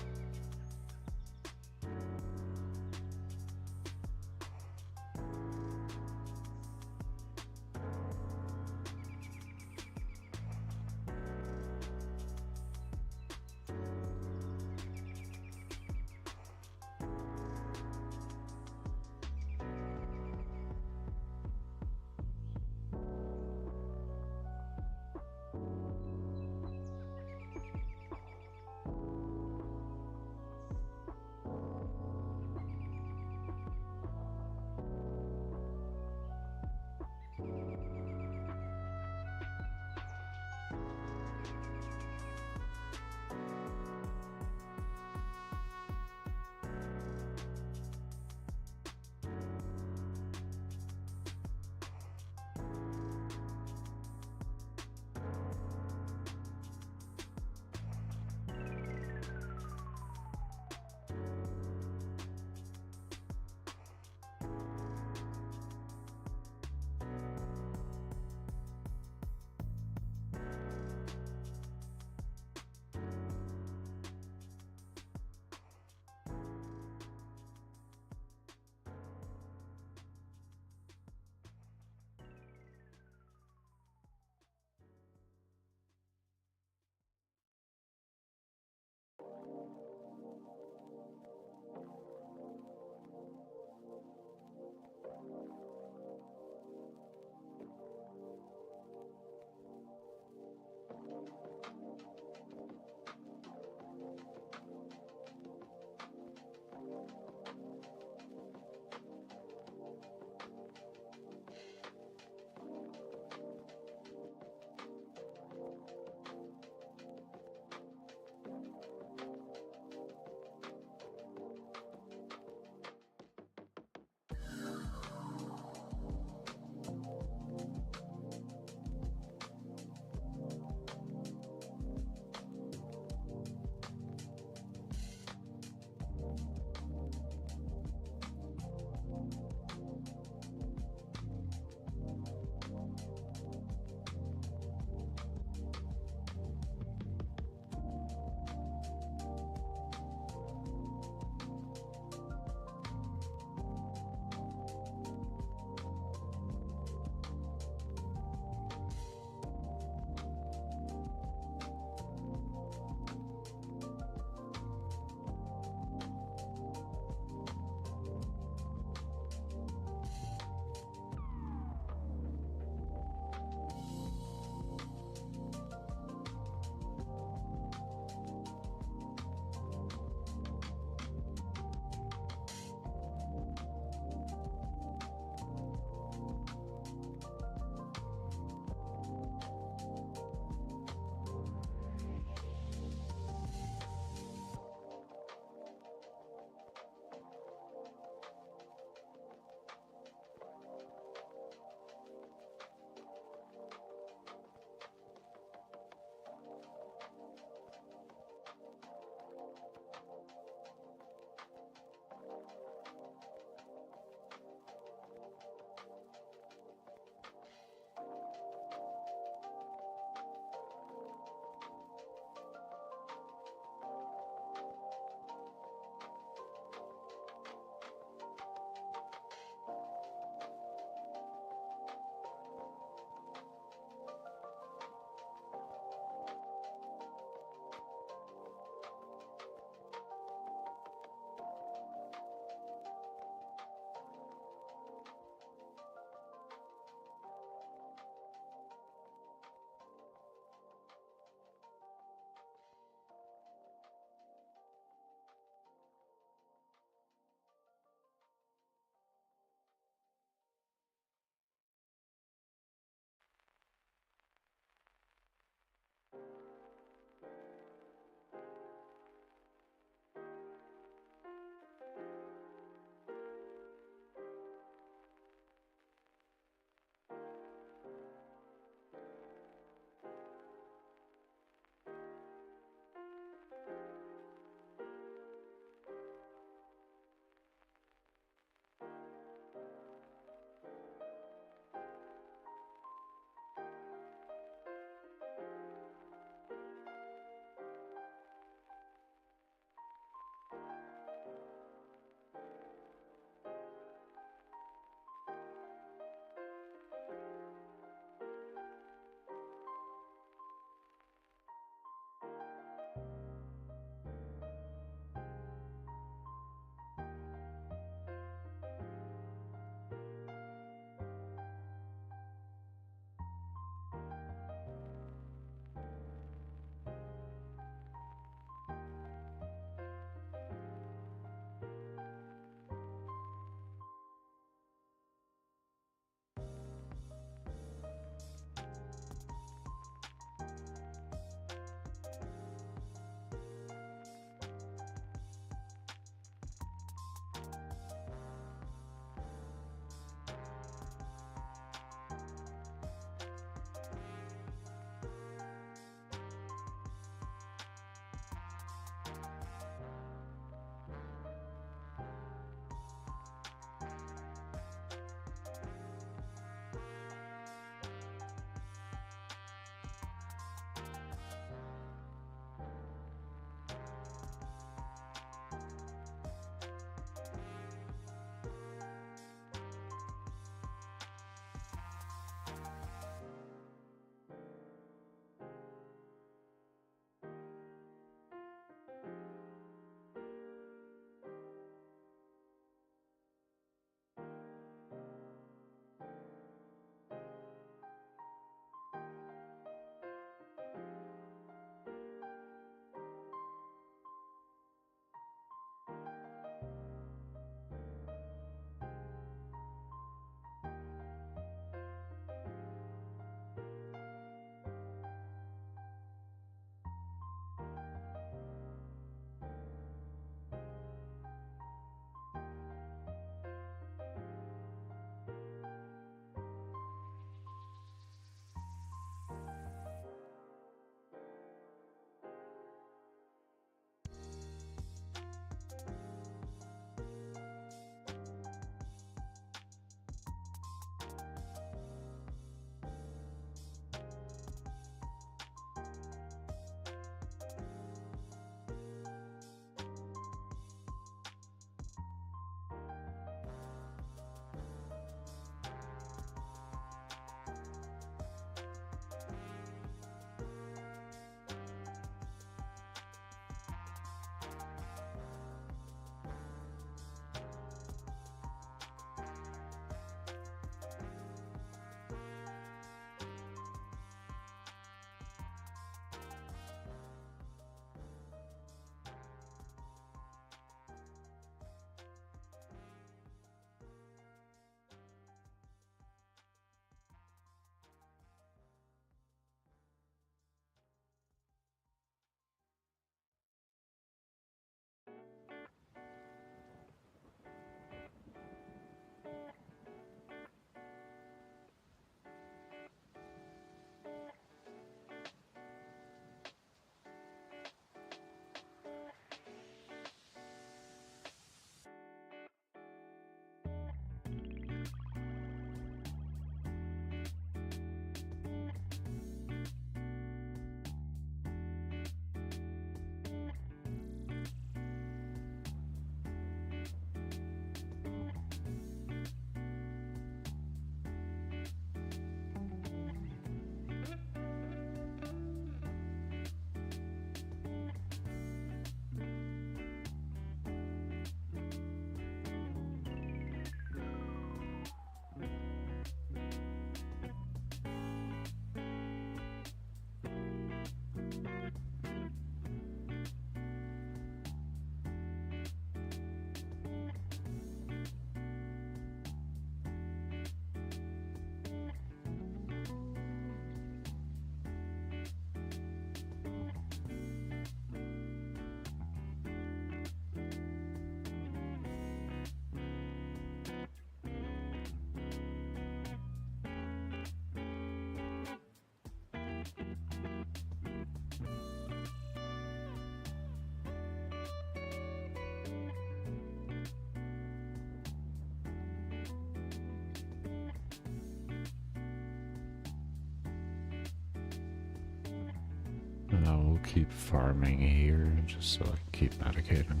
A: And I will keep farming here just so I can keep medicating.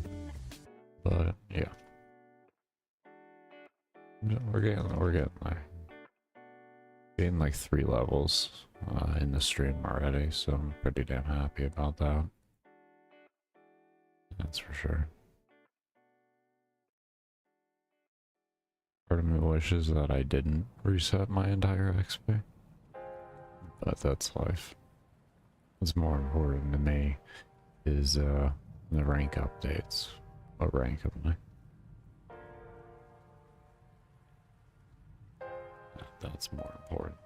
A: But yeah. We're getting there. Getting like 3 levels in the stream already, so I'm pretty damn happy about that. That's for sure. Part of me wishes that I didn't reset my entire XP, but that's life. What's more important to me is the rank updates. What rank am I? That's more important.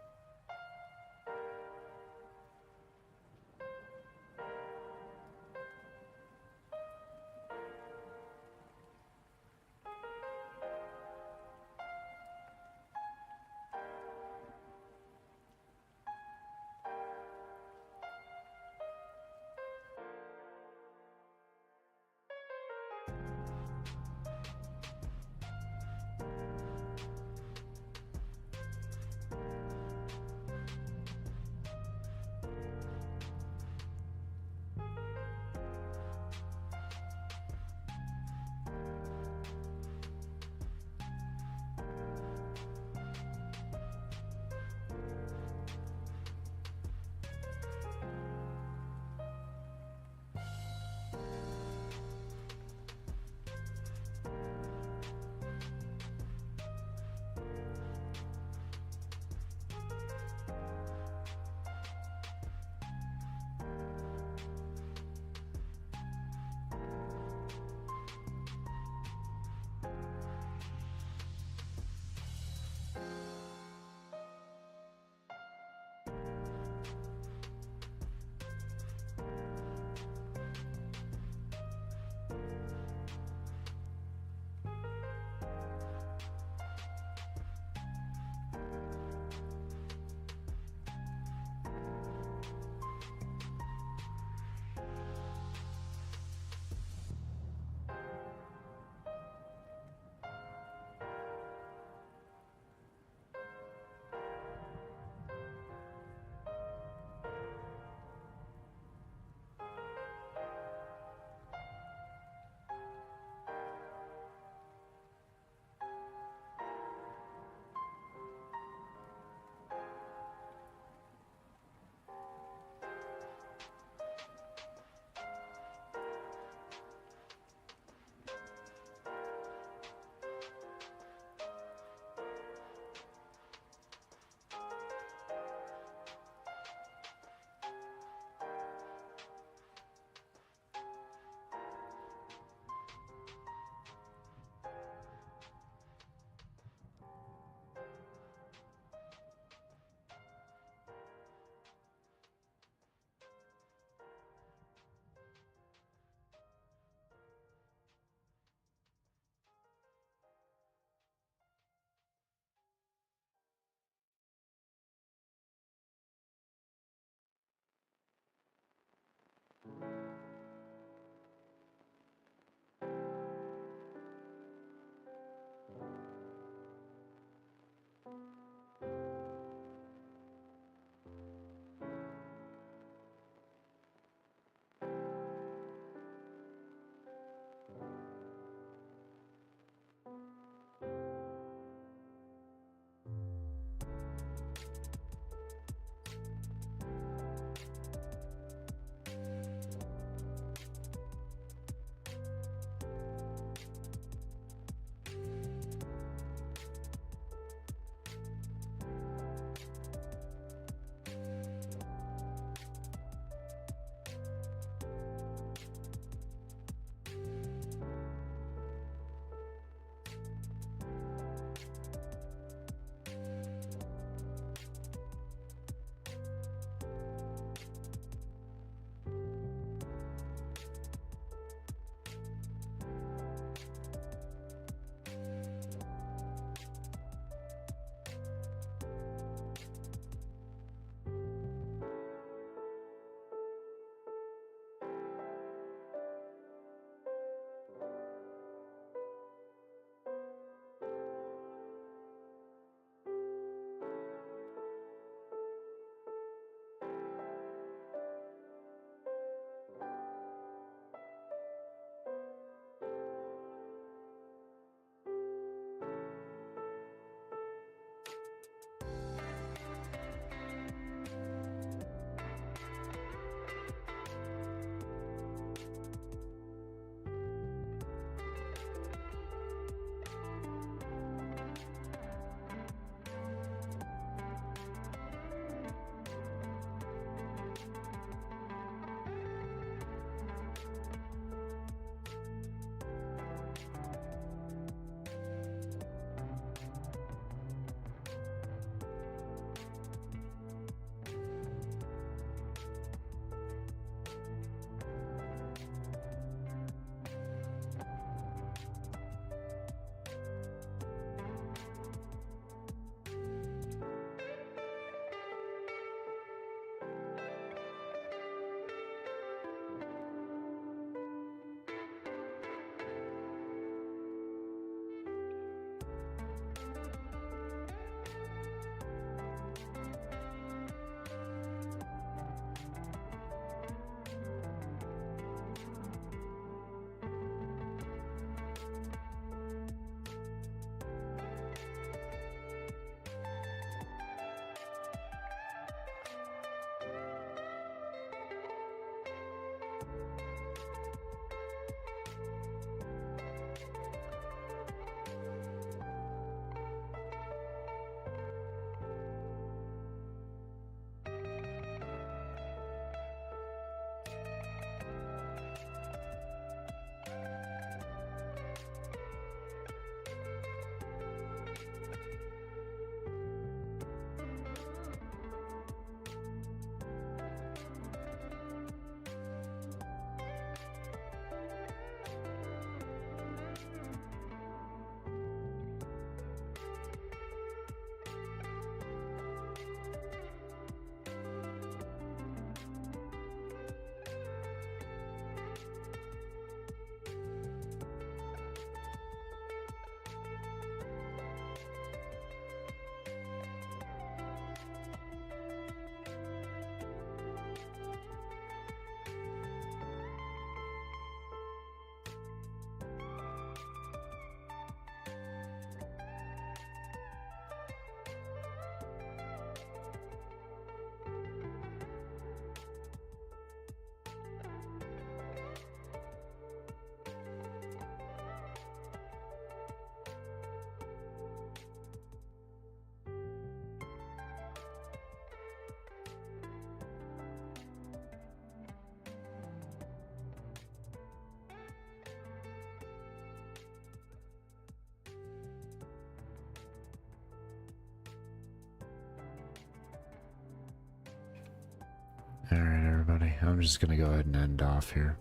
A: Alright, everybody. I'm just gonna go ahead and end off here.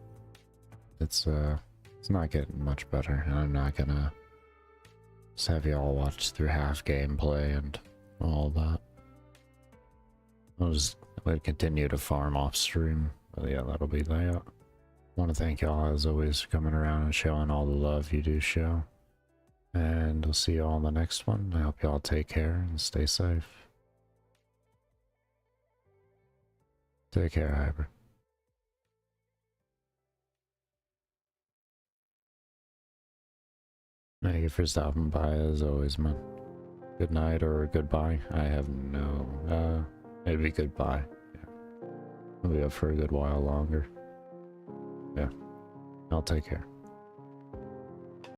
A: It's not getting much better, and I'm not gonna just have y'all watch through half gameplay and all that. I'll continue to farm off stream. But yeah, that'll be that. Want to thank y'all as always for coming around and showing all the love you do show. And I'll see y'all on the next one. I hope y'all take care and stay safe. Take care, Hyper. Thank you for stopping by as always, man. Good night or goodbye. I have no, it'd be goodbye. Yeah. I'll be up for a good while longer. Yeah. I'll take care.